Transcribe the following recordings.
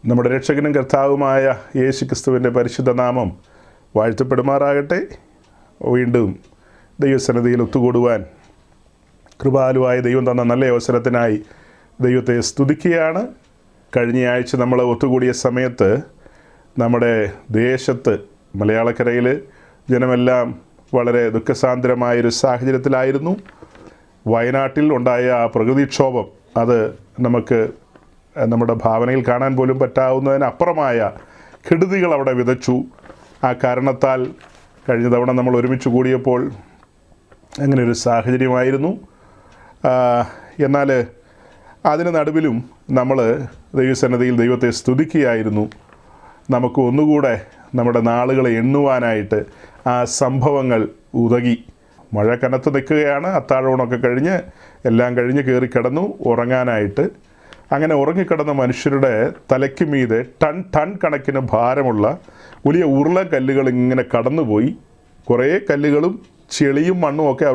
നമ്മുടെ രക്ഷകനും കർത്താവുമായ യേശു ക്രിസ്തുവിൻ്റെ പരിശുദ്ധ നാമം വാഴ്ത്തപ്പെടുമാറാകട്ടെ. വീണ്ടും ദൈവസന്നിധിയിൽ ഒത്തുകൂടുവാൻ കൃപാലുവായ ദൈവം തന്ന നല്ല അവസരത്തിനായി ദൈവത്തെ സ്തുതിക്കുകയാണ്. കഴിഞ്ഞ ആഴ്ച നമ്മൾ ഒത്തുകൂടിയ സമയത്ത് നമ്മുടെ ദേശത്ത് മലയാളക്കരയിൽ ജനമെല്ലാം വളരെ ദുഃഖസാന്ദ്രമായൊരു സാഹചര്യത്തിലായിരുന്നു. വയനാട്ടിൽ ഉണ്ടായ ആ പ്രകൃതിക്ഷോഭം അത് നമുക്ക് നമ്മുടെ ഭാവനയിൽ കാണാൻ പോലും പറ്റാവുന്നതിനപ്പുറമായ കെടുതികൾ അവിടെ വിതച്ചു. ആ കാരണത്താൽ കഴിഞ്ഞ തവണ നമ്മൾ ഒരുമിച്ച് കൂടിയപ്പോൾ അങ്ങനെ ഒരു സാഹചര്യമായിരുന്നു. എന്നാൽ അതിന് നടുവിലും നമ്മൾ ദൈവസന്നിധിയിൽ ദൈവത്തെ സ്തുതിക്കുകയായിരുന്നു. നമുക്ക് ഒന്നുകൂടെ നമ്മുടെ നാളുകളെ എണ്ണുവാനായിട്ട് ആ സംഭവങ്ങൾ ഉതകി. മഴ കനത്ത് നിൽക്കുകയാണ്. അത്താഴമൊക്കെ കഴിഞ്ഞ് എല്ലാം കഴിഞ്ഞ് കയറി കിടന്നു ഉറങ്ങാനായിട്ട്. അങ്ങനെ ഉറങ്ങിക്കിടന്ന മനുഷ്യരുടെ തലയ്ക്ക് മീതെ ടൺ കണക്കിന് ഭാരമുള്ള വലിയ ഉരുളക്കല്ലുകൾ ഇങ്ങനെ കടന്നുപോയി. കുറേ കല്ലുകളും ചെളിയും മണ്ണും ഒക്കെ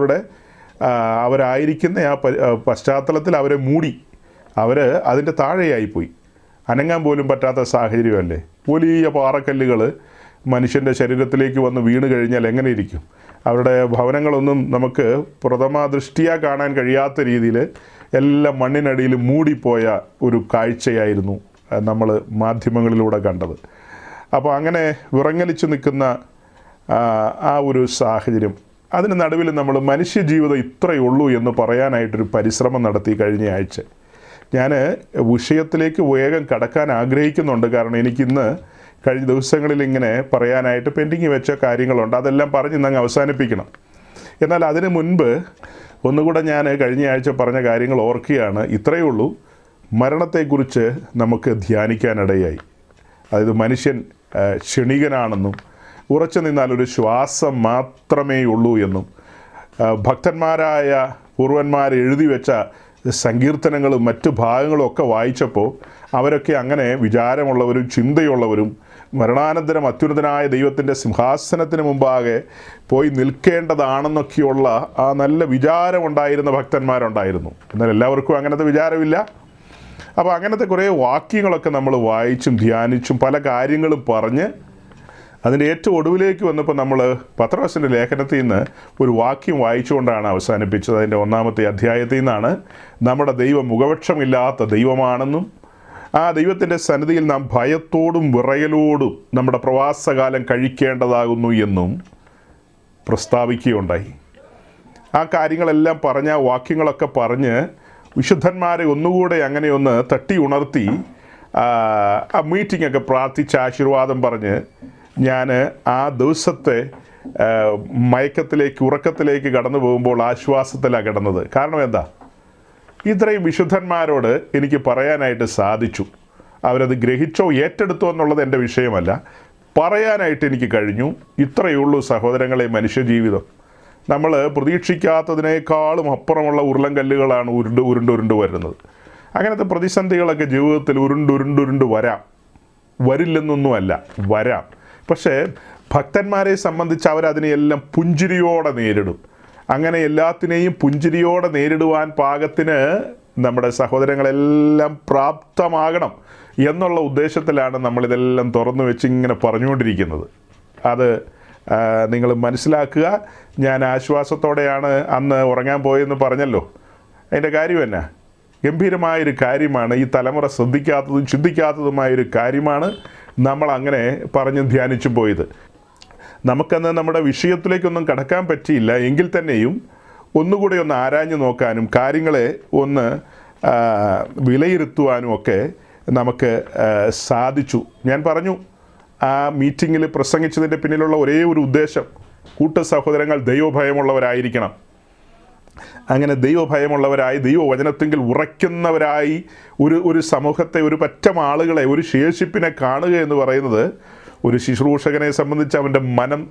അവരായിരിക്കുന്ന ആ പശ്ചാത്തലത്തിൽ അവരെ മൂടി. അതിൻ്റെ താഴെയായിപ്പോയി. അനങ്ങാൻ പോലും പറ്റാത്ത സാഹചര്യമല്ലേ. വലിയ പാറക്കല്ലുകൾ മനുഷ്യൻ്റെ ശരീരത്തിലേക്ക് വന്ന് വീണ് കഴിഞ്ഞാൽ എങ്ങനെ ഇരിക്കും? അവരുടെ ഭവനങ്ങളൊന്നും നമുക്ക് പ്രഥമ ദൃഷ്ടിയാ കാണാൻ കഴിയാത്ത രീതിയിൽ എല്ലാം മണ്ണിനടിയിൽ മൂടിപ്പോയ ഒരു കാഴ്ചയായിരുന്നു നമ്മൾ മാധ്യമങ്ങളിലൂടെ കണ്ടത്. അപ്പോൾ അങ്ങനെ വിറങ്ങലിച്ച് നിൽക്കുന്ന ആ ഒരു സാഹചര്യം, അതിന് നടുവിൽ നമ്മൾ മനുഷ്യജീവിതം ഇത്രയേ ഉള്ളൂ എന്ന് പറയാനായിട്ടൊരു പരിശ്രമം നടത്തി കഴിഞ്ഞ ആഴ്ച. ഞാൻ വിഷയത്തിലേക്ക് വേഗം കടക്കാൻ ആഗ്രഹിക്കുന്നുണ്ട്. കാരണം എനിക്കിന്ന് കഴിഞ്ഞ ദിവസങ്ങളിൽ ഇങ്ങനെ പറയാനായിട്ട് പെൻഡിങ് വെച്ച കാര്യങ്ങളുണ്ട്. അതെല്ലാം പറഞ്ഞ് ഇന്നങ്ങ് അവസാനിപ്പിക്കണം. എന്നാൽ അതിന് മുൻപ് ഒന്നുകൂടെ ഞാൻ കഴിഞ്ഞ ആഴ്ച പറഞ്ഞ കാര്യങ്ങൾ ഓർക്കുകയാണ്. ഇത്രയേ ഉള്ളൂ, മരണത്തെക്കുറിച്ച് നമുക്ക് ധ്യാനിക്കാനിടയായി. അതായത് മനുഷ്യൻ ക്ഷണികനാണെന്നും ഉറച്ചു നിന്നാൽ ഒരു ശ്വാസം മാത്രമേ ഉള്ളൂ എന്നും ഭക്തന്മാരായ പൂർവന്മാർ എഴുതി വെച്ച സങ്കീർത്തനങ്ങളും മറ്റു ഭാഗങ്ങളും ഒക്കെ വായിച്ചപ്പോൾ അവരൊക്കെ അങ്ങനെ വിചാരമുള്ളവരും ചിന്തയുള്ളവരും മരണാനന്തരം അത്യുന്നതനായ ദൈവത്തിൻ്റെ സിംഹാസനത്തിന് മുമ്പാകെ പോയി നിൽക്കേണ്ടതാണെന്നൊക്കെയുള്ള ആ നല്ല വിചാരമുണ്ടായിരുന്ന ഭക്തന്മാരുണ്ടായിരുന്നു. എന്നാൽ എല്ലാവർക്കും അങ്ങനത്തെ വിചാരമില്ല. അപ്പോൾ അങ്ങനത്തെ കുറേ വാക്യങ്ങളൊക്കെ നമ്മൾ വായിച്ചും ധ്യാനിച്ചും പല കാര്യങ്ങളും പറഞ്ഞ് അതിൻ്റെ ഏറ്റവും ഒടുവിലേക്ക് വന്നപ്പോൾ നമ്മൾ പത്രോസിൻ്റെ ലേഖനത്തിൽ നിന്ന് ഒരു വാക്യം വായിച്ചുകൊണ്ടാണ് അവസാനിപ്പിച്ചത്. അതിൻ്റെ 1-ാമത്തെ അധ്യായത്തിൽ നിന്നാണ് നമ്മുടെ ദൈവം മുഖപക്ഷമില്ലാത്ത ദൈവമാണെന്നും ആ ദൈവത്തിൻ്റെ സന്നിധിയിൽ നാം ഭയത്തോടും വിറയലോടും നമ്മുടെ പ്രവാസകാലം കഴിക്കേണ്ടതാകുന്നു എന്നും പ്രസ്താവിക്കുകയുണ്ടായി. ആ കാര്യങ്ങളെല്ലാം പറഞ്ഞ വാക്യങ്ങളൊക്കെ പറഞ്ഞ് വിശുദ്ധന്മാരെ ഒന്നുകൂടെ അങ്ങനെയൊന്ന് തട്ടി ഉണർത്തി ആ മീറ്റിങ്ങൊക്കെ പ്രാർത്ഥിച്ച് ആശീർവാദം പറഞ്ഞ് ഞാൻ ആ ദിവസത്തെ ഉറക്കത്തിലേക്ക് കടന്നു പോകുമ്പോൾ ആശ്വാസത്തിലാണ് കിടന്നത്. കാരണം എന്താ? ഇത്രയും വിശുദ്ധന്മാരോട് എനിക്ക് പറയാനായിട്ട് സാധിച്ചു. അവരത് ഗ്രഹിച്ചോ ഏറ്റെടുത്തോ എന്നുള്ളത് എൻ്റെ വിഷയമല്ല. പറയാനായിട്ട് എനിക്ക് കഴിഞ്ഞു. ഇത്രയേ ഉള്ളൂ സഹോദരങ്ങളെ മനുഷ്യജീവിതം. നമ്മൾ പ്രതീക്ഷിക്കാത്തതിനേക്കാളും അപ്പുറമുള്ള ഉരുളൻകല്ലുകളാണ് ഉരുണ്ട് വരുന്നത്. അങ്ങനത്തെ പ്രതിസന്ധികളൊക്കെ ജീവിതത്തിൽ ഉരുണ്ടുരുണ്ട് വരില്ലെന്നൊന്നുമല്ല, വരാം. പക്ഷേ ഭക്തന്മാരെ സംബന്ധിച്ച് അവരതിനെയെല്ലാം പുഞ്ചിരിയോടെ നേരിടും. അങ്ങനെ എല്ലാത്തിനെയും പുഞ്ചിരിയോടെ നേരിടുവാൻ പാകത്തിന് നമ്മുടെ സഹോദരങ്ങളെല്ലാം പ്രാപ്തമാകണം എന്നുള്ള ഉദ്ദേശത്തിലാണ് നമ്മളിതെല്ലാം തുറന്നു വെച്ച് ഇങ്ങനെ പറഞ്ഞുകൊണ്ടിരിക്കുന്നത്. അത് നിങ്ങൾ മനസ്സിലാക്കുക. ഞാൻ ആശ്വാസത്തോടെയാണ് അന്ന് ഉറങ്ങാൻ പോയെന്ന് പറഞ്ഞല്ലോ. അതിൻ്റെ കാര്യം എന്നാ? ഗംഭീരമായൊരു കാര്യമാണ്. ഈ തലമുറ ശ്രദ്ധിക്കാത്തതും ചിന്തിക്കാത്തതുമായൊരു കാര്യമാണ് നമ്മൾ അങ്ങനെ പറഞ്ഞ് ധ്യാനിച്ചു പോയത്. നമുക്കന്ന് നമ്മുടെ വിഷയത്തിലേക്കൊന്നും കടക്കാൻ പറ്റിയില്ല. എങ്കിൽ തന്നെയും ഒന്നുകൂടി ഒന്ന് ആരാഞ്ഞു നോക്കാനും കാര്യങ്ങളെ ഒന്ന് വിലയിരുത്തുവാനും ഒക്കെ നമുക്ക് സാധിച്ചു. ഞാൻ പറഞ്ഞു, ആ മീറ്റിങ്ങിൽ പ്രസംഗിച്ചതിൻ്റെ പിന്നിലുള്ള ഒരേ ഒരു ഉദ്ദേശം, സഹോദരങ്ങൾ ദൈവഭയമുള്ളവരായിരിക്കണം. അങ്ങനെ ദൈവഭയമുള്ളവരായി ദൈവവചനത്തെങ്കിൽ ഉറയ്ക്കുന്നവരായി ഒരു സമൂഹത്തെ, ഒരു പറ്റം ആളുകളെ, ഒരു ശേഷിപ്പിനെ കാണുക എന്ന് പറയുന്നത് ഒരു ശുശ്രൂഷകനെ സംബന്ധിച്ച് അവൻ്റെ മനം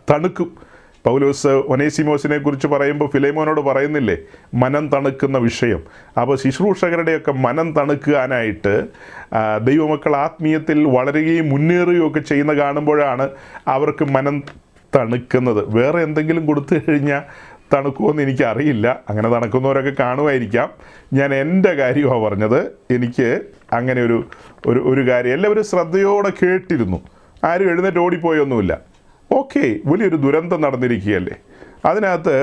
തണുക്കും. പൗലോസ് ഒനേസിമോസിനെ കുറിച്ച് പറയുമ്പോൾ ഫിലേമോനോട് പറയുന്നില്ലേ, മനം തണുക്കുന്ന വിഷയം. അപ്പോൾ ശുശ്രൂഷകരുടെയൊക്കെ മനം തണുക്കാനായിട്ട് ദൈവമക്കൾ ആത്മീയത്തിൽ വളരുകയും മുന്നേറുകയും ഒക്കെ ചെയ്യുന്ന കാണുമ്പോഴാണ് അവർക്ക് മനം തണുക്കുന്നത്. വേറെ എന്തെങ്കിലും കൊടുത്തു കഴിഞ്ഞാൽ തണുക്കുമെന്ന് എനിക്കറിയില്ല. അങ്ങനെ തണുക്കുന്നവരൊക്കെ കാണുമായിരിക്കാം. ഞാൻ എൻ്റെ കാര്യമാണ് പറഞ്ഞത്. എനിക്ക് അങ്ങനെ ഒരു കാര്യം എല്ലാവരും ശ്രദ്ധയോടെ കേട്ടിരുന്നു. ആരും എഴുന്നേറ്റ് ഓടിപ്പോയൊന്നുമില്ല. ഓക്കെ, വലിയൊരു ദുരന്തം നടന്നിരിക്കുകയല്ലേ. അതിനകത്ത്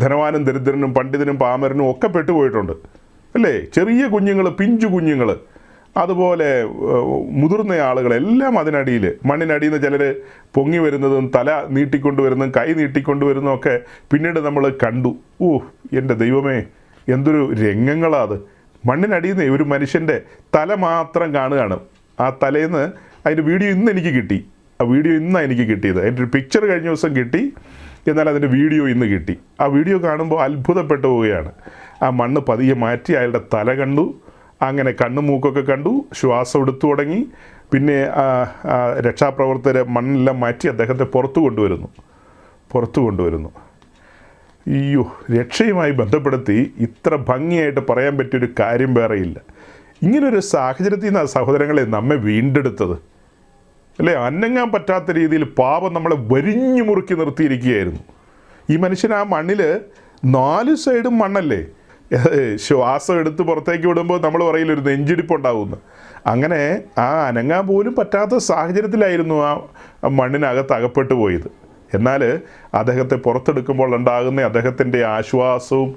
ധനവാനും ദരിദ്രനും പണ്ഡിതനും പാമരനും ഒക്കെ പെട്ടുപോയിട്ടുണ്ട് അല്ലേ. ചെറിയ കുഞ്ഞുങ്ങൾ, പിഞ്ചു കുഞ്ഞുങ്ങൾ, അതുപോലെ മുതിർന്ന ആളുകളെല്ലാം അതിനടിയിൽ, മണ്ണിനടിയിൽ നിന്ന് ചിലർ പൊങ്ങി വരുന്നതും തല നീട്ടിക്കൊണ്ടുവരുന്നതും കൈ നീട്ടിക്കൊണ്ടുവരുന്നതും ഒക്കെ പിന്നീട് നമ്മൾ കണ്ടു. എൻ്റെ ദൈവമേ, എന്തൊരു രംഗങ്ങളാണ് അത്. മണ്ണിനടിയിൽ നിന്ന് ഒരു മനുഷ്യൻ്റെ തല മാത്രം കാണുകയാണ്. ആ തലേന്ന് അതിൻ്റെ വീഡിയോ ഇന്ന് എനിക്ക് കിട്ടി. ആ വീഡിയോ ഇന്നാണ് എനിക്ക് കിട്ടിയത്. അതിൻ്റെ ഒരു പിക്ചർ കഴിഞ്ഞ ദിവസം കിട്ടി, എന്നാൽ അതിൻ്റെ വീഡിയോ ഇന്ന് കിട്ടി. ആ വീഡിയോ കാണുമ്പോൾ അത്ഭുതപ്പെട്ടു പോവുകയാണ്. ആ മണ്ണ് പതിയെ മാറ്റി അയാളുടെ തല കണ്ടു, അങ്ങനെ കണ്ണും മൂക്കൊക്കെ കണ്ടു, ശ്വാസം എടുത്തു തുടങ്ങി. പിന്നെ രക്ഷാപ്രവർത്തകരെ മണ്ണെല്ലാം മാറ്റി അദ്ദേഹത്തെ പുറത്തു കൊണ്ടുവരുന്നു. അയ്യോ, രക്ഷയുമായി ബന്ധപ്പെടുത്തി ഇത്ര ഭംഗിയായിട്ട് പറയാൻ പറ്റിയൊരു കാര്യം വേറെയില്ല. ഇങ്ങനൊരു സാഹചര്യത്തിൽ നിന്നാണ് സഹോദരങ്ങളെ നമ്മെ വീണ്ടെടുത്തത് അല്ലേ. അനങ്ങാൻ പറ്റാത്ത രീതിയിൽ പാപം നമ്മളെ വരിഞ്ഞു മുറുക്കി നിർത്തിയിരിക്കുകയായിരുന്നു. ഈ മനുഷ്യൻ ആ മണ്ണിൽ 4 സൈഡും മണ്ണല്ലേ. ശ്വാസം എടുത്ത് പുറത്തേക്ക് വിടുമ്പോൾ നമ്മൾ പറയില്ല ഒരു നെഞ്ചിടിപ്പുണ്ടാവുമെന്ന്. അങ്ങനെ ആ അനങ്ങാൻ പോലും പറ്റാത്ത സാഹചര്യത്തിലായിരുന്നു ആ മണ്ണിനകത്ത് അകപ്പെട്ടു പോയത്. എന്നാൽ അദ്ദേഹത്തെ പുറത്തെടുക്കുമ്പോൾ ഉണ്ടാകുന്ന അദ്ദേഹത്തിൻ്റെ ആശ്വാസവും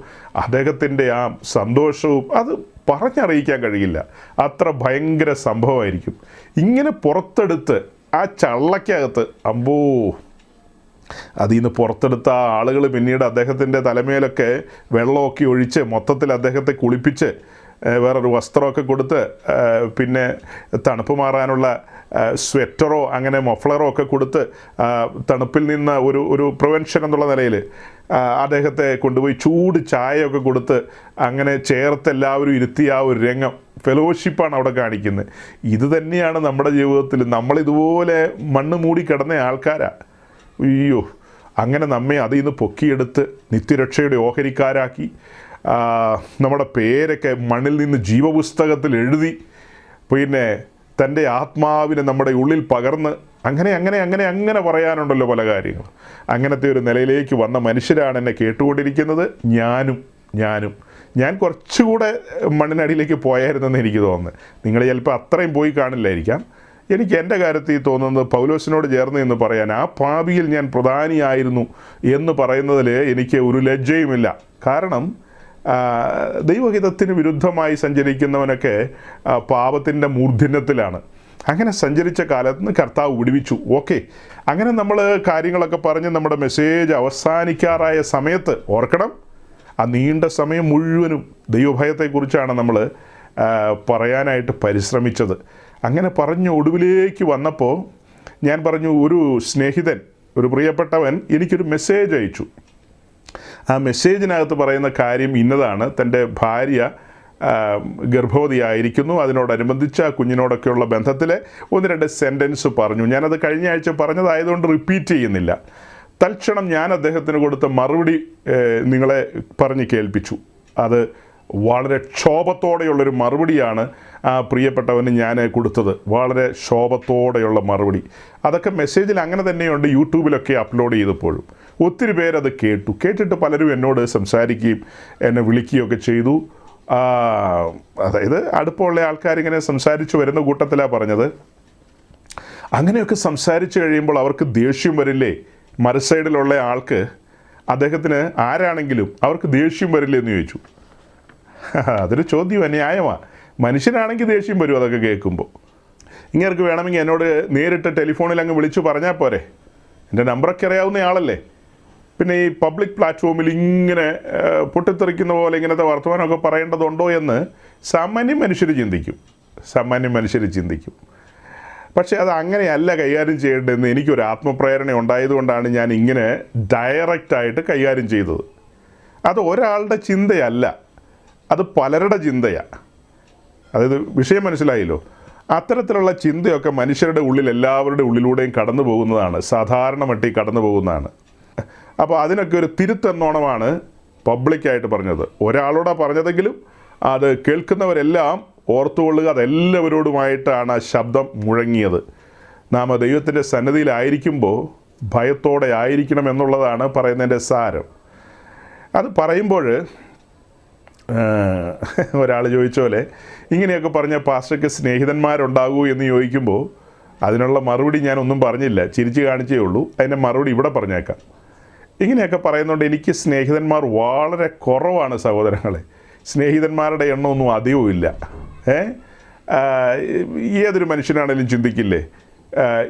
അദ്ദേഹത്തിൻ്റെ ആ സന്തോഷവും അത് പറഞ്ഞറിയിക്കാൻ കഴിയില്ല. അത്ര ഭയങ്കര സംഭവമായിരിക്കും. ഇങ്ങനെ പുറത്തെടുത്ത് ആ ചള്ളക്കകത്ത് അതിൽ നിന്ന് പുറത്തെടുത്ത ആളുകൾ പിന്നീട് അദ്ദേഹത്തിൻ്റെ തലമേലൊക്കെ വെള്ളമൊക്കെ ഒഴിച്ച് മൊത്തത്തിൽ അദ്ദേഹത്തെ കുളിപ്പിച്ച് വേറൊരു വസ്ത്രമൊക്കെ കൊടുത്ത് പിന്നെ തണുപ്പ് മാറാനുള്ള സ്വെറ്ററോ അങ്ങനെ മഫ്ലറോ ഒക്കെ കൊടുത്ത് തണുപ്പിൽ നിന്ന് ഒരു പ്രിവെൻഷൻ എന്നുള്ള നിലയിൽ അദ്ദേഹത്തെ കൊണ്ടുപോയി ചൂട് ചായയൊക്കെ കൊടുത്ത് അങ്ങനെ ചേർത്ത് എല്ലാവരും ഇരുത്തിയ ആ ഒരു രംഗം, ഫെലോഷിപ്പാണ് അവിടെ കാണിക്കുന്നത്. ഇത് തന്നെയാണ് നമ്മുടെ ജീവിതത്തിൽ. നമ്മളിതുപോലെ മണ്ണ് മൂടി കിടന്ന ആൾക്കാരാണ്. അയ്യോ, അങ്ങനെ നമ്മെ അതിൽ നിന്ന് പൊക്കിയെടുത്ത് നിത്യരക്ഷയുടെ ഓഹരിക്കാരാക്കി നമ്മുടെ പേരൊക്കെ മണ്ണിൽ നിന്ന് ജീവപുസ്തകത്തിൽ എഴുതി പിന്നെ തൻ്റെ ആത്മാവിനെ നമ്മുടെ ഉള്ളിൽ പകർന്ന് അങ്ങനെ പറയാനുണ്ടല്ലോ പല കാര്യങ്ങൾ. അങ്ങനത്തെ ഒരു നിലയിലേക്ക് വന്ന മനുഷ്യരാണ് എന്നെ കേട്ടുകൊണ്ടിരിക്കുന്നത്. ഞാൻ കുറച്ചുകൂടെ മണ്ണിനടിയിലേക്ക് പോയായിരുന്നെന്ന് എനിക്ക് തോന്നുന്നത്. നിങ്ങൾ ചിലപ്പോൾ അത്രയും പോയി കാണില്ലായിരിക്കാം. എനിക്ക് എൻ്റെ കാര്യത്തിൽ തോന്നുന്നത് പൗലോസിനോട് ചേർന്ന് എന്ന് പറയാൻ, ആ പാപിയിൽ ഞാൻ പ്രധാനിയായിരുന്നു എന്ന് പറയുന്നതിൽ എനിക്ക് ഒരു ലജ്ജയുമില്ല. കാരണം ദൈവഹിതത്തിന് വിരുദ്ധമായി സഞ്ചരിക്കുന്നവനൊക്കെ പാപത്തിൻ്റെ മൂർധന്യത്തിലാണ്. അങ്ങനെ സഞ്ചരിച്ച കാലത്ത് നിന്ന് കർത്താവ് വിടുവിച്ചു. ഓക്കെ, അങ്ങനെ നമ്മൾ കാര്യങ്ങളൊക്കെ പറഞ്ഞ് നമ്മുടെ മെസ്സേജ് അവസാനിക്കാറായ സമയത്ത് ഓർക്കണം, ആ നീണ്ട സമയം മുഴുവനും ദൈവഭയത്തെക്കുറിച്ചാണ് നമ്മൾ പറയാനായിട്ട് പരിശ്രമിച്ചത്. അങ്ങനെ പറഞ്ഞ് ഒടുവിലേക്ക് വന്നപ്പോൾ ഞാൻ പറഞ്ഞു, ഒരു സ്നേഹിതൻ, ഒരു പ്രിയപ്പെട്ടവൻ എനിക്കൊരു മെസ്സേജ് അയച്ചു. ആ മെസ്സേജിനകത്ത് പറയുന്ന കാര്യം ഇന്നതാണ്: തൻ്റെ ഭാര്യ ഗർഭവതിയായിരിക്കുന്നു. അതിനോടനുബന്ധിച്ച് ആ കുഞ്ഞിനോടൊക്കെയുള്ള ബന്ധത്തിലെ 1-2 സെൻറ്റൻസ് പറഞ്ഞു. ഞാനത് കഴിഞ്ഞ ആഴ്ച പറഞ്ഞതായതുകൊണ്ട് റിപ്പീറ്റ് ചെയ്യുന്നില്ല. തൽക്ഷണം ഞാൻ അദ്ദേഹത്തിന് കൊടുത്ത മറുപടി നിങ്ങളെ പറഞ്ഞ് കേൾപ്പിച്ചു. അത് വളരെ ക്ഷോഭത്തോടെയുള്ളൊരു മറുപടിയാണ് ആ പ്രിയപ്പെട്ടവന് ഞാൻ കൊടുത്തത്. വളരെ ക്ഷോഭത്തോടെയുള്ള മറുപടി. അതൊക്കെ മെസ്സേജിൽ അങ്ങനെ തന്നെയുണ്ട്, യൂട്യൂബിലൊക്കെ അപ്ലോഡ് ചെയ്തപ്പോഴും ഒത്തിരി പേരത് കേട്ടിട്ട് പലരും എന്നോട് സംസാരിക്കുകയും എന്നെ വിളിക്കുകയൊക്കെ ചെയ്തു. അതായത് അടുപ്പമുള്ള ആൾക്കാരിങ്ങനെ സംസാരിച്ചു വരുന്ന കൂട്ടത്തിലാണ് പറഞ്ഞത്. അങ്ങനെയൊക്കെ സംസാരിച്ചു കഴിയുമ്പോൾ അവർക്ക് ദേഷ്യം വരില്ലേ? മറുസൈഡിലുള്ള ആൾക്ക്, അദ്ദേഹത്തിന് ആരാണെങ്കിലും അവർക്ക് ദേഷ്യം വരില്ലേ എന്ന് ചോദിച്ചു. അതൊരു ചോദ്യം, ന്യായമാണ്. മനുഷ്യനാണെങ്കിൽ ദേഷ്യം വരും അതൊക്കെ കേൾക്കുമ്പോൾ. ഇങ്ങേർക്ക് വേണമെങ്കിൽ എന്നോട് നേരിട്ട് ടെലിഫോണിൽ അങ്ങ് വിളിച്ചു പറഞ്ഞാൽ പോരെ, എൻ്റെ നമ്പറൊക്കെ അറിയാവുന്ന ആളല്ലേ. പിന്നെ ഈ പബ്ലിക് പ്ലാറ്റ്ഫോമിൽ ഇങ്ങനെ പൊട്ടിത്തെറിക്കുന്ന പോലെ ഇങ്ങനത്തെ വർത്തമാനമൊക്കെ പറയേണ്ടതുണ്ടോ എന്ന് സാമാന്യം മനുഷ്യർ ചിന്തിക്കും. പക്ഷേ അത് അങ്ങനെയല്ല കൈകാര്യം ചെയ്യേണ്ടതെന്ന് എനിക്കൊരു ആത്മപ്രേരണ ഉണ്ടായതുകൊണ്ടാണ് ഞാൻ ഇങ്ങനെ ഡയറക്റ്റായിട്ട് കൈകാര്യം ചെയ്തത്. അത് ഒരാളുടെ ചിന്തയല്ല, അത് പലരുടെ ചിന്തയാണ്. അതായത് വിഷയം മനസ്സിലായല്ലോ. അത്തരത്തിലുള്ള ചിന്തയൊക്കെ മനുഷ്യരുടെ ഉള്ളിൽ, എല്ലാവരുടെ ഉള്ളിലൂടെയും കടന്നു പോകുന്നതാണ്, സാധാരണ മട്ടിൽ കടന്നു പോകുന്നതാണ്. അപ്പോൾ അതിനൊക്കെ ഒരു തിരുത്തെന്നോണമാണ് പബ്ലിക്കായിട്ട് പറഞ്ഞത്. ഒരാളോടാണ് പറഞ്ഞതെങ്കിലും അത് കേൾക്കുന്നവരെല്ലാം ഓർത്തുകൊള്ളുക, അതെല്ലാവരോടുമായിട്ടാണ് ആ ശബ്ദം മുഴങ്ങിയത്. നാം ദൈവത്തിൻ്റെ സന്നിധിയിലായിരിക്കുമ്പോൾ ഭയത്തോടെ ആയിരിക്കണം എന്നുള്ളതാണ് പറയുന്നതിൻ്റെ സാരം. അത് പറയുമ്പോൾ ഒരാൾ ചോദിച്ച പോലെ ഇങ്ങനെയൊക്കെ പറഞ്ഞ പാസ്റ്റർക്ക് സ്നേഹിതന്മാരുണ്ടാകൂ എന്ന് ചോദിക്കുമ്പോൾ അതിനുള്ള മറുപടി ഞാനൊന്നും പറഞ്ഞില്ല, ചിരിച്ച് കാണിച്ചേ ഉള്ളൂ. അതിൻ്റെ മറുപടി ഇവിടെ പറഞ്ഞേക്കാം. ഇങ്ങനെയൊക്കെ പറയുന്നതുകൊണ്ട് എനിക്ക് സ്നേഹിതന്മാർ വളരെ കുറവാണ് സഹോദരങ്ങളെ. സ്നേഹിതന്മാരുടെ എണ്ണമൊന്നും അധികവും ഇല്ല. ഏതൊരു മനുഷ്യനാണെങ്കിലും ചിന്തിക്കില്ലേ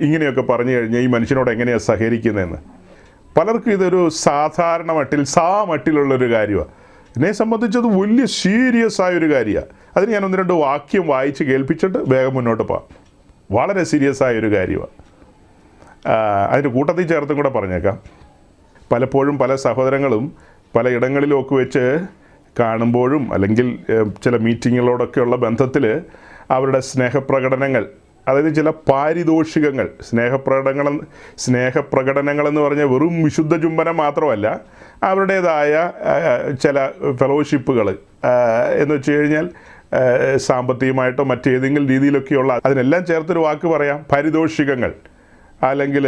ഇങ്ങനെയൊക്കെ പറഞ്ഞു കഴിഞ്ഞാൽ ഈ മനുഷ്യനോട് എങ്ങനെയാണ് സഹകരിക്കുന്നതെന്ന്. പലർക്കും ഇതൊരു സാധാരണ മട്ടിലുള്ളൊരു കാര്യമാണ്. എന്നെ സംബന്ധിച്ചത് വലിയ സീരിയസ് ആയൊരു കാര്യമാണ്. അതിന് ഞാൻ 1-2 വാക്യം വായിച്ച് കേൾപ്പിച്ചിട്ട് വേഗം മുന്നോട്ട് പോകാം. വളരെ സീരിയസ് ആയൊരു കാര്യമാണ്. അതിൻ്റെ കൂട്ടത്തിൽ ചേർത്തും കൂടെ പറഞ്ഞേക്കാം. പലപ്പോഴും പല സഹോദരങ്ങളും പല ഇടങ്ങളിലുമൊക്കെ വെച്ച് കാണുമ്പോഴും അല്ലെങ്കിൽ ചില മീറ്റിങ്ങുകളോടൊക്കെയുള്ള ബന്ധത്തിൽ അവരുടെ സ്നേഹപ്രകടനങ്ങൾ, അതായത് ചില പാരിതോഷികങ്ങൾ, സ്നേഹപ്രകടനങ്ങൾ എന്ന് പറഞ്ഞാൽ വെറും വിശുദ്ധ ചുംബനം മാത്രമല്ല, അവരുടേതായ ചില ഫെലോഷിപ്പുകൾ എന്ന് വെച്ച് കഴിഞ്ഞാൽ സാമ്പത്തികമായിട്ടോ മറ്റേതെങ്കിലും രീതിയിലൊക്കെയുള്ള, അതിനെല്ലാം ചേർത്തൊരു വാക്ക് പറയാം, പാരിതോഷികങ്ങൾ അല്ലെങ്കിൽ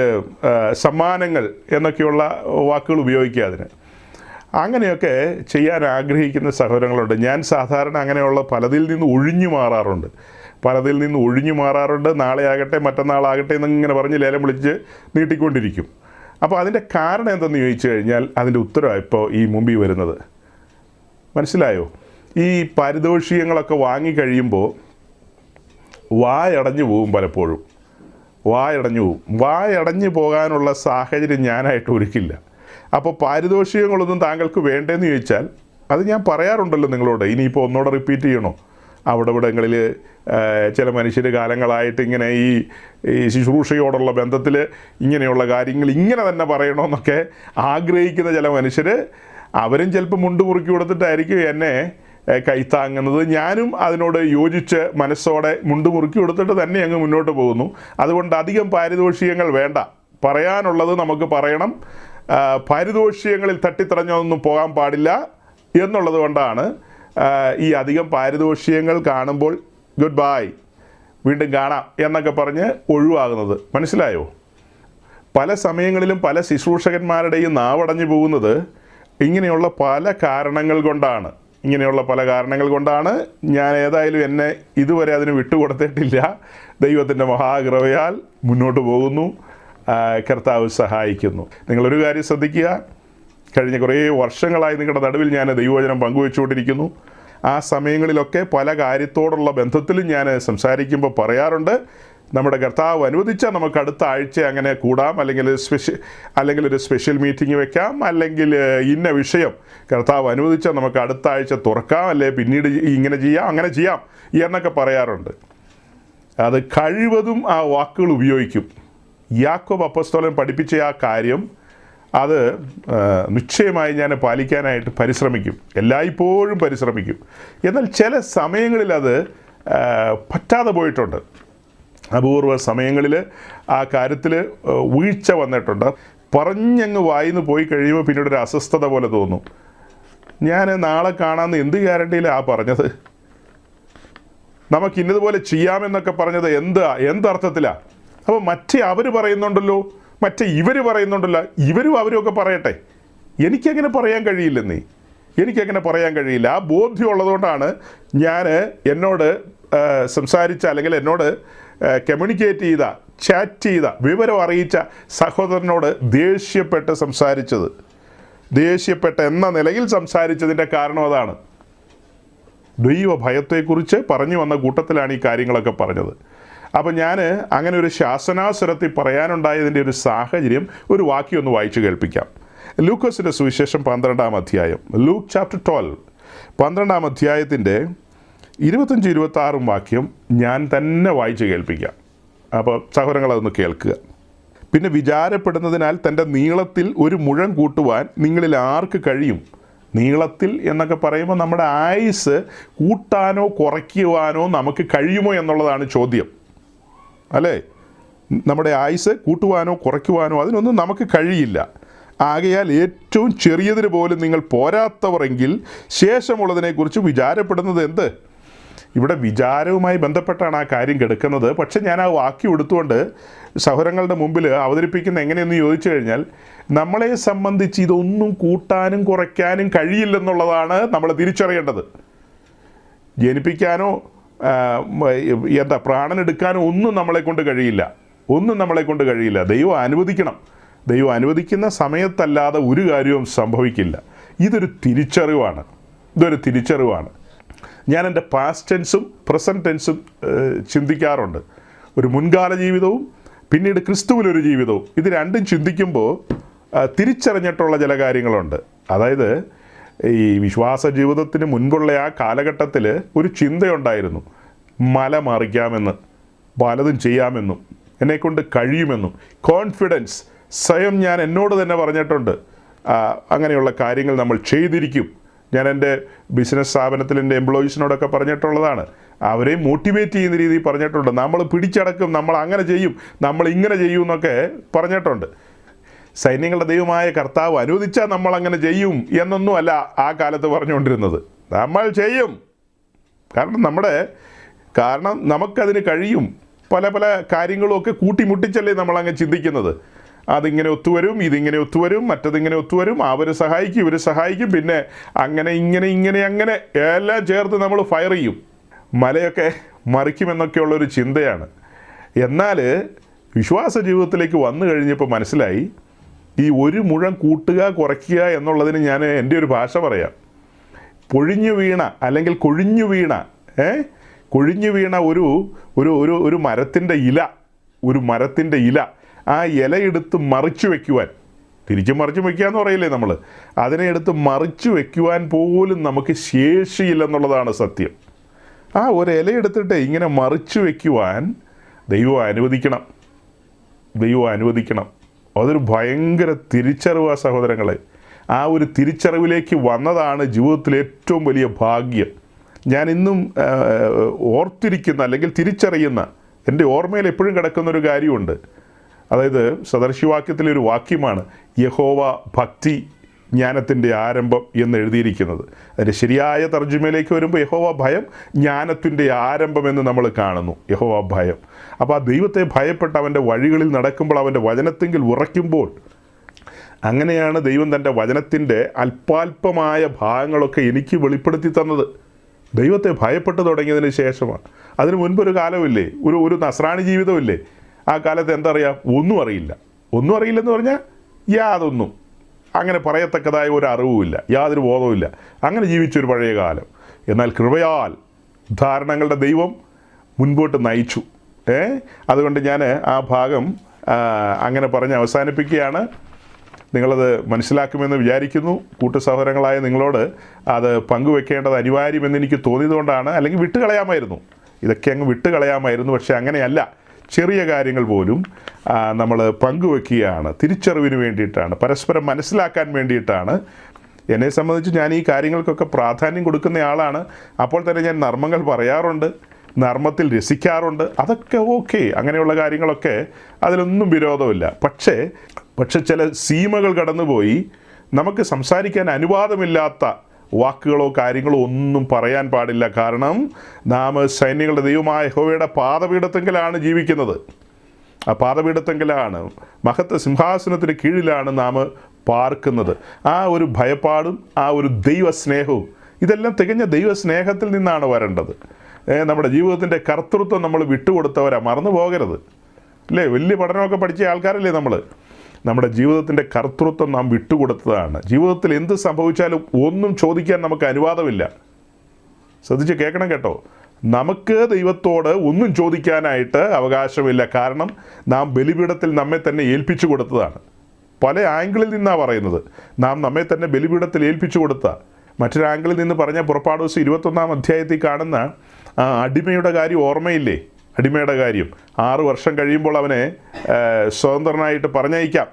സമ്മാനങ്ങൾ എന്നൊക്കെയുള്ള വാക്കുകൾ ഉപയോഗിക്കുക അതിന്. അങ്ങനെയൊക്കെ ചെയ്യാൻ ആഗ്രഹിക്കുന്ന സഹോദരങ്ങളുണ്ട്. ഞാൻ സാധാരണ അങ്ങനെയുള്ള പലതിൽ നിന്ന് ഒഴിഞ്ഞു മാറാറുണ്ട്. നാളെ ആകട്ടെ മറ്റന്നാളാകട്ടെ എന്നിങ്ങനെ പറഞ്ഞ് ലേലം വിളിച്ച് നീട്ടിക്കൊണ്ടിരിക്കും. അപ്പോൾ അതിൻ്റെ കാരണം എന്തെന്ന് ചോദിച്ചു കഴിഞ്ഞാൽ അതിൻ്റെ ഉത്തരവാണ് ഇപ്പോൾ ഈ മുമ്പിൽ വരുന്നത്. മനസ്സിലായോ? ഈ പാരിതോഷികങ്ങളൊക്കെ വാങ്ങിക്കഴിയുമ്പോൾ വായടഞ്ഞു പോകും. പലപ്പോഴും വായടഞ്ഞു പോകാനുള്ള സാഹചര്യം ഞാനായിട്ട് ഒരുക്കില്ല. അപ്പോൾ പാരിതോഷികങ്ങളൊന്നും താങ്കൾക്ക് വേണ്ടതെന്ന് ചോദിച്ചാൽ അത് ഞാൻ പറയാറുണ്ടല്ലോ നിങ്ങളോട്. ഇനിയിപ്പോൾ ഒന്നുകൂടെ റിപ്പീറ്റ് ചെയ്യണോ? അവിടെ ഇവിടങ്ങളിൽ ചില മനുഷ്യർ കാലങ്ങളായിട്ട് ഇങ്ങനെ ഈ ശുശ്രൂഷയോടുള്ള ബന്ധത്തിൽ ഇങ്ങനെയുള്ള കാര്യങ്ങൾ ഇങ്ങനെ തന്നെ പറയണമെന്നൊക്കെ ആഗ്രഹിക്കുന്ന ചില മനുഷ്യർ, അവരും ചിലപ്പോൾ മുണ്ട് മുറുക്കി കൊടുത്തിട്ടായിരിക്കും എന്നെ കൈത്താങ്ങുന്നത്. ഞാനും അതിനോട് യോജിച്ച് മനസ്സോടെ മുണ്ട് മുറുക്കി കൊടുത്തിട്ട് തന്നെ അങ്ങ് മുന്നോട്ട് പോകുന്നു. അതുകൊണ്ട് അധികം പാരിതോഷികങ്ങൾ വേണ്ട, പറയാനുള്ളത് നമുക്ക് പറയണം. പാരിതോഷികങ്ങളിൽ തട്ടിത്തറഞ്ഞൊന്നും പോകാൻ പാടില്ല എന്നുള്ളത് കൊണ്ടാണ് ഈ അധികം പാരിതോഷികങ്ങൾ കാണുമ്പോൾ ഗുഡ് ബൈ, വീണ്ടും കാണാം എന്നൊക്കെ പറഞ്ഞ് ഒഴിവാകുന്നത്. മനസ്സിലായോ? പല സമയങ്ങളിലും പല ശുശ്രൂഷകന്മാരുടെയും നാവടഞ്ഞു പോകുന്നത് ഇങ്ങനെയുള്ള പല കാരണങ്ങൾ കൊണ്ടാണ്. ഞാൻ ഏതായാലും എന്നെ ഇതുവരെ അതിന് വിട്ടുകൊടുത്തിട്ടില്ല. ദൈവത്തിൻ്റെ മഹാകൃപയാൽ മുന്നോട്ട് പോകുന്നു. കർത്താവ് സഹായിക്കുന്നു. നിങ്ങളൊരു കാര്യം ശ്രദ്ധിക്കുക, കഴിഞ്ഞ കുറേ വർഷങ്ങളായി നിങ്ങളുടെ നടുവിൽ ഞാൻ ദൈവവചനം പങ്കുവെച്ചുകൊണ്ടിരിക്കുന്നു. ആ സമയങ്ങളിലൊക്കെ പല കാര്യത്തോടുള്ള ബന്ധത്തിലും ഞാൻ സംസാരിക്കുമ്പോൾ പറയാറുണ്ട്, നമ്മുടെ കർത്താവ് അനുവദിച്ചാൽ നമുക്ക് അടുത്ത ആഴ്ച അങ്ങനെ കൂടാം, അല്ലെങ്കിൽ ഒരു സ്പെഷ്യൽ മീറ്റിംഗ് വെക്കാം, അല്ലെങ്കിൽ ഇന്ന വിഷയം കർത്താവ് അനുവദിച്ചാൽ നമുക്ക് അടുത്ത ആഴ്ച തുറക്കാം, അല്ലെ പിന്നീട് ഇങ്ങനെ ചെയ്യാം, അങ്ങനെ ചെയ്യാം എന്നൊക്കെ പറയാറുണ്ട്. അത് കഴിവതും ആ വാക്കുകൾ ഉപയോഗിക്കും. യാക്കോബ് അപ്പോസ്തലൻ പഠിപ്പിച്ച ആ കാര്യം അത് നിശ്ചയമായി ഞാൻ പാലിക്കാനായിട്ട് എല്ലായ്പ്പോഴും പരിശ്രമിക്കും. എന്നാൽ ചില സമയങ്ങളിൽ അത് പറ്റാതെ പോയിട്ടുണ്ട്. അപൂർവ സമയങ്ങളിൽ ആ കാര്യത്തിൽ വീഴ്ച വന്നിട്ടുണ്ട്. പറഞ്ഞങ്ങ് വായിന്ന് പോയി കഴിയുമ്പോൾ പിന്നീട് ഒരു അസ്വസ്ഥത പോലെ തോന്നും. ഞാൻ നാളെ കാണാമെന്ന് എന്ത് ഗ്യാരണ്ടിയിലാണ് പറഞ്ഞത്? നമുക്ക് ഇന്നതുപോലെ ചെയ്യാമെന്നൊക്കെ പറഞ്ഞത് എന്തർത്ഥത്തിലാണ്? അപ്പോൾ ഇവർ പറയുന്നുണ്ടല്ലോ, ഇവരും അവരും ഒക്കെ പറയട്ടെ. എനിക്കങ്ങനെ പറയാൻ കഴിയില്ല. ആ ബോധ്യം ഉള്ളതുകൊണ്ടാണ് ഞാൻ എന്നോട് സംസാരിച്ച, അല്ലെങ്കിൽ എന്നോട് കമ്മ്യൂണിക്കേറ്റ് ചെയ്ത, ചാറ്റ് ചെയ്ത, വിവരം അറിയിച്ച സഹോദരനോട് ദേഷ്യപ്പെട്ട എന്ന നിലയിൽ സംസാരിച്ചതിൻ്റെ കാരണം അതാണ്. ദൈവഭയത്തെക്കുറിച്ച് പറഞ്ഞു വന്ന കൂട്ടത്തിലാണ് ഈ കാര്യങ്ങളൊക്കെ പറഞ്ഞത്. അപ്പം ഞാൻ അങ്ങനെ ഒരു ശാസനാസ്വരത്തിൽ പറയാനുണ്ടായതിൻ്റെ ഒരു സാഹചര്യം ഒരു വാക്യം ഒന്ന് വായിച്ച് കേൾപ്പിക്കാം. ലൂക്കോസിൻ്റെ സുവിശേഷം 12-ാം അധ്യായം, ലൂക്ക് ചാപ്റ്റർ 12, 12-ാം അധ്യായത്തിൻ്റെ 25-26 വാക്യം ഞാൻ തന്നെ വായിച്ച് കേൾപ്പിക്കാം. അപ്പോൾ സഹോദരങ്ങളതൊന്ന് കേൾക്കുക. പിന്നെ വിചാരപ്പെടുന്നതിനാൽ തൻ്റെ നീളത്തിൽ ഒരു മുഴം കൂട്ടുവാൻ നിങ്ങളിൽ ആർക്ക് കഴിയും? നീളത്തിൽ എന്നൊക്കെ പറയുമ്പോൾ നമ്മുടെ ആയുസ് കൂട്ടാനോ കുറയ്ക്കുവാനോ നമുക്ക് കഴിയുമോ എന്നുള്ളതാണ് ചോദ്യം, അല്ലേ? നമ്മുടെ ആയുസ് കൂട്ടുവാനോ കുറയ്ക്കുവാനോ അതിനൊന്നും നമുക്ക് കഴിയില്ല. ആകയാൽ ഏറ്റവും ചെറിയതിന് പോലും നിങ്ങൾ പോരാത്തവരെങ്കിൽ ശേഷമുള്ളതിനെക്കുറിച്ച് വിചാരപ്പെടുന്നത് എന്ത്? ഇവിടെ വിചാരവുമായി ബന്ധപ്പെട്ടാണ് ആ കാര്യം കിടക്കുന്നത്. പക്ഷെ ഞാൻ ആ വാക്യം എടുത്തുകൊണ്ട് സഹോദരങ്ങളുടെ മുമ്പിൽ അവതരിപ്പിക്കുന്ന എങ്ങനെയെന്ന് ചോദിച്ചു കഴിഞ്ഞാൽ, നമ്മളെ സംബന്ധിച്ച് ഇതൊന്നും കൂട്ടാനും കുറയ്ക്കാനും കഴിയില്ലെന്നുള്ളതാണ് നമ്മൾ തിരിച്ചറിയേണ്ടത്. ജനിപ്പിക്കാനോ പ്രാണനെടുക്കാനോ ഒന്നും നമ്മളെ കൊണ്ട് കഴിയില്ല, ഒന്നും നമ്മളെ കൊണ്ട് കഴിയില്ല. ദൈവം അനുവദിക്കണം. ദൈവം അനുവദിക്കുന്ന സമയത്തല്ലാതെ ഒരു കാര്യവും സംഭവിക്കില്ല. ഇതൊരു തിരിച്ചറിവാണ്. ഞാൻ എൻ്റെ പാസ്റ്റ് ടെൻസും പ്രസൻറ്റ് ടെൻസും ചിന്തിക്കാറുണ്ട്. ഒരു മുൻകാല ജീവിതവും പിന്നീട് ക്രിസ്തുവിലൊരു ജീവിതവും, ഇത് രണ്ടും ചിന്തിക്കുമ്പോൾ തിരിച്ചറിഞ്ഞിട്ടുള്ള ചില കാര്യങ്ങളുണ്ട്. അതായത് ഈ വിശ്വാസ ജീവിതത്തിന് മുൻപുള്ള ആ കാലഘട്ടത്തിൽ ഒരു ചിന്തയുണ്ടായിരുന്നു, മല മറിക്കാമെന്ന്, പലതും ചെയ്യാമെന്നും എന്നെക്കൊണ്ട് കഴിയുമെന്നും. കോൺഫിഡൻസ്, സ്വയം ഞാൻ എന്നോട് തന്നെ പറഞ്ഞിട്ടുണ്ട്, അങ്ങനെയുള്ള കാര്യങ്ങൾ നമ്മൾ ചെയ്തിരിക്കും. ഞാൻ എൻ്റെ ബിസിനസ് സ്ഥാപനത്തിൽ എൻ്റെ എംപ്ലോയീസിനോടൊക്കെ പറഞ്ഞിട്ടുള്ളതാണ്. അവരെ മോട്ടിവേറ്റ് ചെയ്യുന്ന രീതിയിൽ പറഞ്ഞിട്ടുണ്ട്. നമ്മൾ പിടിച്ചടക്കും, നമ്മൾ അങ്ങനെ ചെയ്യും, നമ്മൾ ഇങ്ങനെ ചെയ്യും എന്നൊക്കെ പറഞ്ഞിട്ടുണ്ട്. സൈന്യങ്ങളുടെ ദൈവമായ കർത്താവ് അനുവദിച്ചാൽ നമ്മൾ അങ്ങനെ ചെയ്യും എന്നൊന്നും അല്ല ആ കാലത്ത് പറഞ്ഞുകൊണ്ടിരുന്നത്. നമ്മൾ ചെയ്യും, കാരണം നമുക്കതിന് കഴിയും. പല കാര്യങ്ങളുമൊക്കെ കൂട്ടിമുട്ടിച്ചല്ലേ നമ്മളങ്ങ് ചിന്തിക്കുന്നത്. അതിങ്ങനെ ഒത്തുവരും, ഇതിങ്ങനെ ഒത്തുവരും, മറ്റതിങ്ങനെ ഒത്തുവരും, അവർ സഹായിക്കും, ഇവർ സഹായിക്കും, പിന്നെ അങ്ങനെ എല്ലാം ചേർത്ത് നമ്മൾ ഫയർ ചെയ്യും, മലയൊക്കെ മറിക്കുമെന്നൊക്കെയുള്ളൊരു ചിന്തയാണ്. എന്നാൽ വിശ്വാസ ജീവിതത്തിലേക്ക് വന്നു കഴിഞ്ഞപ്പോൾ മനസ്സിലായി, ഈ ഒരു മുഴം കൂട്ടുക കുറയ്ക്കുക എന്നുള്ളതിന് ഞാൻ എൻ്റെ ഒരു ഭാഷ പറയാം. പൊഴിഞ്ഞു വീണ അല്ലെങ്കിൽ കൊഴിഞ്ഞു വീണ ഒരു മരത്തിൻ്റെ ഇല, ആ ഇലയെടുത്ത് മറിച്ചു വയ്ക്കുവാൻ, തിരിച്ചും മറിച്ചു വയ്ക്കുക എന്ന് പറയില്ലേ നമ്മൾ, അതിനെ എടുത്ത് മറിച്ചു വയ്ക്കുവാൻ പോലും നമുക്ക് ശേഷിയില്ലെന്നുള്ളതാണ് സത്യം. ആ ഒരു ഇലയെടുത്തിട്ട് ഇങ്ങനെ മറിച്ചു വയ്ക്കുവാൻ ദൈവം അനുവദിക്കണം. അതൊരു ഭയങ്കര തിരിച്ചറിവാണ് സഹോദരങ്ങളെ. ആ ഒരു തിരിച്ചറിവിലേക്ക് വന്നതാണ് ജീവിതത്തിലെ ഏറ്റവും വലിയ ഭാഗ്യം. ഞാൻ ഇന്നും ഓർത്തിരിക്കുന്ന അല്ലെങ്കിൽ തിരിച്ചറിയുന്ന, എൻ്റെ ഓർമ്മയിൽ എപ്പോഴും കിടക്കുന്നൊരു കാര്യമുണ്ട്. അതായത് സദർശിവാക്യത്തിലെ ഒരു വാക്യമാണ് യഹോവ ഭക്തി ജ്ഞാനത്തിൻ്റെ ആരംഭം എന്ന് എഴുതിയിരിക്കുന്നത്. അതിൻ്റെ ശരിയായ തർജ്ജമയിലേക്ക് വരുമ്പോൾ യഹോവ ഭയം ജ്ഞാനത്തിൻ്റെ ആരംഭം എന്ന് നമ്മൾ കാണുന്നു. യഹോവ ഭയം. അപ്പോൾ ആ ദൈവത്തെ ഭയപ്പെട്ട് അവൻ്റെ വഴികളിൽ നടക്കുമ്പോൾ, അവൻ്റെ വചനത്തെങ്കിൽ ഉറയ്ക്കുമ്പോൾ, അങ്ങനെയാണ് ദൈവം തൻ്റെ വചനത്തിൻ്റെ അല്പാൽപമായ ഭാഗങ്ങളൊക്കെ എനിക്ക് വെളിപ്പെടുത്തി തന്നത്. ദൈവത്തെ ഭയപ്പെട്ട് തുടങ്ങിയതിന് ശേഷമാണ്. അതിന് മുൻപൊരു കാലമില്ലേ, ഒരു നസ്രാണി ജീവിതമില്ലേ. ആ കാലത്ത് എന്തറിയാം? ഒന്നും അറിയില്ലെന്ന് പറഞ്ഞാൽ യാതൊന്നും അങ്ങനെ പറയത്തക്കതായ ഒരു അറിവുമില്ല, യാതൊരു ബോധവുമില്ല. അങ്ങനെ ജീവിച്ചൊരു പഴയ കാലം. എന്നാൽ കൃപയാൽ ധാരണങ്ങളുടെ ദൈവം മുൻപോട്ട് നയിച്ചു. അതുകൊണ്ട് ഞാൻ ആ ഭാഗം അങ്ങനെ പറഞ്ഞ് അവസാനിപ്പിക്കുകയാണ്. നിങ്ങളത് മനസ്സിലാക്കുമെന്ന് വിചാരിക്കുന്നു. കൂട്ടുസഹോദരങ്ങളായ നിങ്ങളോട് അത് പങ്കുവെക്കേണ്ടത് അനിവാര്യമെന്ന് എനിക്ക് തോന്നിയതുകൊണ്ടാണ്. അല്ലെങ്കിൽ വിട്ടുകളയാമായിരുന്നു, ഇതൊക്കെ അങ്ങ് വിട്ടുകളയാമായിരുന്നു. പക്ഷേ അങ്ങനെയല്ല. ചെറിയ കാര്യങ്ങൾ പോലും നമ്മൾ പങ്കുവെക്കുകയാണ്. തിരിച്ചറിവിന് വേണ്ടിയിട്ടാണ്, പരസ്പരം മനസ്സിലാക്കാൻ വേണ്ടിയിട്ടാണ്. എന്നെ സംബന്ധിച്ച് ഞാൻ ഈ കാര്യങ്ങൾക്കൊക്കെ പ്രാധാന്യം കൊടുക്കുന്ന ആളാണ്. അപ്പോൾ തന്നെ ഞാൻ നർമ്മങ്ങൾ പറയാറുണ്ട്, നർമ്മത്തിൽ രസിക്കാറുണ്ട്. അതൊക്കെ ഓക്കെ, അങ്ങനെയുള്ള കാര്യങ്ങളൊക്കെ അതിലൊന്നും വിരോധമില്ല. പക്ഷേ ചില സീമകൾ കടന്നുപോയി നമുക്ക് സംസാരിക്കാൻ അനുവാദമില്ലാത്ത വാക്കുകളോ കാര്യങ്ങളോ ഒന്നും പറയാൻ പാടില്ല. കാരണം നാം സൈന്യങ്ങളുടെ ദൈവമായ യഹോവയുടെ പാദപീഠത്തെങ്കിലാണ് ജീവിക്കുന്നത്. ആ പാദപീഠത്തെങ്കിലാണ്, മഹത്വ സിംഹാസനത്തിന് കീഴിലാണ് നാം പാർക്കുന്നത്. ആ ഒരു ഭയപ്പാടും ആ ഒരു ദൈവസ്നേഹവും, ഇതെല്ലാം തികഞ്ഞ ദൈവസ്നേഹത്തിൽ നിന്നാണ് വരേണ്ടത്. നമ്മുടെ ജീവിതത്തിൻ്റെ കർത്തൃത്വം നമ്മൾ വിട്ടുകൊടുത്തവരാണ്, മറന്നു പോകരുത് അല്ലേ. വലിയ പഠനമൊക്കെ പഠിച്ച ആൾക്കാരല്ലേ നമ്മൾ. നമ്മുടെ ജീവിതത്തിൻ്റെ കർത്തൃത്വം നാം വിട്ടുകൊടുത്തതാണ്. ജീവിതത്തിൽ എന്ത് സംഭവിച്ചാലും ഒന്നും ചോദിക്കാൻ നമുക്ക് അനുവാദമില്ല. ശ്രദ്ധിച്ച് കേൾക്കണം കേട്ടോ. നമുക്ക് ദൈവത്തോട് ഒന്നും ചോദിക്കാനായിട്ട് അവകാശമില്ല. കാരണം നാം ബലിപീഠത്തിൽ നമ്മെ തന്നെ ഏൽപ്പിച്ചു കൊടുത്തതാണ്. പല ആംഗിളിൽ നിന്നാണ് പറയുന്നത്. നാം നമ്മെ തന്നെ ബലിപീഠത്തിൽ ഏൽപ്പിച്ചു കൊടുത്ത. മറ്റൊരു ആംഗിളിൽ നിന്ന് പറഞ്ഞ പുറപ്പാട് ദിവസം 21-ാം അധ്യായത്തിൽ കാണുന്ന ആ അടിമയുടെ കാര്യം ഓർമ്മയില്ലേ? അടിമയുടെ കാര്യം 6 വർഷം കഴിയുമ്പോൾ അവനെ സ്വതന്ത്രനായിട്ട് പറഞ്ഞയക്കാം.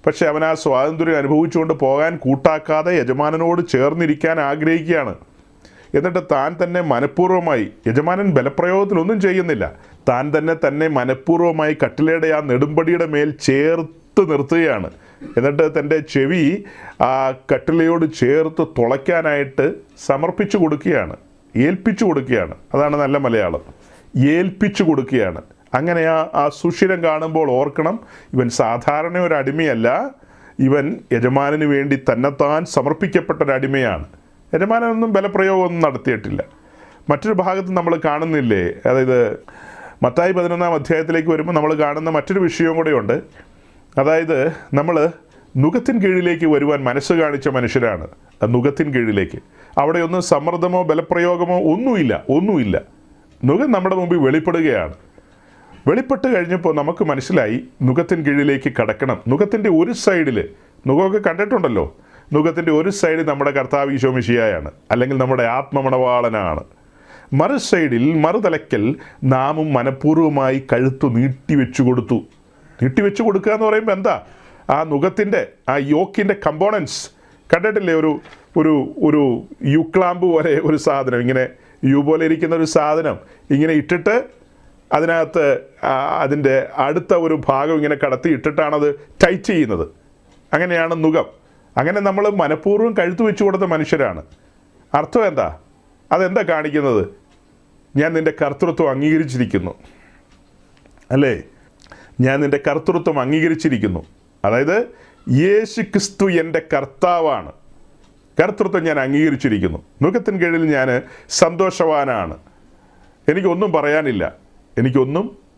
പക്ഷേ അവൻ ആ സ്വാതന്ത്ര്യം അനുഭവിച്ചുകൊണ്ട് പോകാൻ കൂട്ടാക്കാതെ യജമാനനോട് ചേർന്നിരിക്കാൻ ആഗ്രഹിക്കുകയാണ്. എന്നിട്ട് താൻ തന്നെ മനഃപൂർവ്വമായി, യജമാനൻ ബലപ്രയോഗത്തിലൊന്നും ചെയ്യുന്നില്ല, താൻ തന്നെ മനഃപൂർവ്വമായി കട്ടിലയുടെ ആ നെടുമ്പടിയുടെ മേൽ ചേർത്ത് നിർത്തുകയാണ്. എന്നിട്ട് തൻ്റെ ചെവി ആ കട്ടിലയോട് ചേർത്ത് തുളയ്ക്കാനായിട്ട് സമർപ്പിച്ചു കൊടുക്കുകയാണ്. ഏൽപ്പിച്ചു കൊടുക്കുകയാണ്. അതാണ് നല്ല മലയാളം. ഏൽപ്പിച്ചു കൊടുക്കുകയാണ്. അങ്ങനെ ആ സുഷിരം കാണുമ്പോൾ ഓർക്കണം, ഇവൻ സാധാരണ ഒരു അടിമയല്ല, ഇവൻ യജമാനന് വേണ്ടി തന്നെത്താൻ സമർപ്പിക്കപ്പെട്ട ഒരു അടിമയാണ്. യജമാനൊന്നും ബലപ്രയോഗമൊന്നും നടത്തിയിട്ടില്ല. മറ്റൊരു ഭാഗത്ത് നമ്മൾ കാണുന്നില്ലേ, അതായത് മത്തായി 11-ാം അധ്യായത്തിലേക്ക് വരുമ്പോൾ നമ്മൾ കാണുന്ന മറ്റൊരു വിഷയവും കൂടെയുണ്ട്. അതായത് നമ്മൾ നുകത്തിൻ കീഴിലേക്ക് വരുവാൻ മനസ്സ് കാണിച്ച മനുഷ്യരാണ്. നുകത്തിൻ കീഴിലേക്ക് അവിടെയൊന്നും സമ്മർദ്ദമോ ബലപ്രയോഗമോ ഒന്നുമില്ല. നുകം നമ്മുടെ മുമ്പിൽ വെളിപ്പെടുകയാണ്. വെളിപ്പെട്ട് കഴിഞ്ഞപ്പോൾ നമുക്ക് മനസ്സിലായി നുകത്തിൻ കീഴിലേക്ക് കടക്കണം. നുകത്തിൻ്റെ ഒരു സൈഡിൽ, നുകമൊക്കെ കണ്ടിട്ടുണ്ടല്ലോ, നുകത്തിൻ്റെ ഒരു സൈഡ് നമ്മുടെ കർത്താവ് ഈശോ മിശിഹായാണ്, അല്ലെങ്കിൽ നമ്മുടെ ആത്മമണവാളനാണ്. മറു സൈഡിൽ, മറുതലയ്ക്കൽ നാമും മനഃപൂർവ്വമായി കഴുത്തു നീട്ടിവെച്ചു കൊടുക്കുക എന്ന് പറയുമ്പോൾ എന്താ, ആ നുകത്തിൻ്റെ ആ യോക്കിൻ്റെ കമ്പോണൻസ് കണ്ടിട്ടില്ലേ? ഒരു യുക്ലാമ്പ് പോലെ ഒരു സാധനം, ഇങ്ങനെ യു പോലെ ഇരിക്കുന്ന ഒരു സാധനം ഇങ്ങനെ ഇട്ടിട്ട് അതിനകത്ത് അതിൻ്റെ അടുത്ത ഒരു ഭാഗം ഇങ്ങനെ കടത്തി ഇട്ടിട്ടാണത് ടൈറ്റ് ചെയ്യുന്നത്. അങ്ങനെയാണ് നുകം. അങ്ങനെ നമ്മൾ മനഃപൂർവ്വം കഴുത്തു വെച്ചു കൊടുത്ത മനുഷ്യരാണ്. അർത്ഥം എന്താ? അതെന്താ കാണിക്കുന്നത്? ഞാൻ നിൻ്റെ കർത്തൃത്വം അംഗീകരിച്ചിരിക്കുന്നു, അല്ലേ? ഞാൻ നിൻ്റെ കർത്തൃത്വം അംഗീകരിച്ചിരിക്കുന്നു. അതായത് യേശു ക്രിസ്തു എൻ്റെ കർത്താവാണ്. കർത്തൃത്വം ഞാൻ അംഗീകരിച്ചിരിക്കുന്നു. നുകത്തിൻ കീഴിൽ ഞാൻ സന്തോഷവാനാണ്. എനിക്കൊന്നും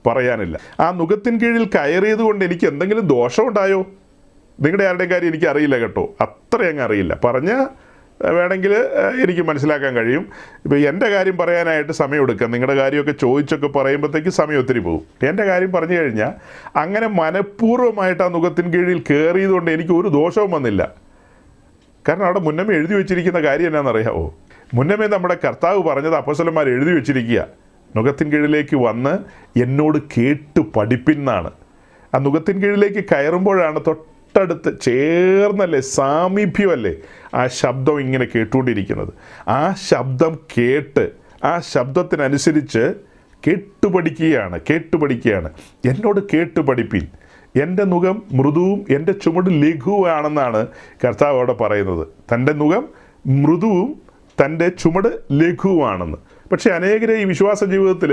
പറയാനില്ല. ആ നുകത്തിൻ കീഴിൽ കയറിയത് കൊണ്ട് എനിക്ക് എന്തെങ്കിലും ദോഷമുണ്ടായോ? നിങ്ങളുടെ ആരുടെയും കാര്യം എനിക്ക് അറിയില്ല കേട്ടോ, അത്രയങ്ങ് അറിയില്ല. പറഞ്ഞാൽ വേണമെങ്കിൽ എനിക്ക് മനസ്സിലാക്കാൻ കഴിയും. ഇപ്പോൾ എൻ്റെ കാര്യം പറയാനായിട്ട് സമയമെടുക്കാം. നിങ്ങളുടെ കാര്യമൊക്കെ ചോദിച്ചൊക്കെ പറയുമ്പോഴത്തേക്ക് സമയം ഒത്തിരി പോകും. എൻ്റെ കാര്യം പറഞ്ഞു കഴിഞ്ഞാൽ അങ്ങനെ മനഃപൂർവ്വമായിട്ട് ആ നുകത്തിൻ കീഴിൽ കയറിയത് കൊണ്ട് എനിക്ക് ഒരു ദോഷവും വന്നില്ല. കാരണം അവിടെ മുന്നമേ എഴുതി വെച്ചിരിക്കുന്ന കാര്യം എന്നാണെന്നറിയാമോ? മുന്നമേ നമ്മുടെ കർത്താവ് പറഞ്ഞത് അപ്പോസ്തലന്മാർ എഴുതി വെച്ചിരിക്കുക, നുകത്തിൻ കീഴിലേക്ക് വന്ന് എന്നോട് കേട്ട് പഠിപ്പിന്നാണ്. ആ നുകത്തിൻ കീഴിലേക്ക് കയറുമ്പോഴാണ് തൊട്ടടുത്ത് ചേർന്നല്ലേ, സാമീപ്യമല്ലേ ആ ശബ്ദം ഇങ്ങനെ കേട്ടുകൊണ്ടിരിക്കുന്നത്. ആ ശബ്ദം കേട്ട് ആ ശബ്ദത്തിനനുസരിച്ച് കേട്ടുപഠിക്കുകയാണ്. എന്നോട് കേട്ടുപഠിപ്പിൻ. എൻ്റെ നുകം മൃദുവും എൻ്റെ ചുമട് ലഘുവാണെന്നാണ് കർത്താവ് അവിടെ പറയുന്നത്. തൻ്റെ നുകം മൃദുവും തൻ്റെ ചുമട് ലഘുവാണെന്ന്. പക്ഷേ അനേകരെ ഈ വിശ്വാസ ജീവിതത്തിൽ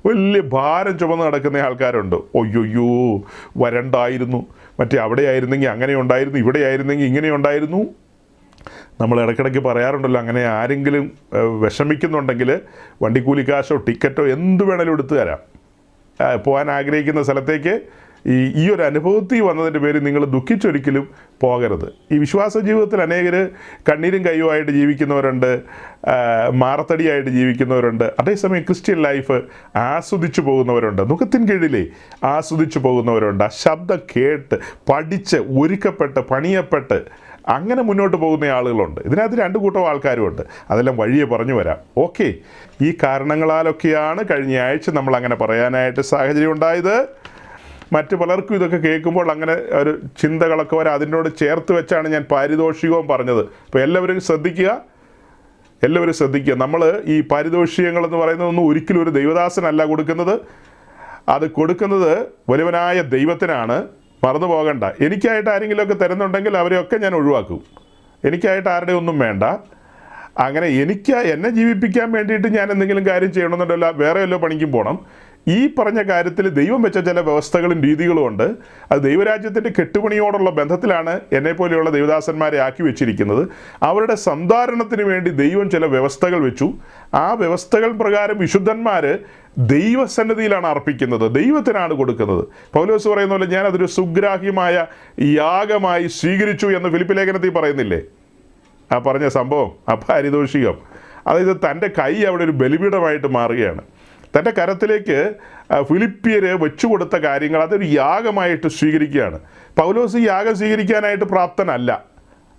വലിയ ഭാരം ചുമന്ന് നടക്കുന്ന ആൾക്കാരുണ്ട്. ഒയ്യൊയ്യോ വരണ്ടായിരുന്നു, മറ്റേ അവിടെ ആയിരുന്നെങ്കിൽ അങ്ങനെ ഉണ്ടായിരുന്നു, ഇവിടെ ആയിരുന്നെങ്കിൽ ഇങ്ങനെ ഉണ്ടായിരുന്നു. നമ്മൾ ഇടയ്ക്കിടയ്ക്ക് പറയാറുണ്ടല്ലോ, അങ്ങനെ ആരെങ്കിലും വിഷമിക്കുന്നുണ്ടെങ്കിൽ വണ്ടിക്കൂലിക്കാശോ ടിക്കറ്റോ എന്ത് വേണേലും എടുത്തു തരാം. പോകാൻ ആഗ്രഹിക്കുന്ന സ്ഥലത്തേക്ക് ഈ ഒരു അനുഭവത്തിൽ വന്നതിൻ്റെ പേരിൽ നിങ്ങൾ ദുഃഖിച്ചൊരിക്കലും പോകരുത്. ഈ വിശ്വാസ ജീവിതത്തിൽ അനേകർ കണ്ണീരും കയ്യുമായിട്ട് ജീവിക്കുന്നവരുണ്ട്, മാറത്തടിയായിട്ട് ജീവിക്കുന്നവരുണ്ട്. അതേസമയം ക്രിസ്ത്യൻ ലൈഫ് ആസ്വദിച്ചു പോകുന്നവരുണ്ട്, നുകത്തിൻ കീഴിലേ ആസ്വദിച്ചു പോകുന്നവരുണ്ട്. ആ ശബ്ദം കേട്ട് പഠിച്ച് ഒരുക്കപ്പെട്ട് പണിയപ്പെട്ട് അങ്ങനെ മുന്നോട്ട് പോകുന്ന ആളുകളുണ്ട്. ഇതിനകത്ത് രണ്ട് കൂട്ടം ആൾക്കാരുമുണ്ട്. അതെല്ലാം വഴിയെ പറഞ്ഞു വരാം. ഓക്കെ, ഈ കാരണങ്ങളാലൊക്കെയാണ് കഴിഞ്ഞ ആഴ്ച നമ്മൾ അങ്ങനെ പറയാനായിട്ട് സാഹചര്യം ഉണ്ടായത്. മറ്റ് പലർക്കും ഇതൊക്കെ കേൾക്കുമ്പോൾ അങ്ങനെ ഒരു ചിന്തകളൊക്കെ വരെ അതിനോട് ചേർത്ത് വെച്ചാണ് ഞാൻ പാരിതോഷികവും പറഞ്ഞത്. അപ്പോൾ എല്ലാവരും ശ്രദ്ധിക്കുക. നമ്മൾ ഈ പാരിതോഷികങ്ങളെന്ന് പറയുന്നതൊന്നും ഒരിക്കലും ഒരു ദൈവദാസനല്ല കൊടുക്കുന്നത്. അത് കൊടുക്കുന്നത് വലിയവനായ ദൈവത്തിനാണ്. മറന്നു പോകണ്ട. എനിക്കായിട്ട് ആരെങ്കിലുമൊക്കെ തരുന്നുണ്ടെങ്കിൽ അവരെയൊക്കെ ഞാൻ ഒഴിവാക്കും. എനിക്കായിട്ട് ആരുടെ ഒന്നും വേണ്ട. അങ്ങനെ എന്നെ ജീവിപ്പിക്കാൻ വേണ്ടിയിട്ട് ഞാൻ എന്തെങ്കിലും കാര്യം ചെയ്യണമെന്നുണ്ടല്ലോ, വേറെ വല്ലോ പണിക്കും പോകണം. ഈ പറഞ്ഞ കാര്യത്തിൽ ദൈവം വെച്ച ചില വ്യവസ്ഥകളും രീതികളും ഉണ്ട്. അത് ദൈവരാജ്യത്തിൻ്റെ കെട്ടുപണിയോടുള്ള ബന്ധത്തിലാണ് എന്നെപ്പോലെയുള്ള ദൈവദാസന്മാരെ ആക്കി വെച്ചിരിക്കുന്നത്. അവരുടെ സന്ധാരണത്തിന് വേണ്ടി ദൈവം ചില വ്യവസ്ഥകൾ വെച്ചു. ആ വ്യവസ്ഥകൾ പ്രകാരം വിശുദ്ധന്മാർ ദൈവസന്നിധിയിലാണ് അർപ്പിക്കുന്നത്, ദൈവത്തിനാണ് കൊടുക്കുന്നത്. പൗലോസ് പറയുന്ന പോലെ ഞാനതൊരു സുഗ്രാഹ്യമായ യാഗമായി സ്വീകരിച്ചു എന്ന് ഫിലിപ്പി ലേഖനത്തിൽ പറയുന്നില്ലേ? ആ പറഞ്ഞ സംഭവം, ആ പാരിതോഷികം, അതായത് തൻ്റെ കൈ അവിടെ ഒരു ബലിപീഠമായിട്ട് മാറുകയാണ്. തൻ്റെ കരത്തിലേക്ക് ഫിലിപ്പിയർ വെച്ചു കൊടുത്ത കാര്യങ്ങൾ അതൊരു യാഗമായിട്ട് സ്വീകരിക്കുകയാണ്. പൗലോസ് യാഗം സ്വീകരിക്കാനായിട്ട് പ്രാപ്തനല്ല.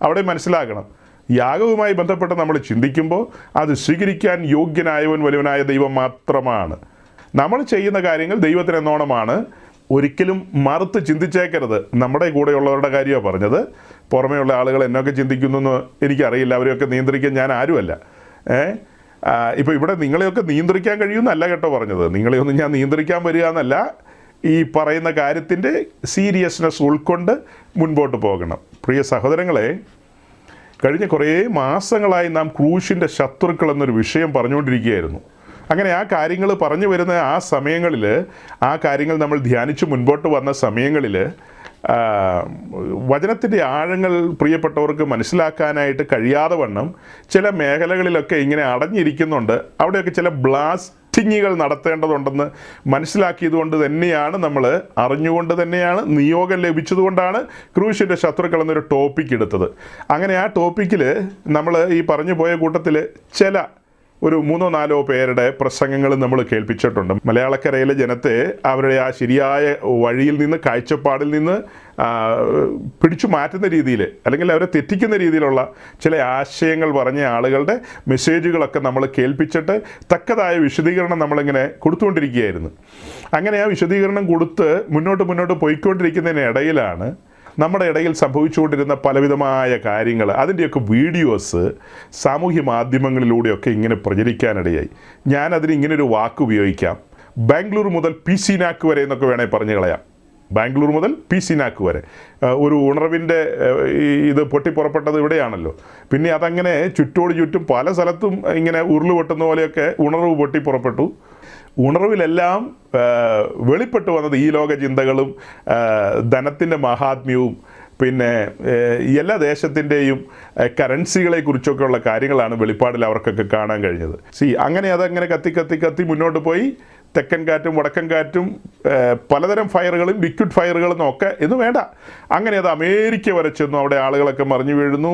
അവിടെ മനസ്സിലാക്കണം, യാഗവുമായി ബന്ധപ്പെട്ട് നമ്മൾ ചിന്തിക്കുമ്പോൾ അത് സ്വീകരിക്കാൻ യോഗ്യനായവൻ വലിയവനായ ദൈവം മാത്രമാണ്. നമ്മൾ ചെയ്യുന്ന കാര്യങ്ങൾ ദൈവത്തിനെന്നോണമാണ്. ഒരിക്കലും മറുത്ത് ചിന്തിച്ചേക്കരുത്. നമ്മുടെ കൂടെയുള്ളവരുടെ കാര്യമാണ് പറഞ്ഞത്. പുറമേയുള്ള ആളുകൾ എന്നൊക്കെ ചിന്തിക്കുന്നു എന്ന് എനിക്കറിയില്ല. അവരെയൊക്കെ നിയന്ത്രിക്കാൻ ഞാൻ ആരുമല്ല. ഇപ്പോൾ ഇവിടെ നിങ്ങളെയൊക്കെ നിയന്ത്രിക്കാൻ കഴിയുമെന്നല്ല കേട്ടോ പറഞ്ഞത്. നിങ്ങളെയൊന്നും ഞാൻ നിയന്ത്രിക്കാൻ വരിക എന്നല്ല. ഈ പറയുന്ന കാര്യത്തിൻ്റെ സീരിയസ്നെസ് ഉൾക്കൊണ്ട് മുൻപോട്ട് പോകണം. പ്രിയ സഹോദരങ്ങളെ, കഴിഞ്ഞ കുറേ മാസങ്ങളായി നാം ക്രൂശിൻ്റെ ശത്രുക്കൾ എന്നൊരു വിഷയം പറഞ്ഞുകൊണ്ടിരിക്കുകയായിരുന്നു. അങ്ങനെ ആ കാര്യങ്ങൾ പറഞ്ഞു വരുന്ന ആ സമയങ്ങളിൽ, ആ കാര്യങ്ങൾ നമ്മൾ ധ്യാനിച്ച് മുൻപോട്ട് വന്ന സമയങ്ങളിൽ വചനത്തിൻ്റെ ആഴങ്ങൾ പ്രിയപ്പെട്ടവർക്ക് മനസ്സിലാക്കാനായിട്ട് കഴിയാതെ വണ്ണം ചില മേഖലകളിലൊക്കെ ഇങ്ങനെ അടഞ്ഞിരിക്കുന്നുണ്ട്. അവിടെയൊക്കെ ചില ബ്ലാസ്റ്റിങ്ങുകൾ നടത്തേണ്ടതുണ്ടെന്ന് മനസ്സിലാക്കിയതുകൊണ്ട് തന്നെയാണ്, നമ്മൾ അറിഞ്ഞുകൊണ്ട് തന്നെയാണ്, നിയോഗം ലഭിച്ചതുകൊണ്ടാണ് ക്രൂശിൻ്റെ ശത്രുക്കൾ എന്നൊരു ടോപ്പിക് എടുത്തത്. അങ്ങനെ ആ ടോപ്പിക്കിൽ നമ്മൾ ഈ പറഞ്ഞു പോയ കൂട്ടത്തിൽ ചില ഒരു 3-4 പേരുടെ പ്രസംഗങ്ങൾ നമ്മൾ കേൾപ്പിച്ചിട്ടുണ്ട്. മലയാളക്കരയിലെ ജനത്തെ അവരുടെ ആ ശരിയായ വഴിയിൽ നിന്ന്, കാഴ്ചപ്പാടിൽ നിന്ന് പിടിച്ചു മാറ്റുന്ന രീതിയിൽ, അല്ലെങ്കിൽ അവരെ തെറ്റിക്കുന്ന രീതിയിലുള്ള ചില ആശയങ്ങൾ പറഞ്ഞ ആളുകളുടെ മെസ്സേജുകളൊക്കെ നമ്മൾ കേൾപ്പിച്ചിട്ട് തക്കതായ വിശദീകരണം നമ്മളിങ്ങനെ കൊടുത്തുകൊണ്ടിരിക്കുകയായിരുന്നു. അങ്ങനെ ആ വിശദീകരണം കൊടുത്ത് മുന്നോട്ട് പോയിക്കൊണ്ടിരിക്കുന്നതിനിടയിലാണ് നമ്മുടെ ഇടയിൽ സംഭവിച്ചുകൊണ്ടിരുന്ന പലവിധമായ കാര്യങ്ങൾ, അതിൻ്റെയൊക്കെ വീഡിയോസ് സാമൂഹ്യ മാധ്യമങ്ങളിലൂടെയൊക്കെ ഇങ്ങനെ പ്രചരിക്കാനിടയായി. ഞാനതിന് ഇങ്ങനൊരു വാക്ക് ഉപയോഗിക്കാം, ബാംഗ്ലൂർ മുതൽ PC നാക്ക് വരെ എന്നൊക്കെ വേണമെങ്കിൽ പറഞ്ഞു കളയാം. ബാംഗ്ലൂർ മുതൽ PC നാക്ക് വരെ ഒരു ഉണർവിൻ്റെ ഇത് പൊട്ടിപ്പുറപ്പെട്ടത് ഇവിടെയാണല്ലോ. പിന്നെ അതങ്ങനെ ചുറ്റും പല സ്ഥലത്തും ഇങ്ങനെ ഉരുള് പൊട്ടുന്ന പോലെയൊക്കെ ഉണർവ് പൊട്ടിപ്പുറപ്പെട്ടു. ഉണർവിലെല്ലാം വെളിപ്പെട്ടു വന്നത് ഈ ലോക ചിന്തകളും ധനത്തിൻ്റെ മഹാത്മ്യവും പിന്നെ എല്ലാ ദേശത്തിൻ്റെയും കറൻസികളെ കുറിച്ചൊക്കെയുള്ള കാര്യങ്ങളാണ് വെളിപ്പാടിൽ അവർക്കൊക്കെ കാണാൻ കഴിഞ്ഞത്. അങ്ങനെ അതങ്ങനെ കത്തി മുന്നോട്ട് പോയി. തെക്കൻ കാറ്റും വടക്കൻ കാറ്റും പലതരം ഫയറുകളും ലിക്വിഡ് ഫയറുകളും ഒക്കെ ഇത് വേണ്ട, അങ്ങനെ അത് അമേരിക്ക വരെ ചെന്നു. അവിടെ ആളുകളൊക്കെ മറിഞ്ഞു വീഴുന്നു,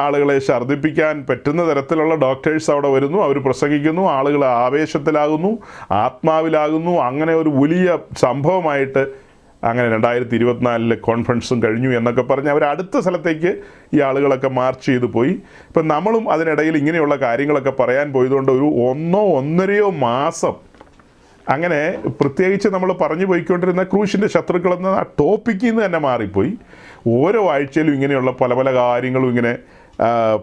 ആളുകളെ ഛർദ്ദിപ്പിക്കാൻ പറ്റുന്ന തരത്തിലുള്ള ഡോക്ടേഴ്സ് അവിടെ വരുന്നു, അവർ പ്രസംഗിക്കുന്നു, ആളുകൾ ആവേശത്തിലാകുന്നു, ആത്മാവിലാകുന്നു. അങ്ങനെ ഒരു വലിയ സംഭവമായിട്ട് അങ്ങനെ 2024 കോൺഫറൻസും കഴിഞ്ഞു എന്നൊക്കെ പറഞ്ഞ് അവർ അടുത്ത സ്ഥലത്തേക്ക് ഈ ആളുകളൊക്കെ മാർച്ച് ചെയ്ത് പോയി. ഇപ്പം നമ്മളും അതിനിടയിൽ ഇങ്ങനെയുള്ള കാര്യങ്ങളൊക്കെ പറയാൻ പോയതുകൊണ്ട് ഒരു 1-1.5 മാസം അങ്ങനെ പ്രത്യേകിച്ച് നമ്മൾ പറഞ്ഞു പോയിക്കൊണ്ടിരുന്ന ക്രൂശിൻ്റെ ശത്രുക്കളെന്ന ആ ടോപ്പിക്കിൽ നിന്ന് തന്നെ മാറിപ്പോയി. ഓരോ ആഴ്ചയിലും ഇങ്ങനെയുള്ള പല കാര്യങ്ങളും ഇങ്ങനെ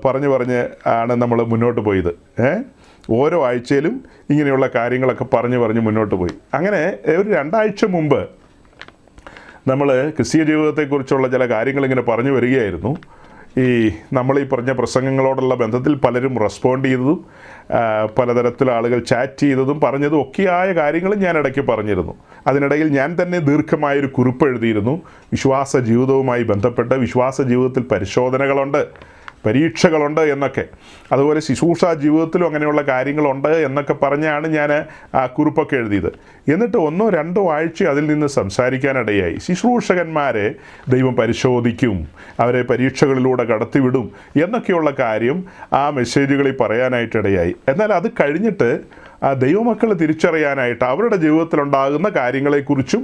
പറഞ്ഞ് ആണ് നമ്മൾ മുന്നോട്ട് പോയത്. ഓരോ ആഴ്ചയിലും ഇങ്ങനെയുള്ള കാര്യങ്ങളൊക്കെ പറഞ്ഞ് മുന്നോട്ട് പോയി. അങ്ങനെ ഒരു 2 ആഴ്ച മുമ്പ് നമ്മൾ ക്രിസ്തീയ ജീവിതത്തെക്കുറിച്ചുള്ള ചില കാര്യങ്ങളിങ്ങനെ പറഞ്ഞു വരികയായിരുന്നു. നമ്മളീ പറഞ്ഞ പ്രസംഗങ്ങളോടുള്ള ബന്ധത്തിൽ പലരും റെസ്പോണ്ട് ചെയ്തതും പലതരത്തിൽ ആളുകൾ ചാറ്റ് ചെയ്തതും പറഞ്ഞതും ഒക്കെയായ കാര്യങ്ങളും ഞാൻ ഇടയ്ക്ക് പറഞ്ഞിരുന്നു. അതിനിടയിൽ ഞാൻ തന്നെ ദീർഘമായൊരു കുറിപ്പ് എഴുതിയിരുന്നു. വിശ്വാസ ജീവിതവുമായി ബന്ധപ്പെട്ട് വിശ്വാസ ജീവിതത്തിൽ പരിശോധനകളുണ്ട്, പരീക്ഷകളുണ്ട് എന്നൊക്കെ, അതുപോലെ ശുശ്രൂഷ ജീവിതത്തിലും അങ്ങനെയുള്ള കാര്യങ്ങളുണ്ട് എന്നൊക്കെ പറഞ്ഞാണ് ഞാൻ ആ കുറിപ്പൊക്കെ എഴുതിയത്. എന്നിട്ട് 1-2 ആഴ്ച അതിൽ നിന്ന് സംസാരിക്കാനിടയായി. ശുശ്രൂഷകന്മാരെ ദൈവം പരിശോധിക്കും, അവരെ പരീക്ഷകളിലൂടെ കടത്തിവിടും എന്നൊക്കെയുള്ള കാര്യം ആ മെസ്സേജുകളിൽ പറയാനായിട്ടിടയായി. എന്നാൽ അത് കഴിഞ്ഞിട്ട് ദൈവമക്കൾ തിരിച്ചറിയാനായിട്ട് അവരുടെ ജീവിതത്തിലുണ്ടാകുന്ന കാര്യങ്ങളെക്കുറിച്ചും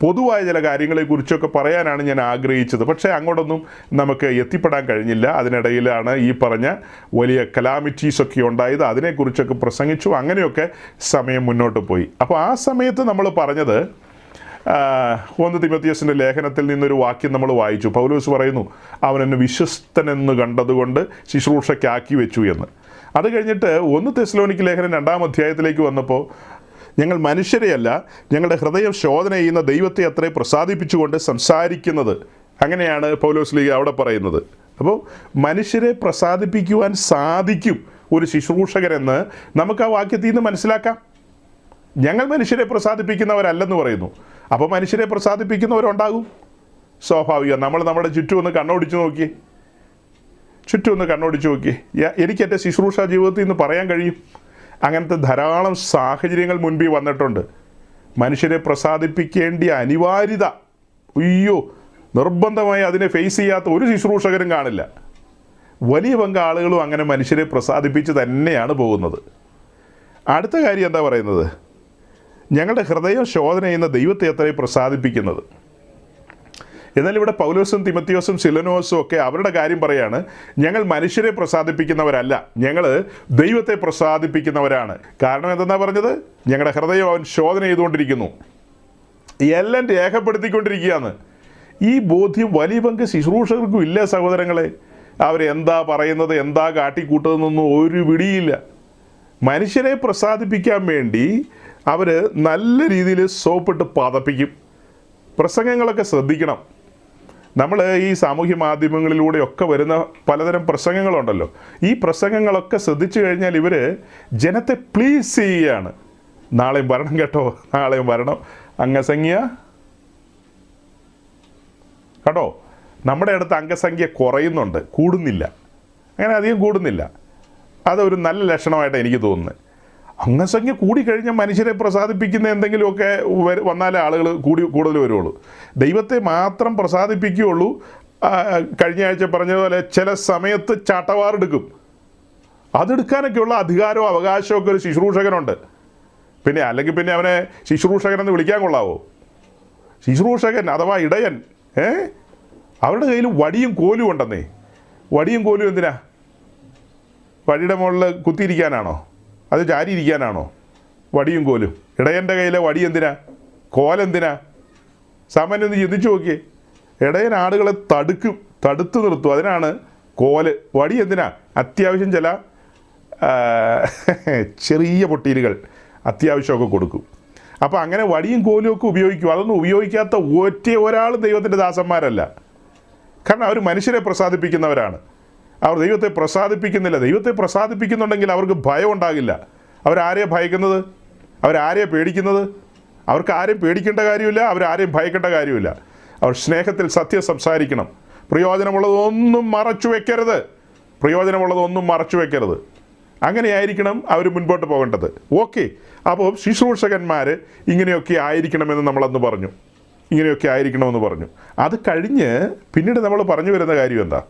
പൊതുവായ ചില കാര്യങ്ങളെക്കുറിച്ചൊക്കെ പറയാനാണ് ഞാൻ ആഗ്രഹിച്ചത്. പക്ഷേ അങ്ങോട്ടൊന്നും നമുക്ക് എത്തിപ്പെടാൻ കഴിഞ്ഞില്ല. അതിനിടയിലാണ് ഈ പറഞ്ഞ വലിയ കലാമിറ്റീസൊക്കെ ഉണ്ടായത്. അതിനെക്കുറിച്ചൊക്കെ പ്രസംഗിച്ചു. അങ്ങനെയൊക്കെ സമയം മുന്നോട്ട് പോയി. അപ്പോൾ ആ സമയത്ത് നമ്മൾ പറഞ്ഞത് 1 തിമോത്തിയോസിൻ്റെ ലേഖനത്തിൽ നിന്നൊരു വാക്യം നമ്മൾ വായിച്ചു. പൗലോസ് പറയുന്നു, അവൻ എന്നെ വിശ്വസ്തനെന്ന് കണ്ടതുകൊണ്ട് ശുശ്രൂഷയ്ക്കാക്കി വെച്ചു എന്ന്. അത് കഴിഞ്ഞിട്ട് 1 തെസ്സലോനിക്ക ലേഖനം 2-ാം അധ്യായത്തിലേക്ക് വന്നപ്പോൾ, ഞങ്ങൾ മനുഷ്യരെയല്ല, ഞങ്ങളുടെ ഹൃദയം ശോധന ചെയ്യുന്ന ദൈവത്തെ അത്രേ പ്രസാദിപ്പിച്ചുകൊണ്ട് സംസാരിക്കുന്നത്. അങ്ങനെയാണ് പൗലോസ് ലീഗ അവിടെ പറയുന്നത്. അപ്പോൾ മനുഷ്യരെ പ്രസാദിപ്പിക്കുവാൻ സാധിക്കും ഒരു ശുശ്രൂഷകരെന്ന് നമുക്ക് ആ വാക്യത്തിൽ നിന്ന് മനസ്സിലാക്കാം. ഞങ്ങൾ മനുഷ്യരെ പ്രസാദിപ്പിക്കുന്നവരല്ലെന്ന് പറയുന്നു. അപ്പോൾ മനുഷ്യരെ പ്രസാദിപ്പിക്കുന്നവരുണ്ടാകും, സ്വാഭാവികം. നമ്മൾ നമ്മുടെ ചുറ്റും ഒന്ന് കണ്ണോടിച്ച് നോക്കിയേ, എനിക്ക് എൻ്റെ ശുശ്രൂഷ ജീവിതത്തിൽ നിന്ന് പറയാൻ കഴിയും. അങ്ങനത്തെ ധാരാളം സാഹചര്യങ്ങൾ മുൻപിൽ വന്നിട്ടുണ്ട്. മനുഷ്യരെ പ്രസാദിപ്പിക്കേണ്ട അനിവാര്യത, നിർബന്ധമായി അതിനെ ഫേസ് ചെയ്യാത്ത ഒരു ശുശ്രൂഷകരും കാണില്ല. വലിയ പങ്ക് ആളുകളും അങ്ങനെ മനുഷ്യരെ പ്രസാദിപ്പിച്ച് തന്നെയാണ് പോകുന്നത്. അടുത്ത കാര്യം എന്താ പറയുന്നത്? ഞങ്ങളുടെ ഹൃദയം ശോധന ചെയ്യുന്ന ദൈവത്തെ അത്രയും പ്രസാദിപ്പിക്കുന്നത്. എന്നാൽ ഇവിടെ പൗലോസും തിമത്തിയോസും സിലനോസും ഒക്കെ അവരുടെ കാര്യം പറയാണ്, ഞങ്ങൾ മനുഷ്യരെ പ്രസാദിപ്പിക്കുന്നവരല്ല, ഞങ്ങൾ ദൈവത്തെ പ്രസാദിപ്പിക്കുന്നവരാണ്. കാരണം എന്തെന്നാ പറഞ്ഞത്? ഞങ്ങളുടെ ഹൃദയം അവൻ ശോധന ചെയ്തുകൊണ്ടിരിക്കുന്നു, എല്ലാം രേഖപ്പെടുത്തിക്കൊണ്ടിരിക്കുകയാണ്. ഈ ബോധ്യം വലിയ പങ്ക് ശുശ്രൂഷകർക്കും ഇല്ല സഹോദരങ്ങളെ. അവരെന്താ പറയുന്നത്, എന്താ കാട്ടിക്കൂട്ടുന്നതെന്നൊന്നും ഒരു പിടിയില്ല. മനുഷ്യരെ പ്രസാദിപ്പിക്കാൻ വേണ്ടി അവർ നല്ല രീതിയിൽ സോപ്പിട്ട് പതപ്പിക്കും. പ്രസംഗങ്ങളൊക്കെ ശ്രദ്ധിക്കണം. നമ്മൾ ഈ സാമൂഹ്യ മാധ്യമങ്ങളിലൂടെയൊക്കെ വരുന്ന പലതരം പ്രസംഗങ്ങളുണ്ടല്ലോ, ഈ പ്രസംഗങ്ങളൊക്കെ ശ്രദ്ധിച്ചു കഴിഞ്ഞാൽ ഇവർ ജനത്തെ പ്ലീസ് ചെയ്യുകയാണ്. നാളെയും വരണം കേട്ടോ, നാളെയും വരണം, അംഗസംഖ്യ കേട്ടോ. നമ്മുടെ അടുത്ത് അംഗസംഖ്യ കുറയുന്നുണ്ട്, കൂടുന്നില്ല, അങ്ങനെ അധികം കൂടുന്നില്ല. അതൊരു നല്ല ലക്ഷണമായിട്ടാണ് എനിക്ക് തോന്നുന്നത്. അംഗസംഖ്യ കൂടിക്കഴിഞ്ഞാൽ മനുഷ്യരെ പ്രസാദിപ്പിക്കുന്ന എന്തെങ്കിലുമൊക്കെ വന്നാലേ ആളുകൾ കൂടുതൽ വരുള്ളൂ. ദൈവത്തെ മാത്രം പ്രസാദിപ്പിക്കുകയുള്ളൂ. കഴിഞ്ഞ ആഴ്ച പറഞ്ഞതുപോലെ ചില സമയത്ത് ചാട്ടവാറെടുക്കും. അതെടുക്കാനൊക്കെയുള്ള അധികാരവും അവകാശവും ഒക്കെ ഒരു ശുശ്രൂഷകനുണ്ട്. അല്ലെങ്കിൽ പിന്നെ അവനെ ശുശ്രൂഷകനെന്ന് വിളിക്കാൻ കൊള്ളാവോ? ശുശ്രൂഷകൻ അഥവാ ഇടയൻ, അവരുടെ കയ്യിൽ വടിയും കോലും ഉണ്ടെന്നേ. വടിയും കോലും എന്തിനാ? വടിയുടെ മുകളിൽ കുത്തിയിരിക്കാനാണോ? അത് ചാരിയിരിക്കാനാണോ വടിയും കോലും? ഇടയൻ്റെ കയ്യിലെ വടി എന്തിനാ? കോലെന്തിനാ? സാമാന്യം ഒന്ന് ചിന്തിച്ചു നോക്കിയേ. ഇടയൻ ആടുകളെ തടുത്തു നിർത്തും, അതിനാണ് കോല്. വടി എന്തിനാ? അത്യാവശ്യം ചില ചെറിയ പൊട്ടീലുകൾ അത്യാവശ്യമൊക്കെ കൊടുക്കും. അപ്പോൾ അങ്ങനെ വടിയും കോലും ഒക്കെ ഉപയോഗിക്കും. അതൊന്നും ഉപയോഗിക്കാത്ത ഒരാളും ദൈവത്തിൻ്റെ ദാസന്മാരല്ല. കാരണം അവർ മനുഷ്യരെ പ്രസാദിപ്പിക്കുന്നവരാണ്. അവർ ദൈവത്തെ പ്രസാദിപ്പിക്കുന്നില്ല. ദൈവത്തെ പ്രസാദിപ്പിക്കുന്നുണ്ടെങ്കിൽ അവർക്ക് ഭയം ഉണ്ടാകില്ല. അവരാരെയാണ് ഭയക്കുന്നത്? അവരാരെയാണ് പേടിക്കുന്നത്? അവർക്ക് ആരെയും പേടിക്കേണ്ട കാര്യമില്ല, അവരാരെയും ഭയക്കേണ്ട കാര്യമില്ല. അവർ സ്നേഹത്തിൽ സത്യം സംസാരിക്കണം. പ്രയോജനമുള്ളതൊന്നും മറച്ചു വെക്കരുത്. അങ്ങനെയായിരിക്കണം അവർ മുൻപോട്ട് പോകേണ്ടത്. ഓക്കെ, അപ്പോൾ ശുശ്രൂഷകന്മാർ ഇങ്ങനെയൊക്കെ ആയിരിക്കണമെന്ന് നമ്മളന്ന് പറഞ്ഞു. അത് കഴിഞ്ഞ് പിന്നീട് നമ്മൾ പറഞ്ഞു വരുന്ന കാര്യം എന്താ?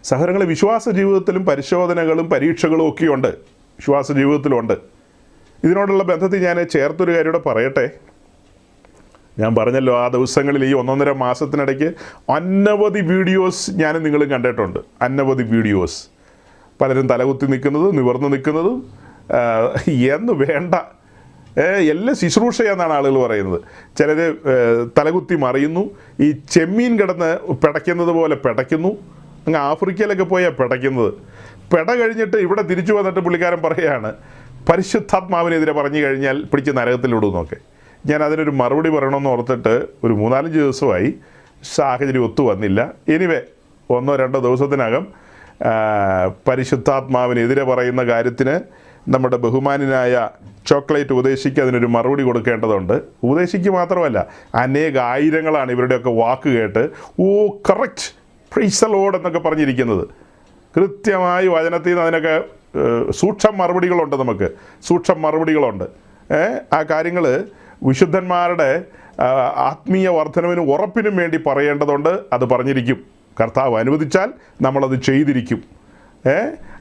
സഹോദരങ്ങളെ, വിശ്വാസ ജീവിതത്തിലും പരിശോധനകളും പരീക്ഷകളും ഒക്കെയുണ്ട്. വിശ്വാസ ജീവിതത്തിലുണ്ട്. ഇതിനോടുള്ള ബന്ധത്തിൽ ഞാൻ ചേർത്തൊരു കാര്യം കൂടെ പറയട്ടെ. ഞാൻ പറഞ്ഞല്ലോ, ആ ദിവസങ്ങളിൽ ഈ 1.5 മാസത്തിനിടയ്ക്ക് അനവധി വീഡിയോസ് ഞാനും നിങ്ങളും കണ്ടിട്ടുണ്ട്. അനവധി വീഡിയോസ്, പലരും തലകുത്തി നിൽക്കുന്നതും നിവർന്ന് നിൽക്കുന്നതും എന്ന് വേണ്ട എല്ലാം ശുശ്രൂഷയെന്നാണ് ആളുകൾ പറയുന്നത്. ചിലർ തലകുത്തി മറിയുന്നു, ഈ ചെമ്മീൻ കിടന്ന് പിടയ്ക്കുന്നത് പോലെ പിടയ്ക്കുന്നു. അങ്ങ് ആഫ്രിക്കയിലൊക്കെ പോയാൽ പിടയ്ക്കുന്നത്. കഴിഞ്ഞിട്ട് ഇവിടെ തിരിച്ചു വന്നിട്ട് പുള്ളിക്കാരൻ പറയുകയാണ്, പരിശുദ്ധാത്മാവിനെതിരെ പറഞ്ഞു കഴിഞ്ഞാൽ പിടിച്ച് നരകത്തിലിടുന്നൊക്കെ. ഞാൻ അതിനൊരു മറുപടി പറയണമെന്ന് ഓർത്തിട്ട് ഒരു 3-4 ദിവസമായി. സാഹചര്യം ഒത്തു വന്നില്ല. എനിവേ 1-2 ദിവസത്തിനകം പരിശുദ്ധാത്മാവിനെതിരെ പറയുന്ന കാര്യത്തിന് നമ്മുടെ ബഹുമാനായ ചോക്ലേറ്റ് ഉപദേശിക്ക് അതിനൊരു മറുപടി കൊടുക്കേണ്ടതുണ്ട്. ഉപദേശിക്ക് മാത്രമല്ല, ആയിരങ്ങളാണ് ഇവരുടെയൊക്കെ വാക്ക് കേട്ട് കറക്റ്റ് പ്രൈസ് ദി ലോർഡ് എന്നൊക്കെ പറഞ്ഞിരിക്കുന്നത്. കൃത്യമായി വചനത്തിൽ നിന്ന് അതിനൊക്കെ സൂക്ഷ്മ മറുപടികളുണ്ട്. ആ കാര്യങ്ങൾ വിശുദ്ധന്മാരുടെ ആത്മീയ വർധനവിനും ഉറപ്പിനും വേണ്ടി പറയേണ്ടതുണ്ട്. അത് പറഞ്ഞിരിക്കും. കർത്താവ് അനുവദിച്ചാൽ നമ്മളത് ചെയ്തിരിക്കും.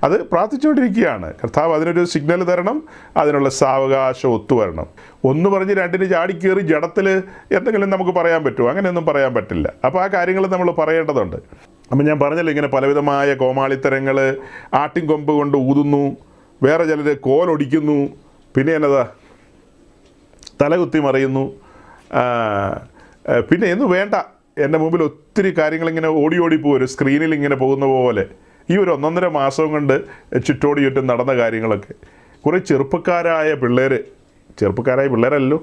അത് പ്രാർത്ഥിച്ചുകൊണ്ടിരിക്കുകയാണ്. കർത്താവ് അതിനൊരു സിഗ്നൽ തരണം, അതിനുള്ള സാവകാശം ഒത്തുവരണം. ഒന്ന് പറഞ്ഞ് രണ്ടിന് ചാടിക്കേറി ജഡത്തിൽ എന്തെങ്കിലും നമുക്ക് പറയാൻ പറ്റുമോ? അങ്ങനെയൊന്നും പറയാൻ പറ്റില്ല. അപ്പോൾ ആ കാര്യങ്ങൾ നമ്മൾ പറയേണ്ടതുണ്ട്. അപ്പം ഞാൻ പറഞ്ഞല്ലോ, ഇങ്ങനെ പലവിധമായ കോമാളിത്തരങ്ങൾ, ആട്ടിൻകൊമ്പ് കൊണ്ട് ഊതുന്നു, വേറെ ചിലർ കോലൊടിക്കുന്നു, പിന്നെ എന്നതാ തലകുത്തി മറിയുന്നു, പിന്നെ എന്ന് വേണ്ട. എൻ്റെ മുമ്പിൽ ഒത്തിരി കാര്യങ്ങളിങ്ങനെ ഓടി പോരും, സ്ക്രീനിൽ ഇങ്ങനെ പോകുന്ന പോലെ. ഈ ഒരു 1.5 മാസം കൊണ്ട് ചുറ്റോടി ചുറ്റും നടന്ന കാര്യങ്ങളൊക്കെ. കുറേ ചെറുപ്പക്കാരായ പിള്ളേരല്ലോ,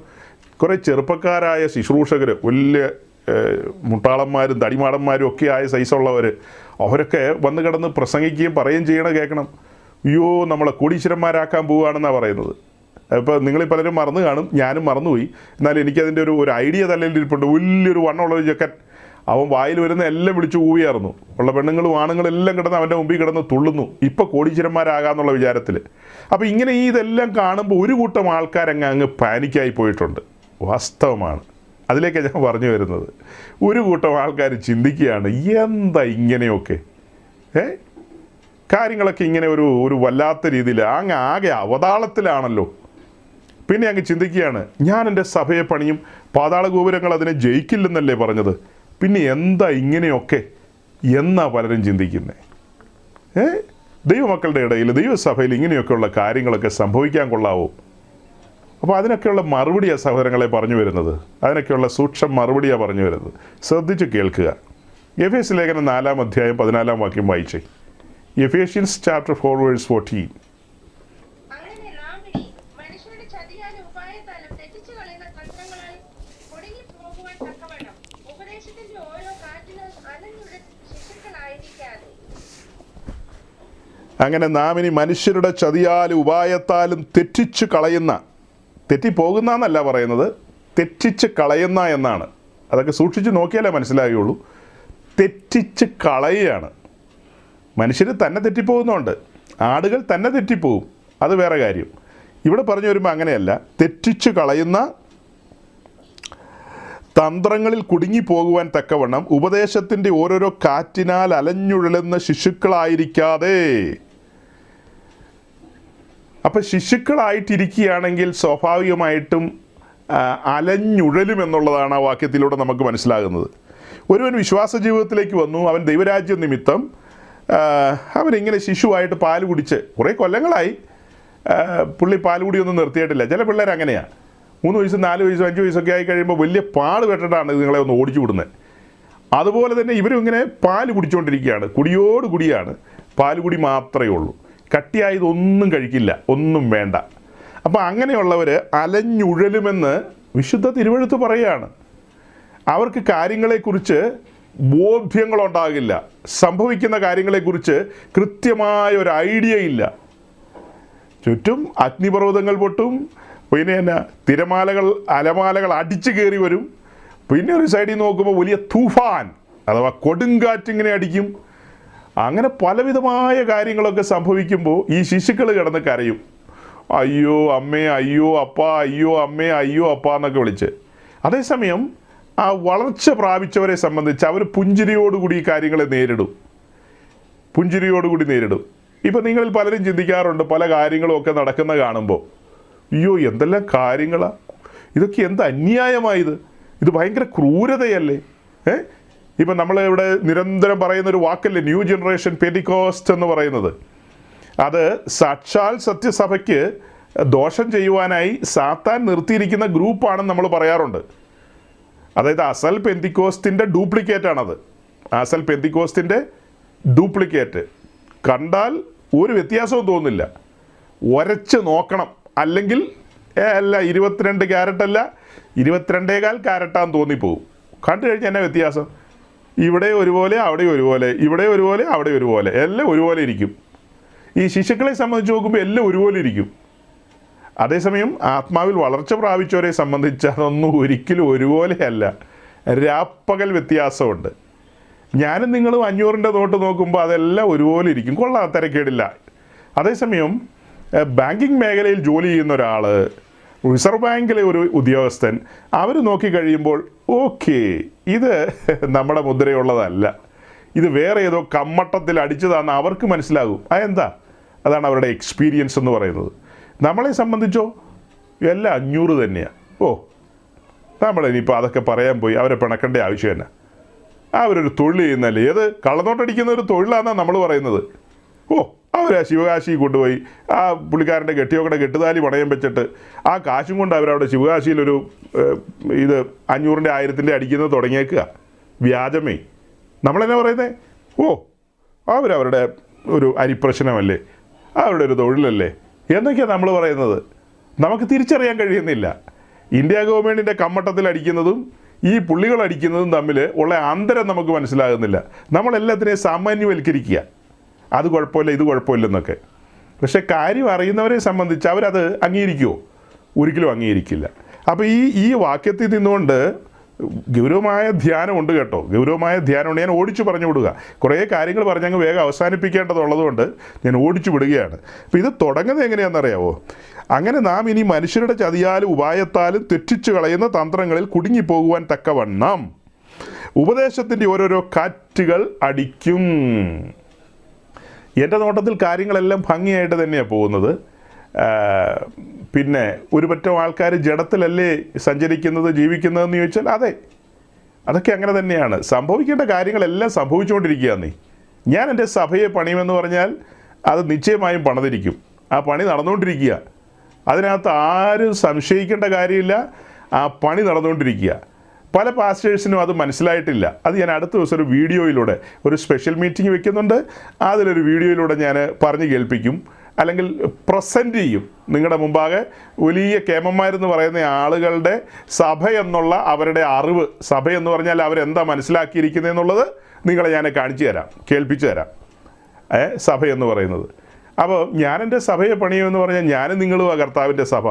കുറേ ചെറുപ്പക്കാരായ ശുശ്രൂഷകർ, വലിയ മുട്ടാളന്മാരും തടിമാടന്മാരും ഒക്കെ ആയ സൈസുള്ളവർ, അവരൊക്കെ വന്ന് കിടന്ന് പ്രസംഗിക്കുകയും പറയുകയും ചെയ്യണം, കേൾക്കണം. അയ്യോ, നമ്മളെ കോടീശ്വരന്മാരാക്കാൻ പോവുകയാണെന്നാണ് പറയുന്നത്. അപ്പോൾ നിങ്ങളിൽ പലരും മറന്നു കാണും, ഞാനും മറന്നുപോയി. എന്നാലും എനിക്കതിൻ്റെ ഒരു ഐഡിയ തലയിലിരിപ്പുണ്ട്. വലിയൊരു വണ്ണമുള്ളൊരു ചെക്കൻ, അവൻ വായിൽ വരുന്ന എല്ലാം വിളിച്ച് ഊവിയായിരുന്നു. ഉള്ള പെണ്ണുങ്ങളും ആണുങ്ങളും എല്ലാം കിടന്ന് അവൻ്റെ മുമ്പിൽ കിടന്ന് തുള്ളുന്നു. ഇപ്പോൾ കോടീശ്വരന്മാരാകാമെന്നുള്ള വിചാരത്തിൽ. അപ്പോൾ ഇങ്ങനെ ഇതെല്ലാം കാണുമ്പോൾ ഒരു കൂട്ടം ആൾക്കാരങ്ങ് പാനിക്കായി പോയിട്ടുണ്ട്. വാസ്തവമാണ്. അതിലേക്കാണ് ഞാൻ പറഞ്ഞു വരുന്നത്. ഒരു കൂട്ടം ആൾക്കാർ ചിന്തിക്കുകയാണ്, എന്താ ഇങ്ങനെയൊക്കെ കാര്യങ്ങളൊക്കെ ഇങ്ങനെ ഒരു വല്ലാത്ത രീതിയിൽ ആകെ അവതാളത്തിലാണല്ലോ. പിന്നെ അങ്ങ് ചിന്തിക്കുകയാണ്, ഞാൻ എൻ്റെ സഭയെ പണിയും, പാതാള ഗോപുരങ്ങൾ അതിനെ ജയിക്കില്ലെന്നല്ലേ പറഞ്ഞത്, പിന്നെ എന്താ ഇങ്ങനെയൊക്കെ എന്നാ പലരും ചിന്തിക്കുന്നത്. ദൈവമക്കളുടെ ഇടയിൽ, ദൈവസഭയിൽ ഇങ്ങനെയൊക്കെയുള്ള കാര്യങ്ങളൊക്കെ സംഭവിക്കാൻ കൊള്ളാവോ? അപ്പോൾ അതിനൊക്കെയുള്ള മറുപടിയാണ് സഹോദരങ്ങളെ പറഞ്ഞു വരുന്നത്. അതിനൊക്കെയുള്ള സൂക്ഷ്മ മറുപടിയാണ് പറഞ്ഞു വരുന്നത്. ശ്രദ്ധിച്ച് കേൾക്കുക. എഫേസ്യ ലേഖനം 4-ാം അധ്യായം 14-ാം വാക്യം വായിച്ചേ. Ephesians chapter 4:14. അങ്ങനെ നാം ഇനി മനുഷ്യരുടെ ചതിയാലും ഉപായത്താലും തെറ്റിച്ച് കളയുന്ന, തെറ്റിപ്പോകുന്ന എന്നല്ല പറയുന്നത്, തെറ്റിച്ച് കളയുന്ന എന്നാണ്. അതൊക്കെ സൂക്ഷിച്ച് നോക്കിയാലേ മനസ്സിലാകുകയുള്ളൂ. തെറ്റിച്ച് കളയുകയാണ്. മനുഷ്യർ തന്നെ തെറ്റിപ്പോകുന്നുണ്ട്, ആടുകൾ തന്നെ തെറ്റിപ്പോകും, അത് വേറെ കാര്യം. ഇവിടെ പറഞ്ഞു വരുമ്പോൾ അങ്ങനെയല്ല. തെറ്റിച്ച് കളയുന്ന തന്ത്രങ്ങളിൽ കുടുങ്ങിപ്പോകുവാൻ തക്കവണ്ണം ഉപദേശത്തിൻ്റെ ഓരോരോ കാറ്റിനാൽ അലഞ്ഞുഴലുന്ന ശിശുക്കളായിരിക്കാതെ. അപ്പം ശിശുക്കളായിട്ടിരിക്കുകയാണെങ്കിൽ സ്വാഭാവികമായിട്ടും അലഞ്ഞുഴലുമെന്നുള്ളതാണ് ആ വാക്യത്തിലൂടെ നമുക്ക് മനസ്സിലാകുന്നത്. ഒരുവൻ വിശ്വാസ ജീവിതത്തിലേക്ക് വന്നു, അവൻ ദൈവരാജ്യം നിമിത്തം അവനിങ്ങനെ ശിശുവായിട്ട് പാല് കുടിച്ച് കുറേ കൊല്ലങ്ങളായി പുള്ളി പാല് കുടിയൊന്നും നിർത്തിയിട്ടില്ല. ചില പിള്ളേർ അങ്ങനെയാണ്, 3 വയസ്സ് 4 വയസ്സ് 5 വയസ്സൊക്കെ ആയി കഴിയുമ്പോൾ വലിയ പാട് പെട്ടിട്ടാണ് നിങ്ങളെ ഒന്ന് ഓടിച്ചു വിടുന്നത്. അതുപോലെ തന്നെ ഇവരും ഇങ്ങനെ പാല് കുടിച്ചുകൊണ്ടിരിക്കുകയാണ്, കുടിയോട് കുടിയാണ്, പാലുകുടി മാത്രമേ ഉള്ളൂ, കട്ടിയായതൊന്നും കഴിക്കില്ല, ഒന്നും വേണ്ട. അപ്പോൾ അങ്ങനെയുള്ളവർ അലഞ്ഞുഴലുമെന്ന് വിശുദ്ധ തിരുവെഴുത്ത് പറയുകയാണ്. അവർക്ക് കാര്യങ്ങളെക്കുറിച്ച് ബോധ്യങ്ങളുണ്ടാകില്ല, സംഭവിക്കുന്ന കാര്യങ്ങളെക്കുറിച്ച് കൃത്യമായ ഒരു ഐഡിയ ഇല്ല. ചുറ്റും അഗ്നിപർവ്വതങ്ങൾ പൊട്ടും, പിന്നെ എന്നാ തിരമാലകൾ അലമാലകൾ അടിച്ചു കയറി വരും, പിന്നെ ഒരു സൈഡിൽ നോക്കുമ്പോൾ വലിയ തൂഫാൻ അഥവാ കൊടുങ്കാറ്റിങ്ങനെ അടിക്കും. അങ്ങനെ പലവിധമായ കാര്യങ്ങളൊക്കെ സംഭവിക്കുമ്പോൾ ഈ ശിശുക്കൾ കിടന്ന് കരയും, അയ്യോ അമ്മേ, അയ്യോ അപ്പ, അയ്യോ അമ്മേ, അയ്യോ അപ്പ എന്നൊക്കെ വിളിച്ച്. അതേസമയം ആ വളർച്ച പ്രാപിച്ചവരെ സംബന്ധിച്ച് അവർ പുഞ്ചിരിയോടുകൂടി ഈ കാര്യങ്ങളെ നേരിടും, പുഞ്ചിരിയോടുകൂടി നേരിടും. ഇപ്പം നിങ്ങളിൽ പലരും ചിന്തിക്കാറുണ്ട്, പല കാര്യങ്ങളും ഒക്കെ നടക്കുന്ന കാണുമ്പോൾ, അയ്യോ എന്തെല്ലാം കാര്യങ്ങളാണ്, ഇതൊക്കെ എന്ത് അന്യായമായത്, ഇത് ഭയങ്കര ക്രൂരതയല്ലേ. ഇപ്പം നമ്മൾ ഇവിടെ നിരന്തരം പറയുന്നൊരു വാക്കല്ലേ ന്യൂ ജനറേഷൻ പെന്തിക്കോസ്റ്റ് എന്ന് പറയുന്നത്. അത് സാക്ഷാൽ സത്യസഭയ്ക്ക് ദോഷം ചെയ്യുവാനായി സാത്താൻ നിർത്തിയിരിക്കുന്ന ഗ്രൂപ്പാണെന്ന് നമ്മൾ പറയാറുണ്ട്. അതായത് അസൽ പെന്തിക്കോസ്റ്റിൻ്റെ ഡ്യൂപ്ലിക്കേറ്റാണത്. അസൽ പെന്തിക്കോസ്റ്റിൻ്റെ ഡ്യൂപ്ലിക്കേറ്റ് കണ്ടാൽ ഒരു വ്യത്യാസവും തോന്നില്ല, ഉരച്ച് നോക്കണം, അല്ലെങ്കിൽ അല്ല 22 ക്യാരറ്റല്ല 22.25 ക്യാരറ്റാന്ന് തോന്നിപ്പോവും. കണ്ടു കഴിഞ്ഞാൽ എന്നാ വ്യത്യാസം, ഇവിടെ ഒരുപോലെ അവിടെ ഒരുപോലെ, ഇവിടെ ഒരുപോലെ അവിടെ ഒരുപോലെ, എല്ലാം ഒരുപോലെ ഇരിക്കും. ഈ ശിശുക്കളെ സംബന്ധിച്ച് നോക്കുമ്പോൾ എല്ലാം ഒരുപോലെ ഇരിക്കും. അതേസമയം ആത്മാവിൽ വളർച്ച പ്രാപിച്ചവരെ സംബന്ധിച്ച് അതൊന്നും ഒരിക്കലും ഒരുപോലെയല്ല, രാപ്പകൽ വ്യത്യാസമുണ്ട്. ഞാനും നിങ്ങളും 500ൻ്റെ നോട്ട് നോക്കുമ്പോൾ അതെല്ലാം ഒരുപോലെ ഇരിക്കും, കൊള്ളാം, തിരക്കേടില്ല. അതേസമയം ബാങ്കിങ് മേഖലയിൽ ജോലി ചെയ്യുന്ന ഒരാൾ, റിസർവ് ബാങ്കിലെ ഒരു ഉദ്യോഗസ്ഥൻ, അവർ നോക്കിക്കഴിയുമ്പോൾ ഓക്കെ ഇത് നമ്മുടെ മുദ്രയുള്ളതല്ല, ഇത് വേറെ ഏതോ കമ്മട്ടത്തിൽ അടിച്ചതാണെന്ന് അവർക്ക് മനസ്സിലാകും. അതെന്താ? അതാണ് അവരുടെ എക്സ്പീരിയൻസ് എന്ന് പറയുന്നത്. നമ്മളെ സംബന്ധിച്ചോ എല്ലാം 500 തന്നെയാണ്. നമ്മളിനിപ്പോൾ അതൊക്കെ പറയാൻ പോയി അവരെ പിണക്കേണ്ട ആവശ്യം തന്നെ. അവരൊരു തൊഴിൽ ചെയ്യുന്നല്ലേ, ഏത് കള്ളനോട്ടടിക്കുന്ന ഒരു തൊഴിലാണെന്നാണ് നമ്മൾ പറയുന്നത്. അവർ ശിവകാശി കൊണ്ടുപോയി ആ പുള്ളിക്കാരൻ്റെ കെട്ടിയൊക്കെ കെട്ടുതാലി പണയം വെച്ചിട്ട് ആ കാശും കൊണ്ട് അവരവിടെ ശിവകാശിയിലൊരു ഇത് 500ൻ്റെ 1000ൻ്റെ അടിക്കുന്നത് തുടങ്ങിയേക്കുക. വ്യാജമേ. നമ്മളെന്നാ പറയുന്നത്? അവരവരുടെ ഒരു അരിപ്രശ്നമല്ലേ, അവരുടെ ഒരു തൊഴിലല്ലേ എന്നൊക്കെയാണ് നമ്മൾ പറയുന്നത്. നമുക്ക് തിരിച്ചറിയാൻ കഴിയുന്നില്ല. ഇന്ത്യ ഗവൺമെൻറ്റിൻ്റെ കമ്മട്ടത്തിൽ അടിക്കുന്നതും ഈ പുള്ളികൾ അടിക്കുന്നതും തമ്മിൽ ഉള്ള അന്തരം നമുക്ക് മനസ്സിലാകുന്നില്ല. നമ്മളെല്ലാത്തിനെയും സാമാന്യവൽക്കരിക്കുക, അത് കുഴപ്പമില്ല ഇത് കുഴപ്പമില്ലെന്നൊക്കെ. പക്ഷെ കാര്യം അറിയുന്നവരെ സംബന്ധിച്ച് അവരത് അംഗീകരിക്കുമോ? ഒരിക്കലും അംഗീകരിക്കില്ല. അപ്പോൾ ഈ വാക്യത്തിൽ നിന്നുകൊണ്ട് ഗൗരവമായ ധ്യാനമുണ്ട് കേട്ടോ, ഗൗരവമായ ധ്യാനമുണ്ട്. ഞാൻ ഓടിച്ചു പറഞ്ഞു വിടുക, കുറേ കാര്യങ്ങൾ പറഞ്ഞങ്ങ് വേഗം അവസാനിപ്പിക്കേണ്ടതുള്ളതുകൊണ്ട് ഞാൻ ഓടിച്ചു വിടുകയാണ്. അപ്പോൾ ഇത് തുടങ്ങുന്നത് എങ്ങനെയാണെന്നറിയാവോ? അങ്ങനെ നാം ഇനി മനുഷ്യരുടെ ചതിയാലും ഉപായത്താലും തെറ്റിച്ചു കളയുന്ന തന്ത്രങ്ങളിൽ കുടുങ്ങിപ്പോകുവാൻ തക്കവണ്ണം ഉപദേശത്തിൻ്റെ ഓരോരോ കാറ്റുകൾ അടിക്കും. എൻ്റെ നോട്ടത്തിൽ കാര്യങ്ങളെല്ലാം ഭംഗിയായിട്ട് തന്നെയാണ് പോകുന്നത്. പിന്നെ ഒരു പറ്റം ആൾക്കാർ ജഡത്തിലല്ലേ സഞ്ചരിക്കുന്നത് ജീവിക്കുന്നതെന്ന് ചോദിച്ചാൽ അതെ, അതൊക്കെ അങ്ങനെ തന്നെയാണ്. സംഭവിക്കേണ്ട കാര്യങ്ങളെല്ലാം സംഭവിച്ചുകൊണ്ടിരിക്കുകയാണ്. ഞാൻ എൻ്റെ സഭയെ പണിയുമെന്ന് പറഞ്ഞാൽ അത് നിശ്ചയമായും പണിതിരിക്കും. ആ പണി നടന്നുകൊണ്ടിരിക്കുക, അതിനകത്ത് ആരും സംശയിക്കേണ്ട കാര്യമില്ല. ആ പണി നടന്നുകൊണ്ടിരിക്കുക. പല പാസ്റ്റേഴ്സിനും അത് മനസ്സിലായിട്ടില്ല. അത് ഞാൻ അടുത്ത ദിവസം ഒരു വീഡിയോയിലൂടെ ഒരു സ്പെഷ്യൽ മീറ്റിംഗ് വെക്കുന്നുണ്ട്, അതിലൊരു വീഡിയോയിലൂടെ ഞാൻ പറഞ്ഞു കേൾപ്പിക്കും, അല്ലെങ്കിൽ പ്രസൻറ്റ് ചെയ്യും നിങ്ങളുടെ മുമ്പാകെ. വലിയ കേമന്മാരെന്ന് പറയുന്ന ആളുകളുടെ സഭ എന്നുള്ള അവരുടെ അറിവ്, സഭ എന്ന് പറഞ്ഞാൽ അവരെന്താ മനസ്സിലാക്കിയിരിക്കുന്നത് എന്നുള്ളത് നിങ്ങളെ ഞാൻ കാണിച്ചു തരാം, കേൾപ്പിച്ചു തരാം. സഭ എന്ന് പറയുന്നത് അപ്പോൾ ഞാൻ എൻ്റെ സഭയെ പണിയുമെന്ന് പറഞ്ഞാൽ ഞാനും നിങ്ങളുമാണ് കർത്താവിൻ്റെ സഭ.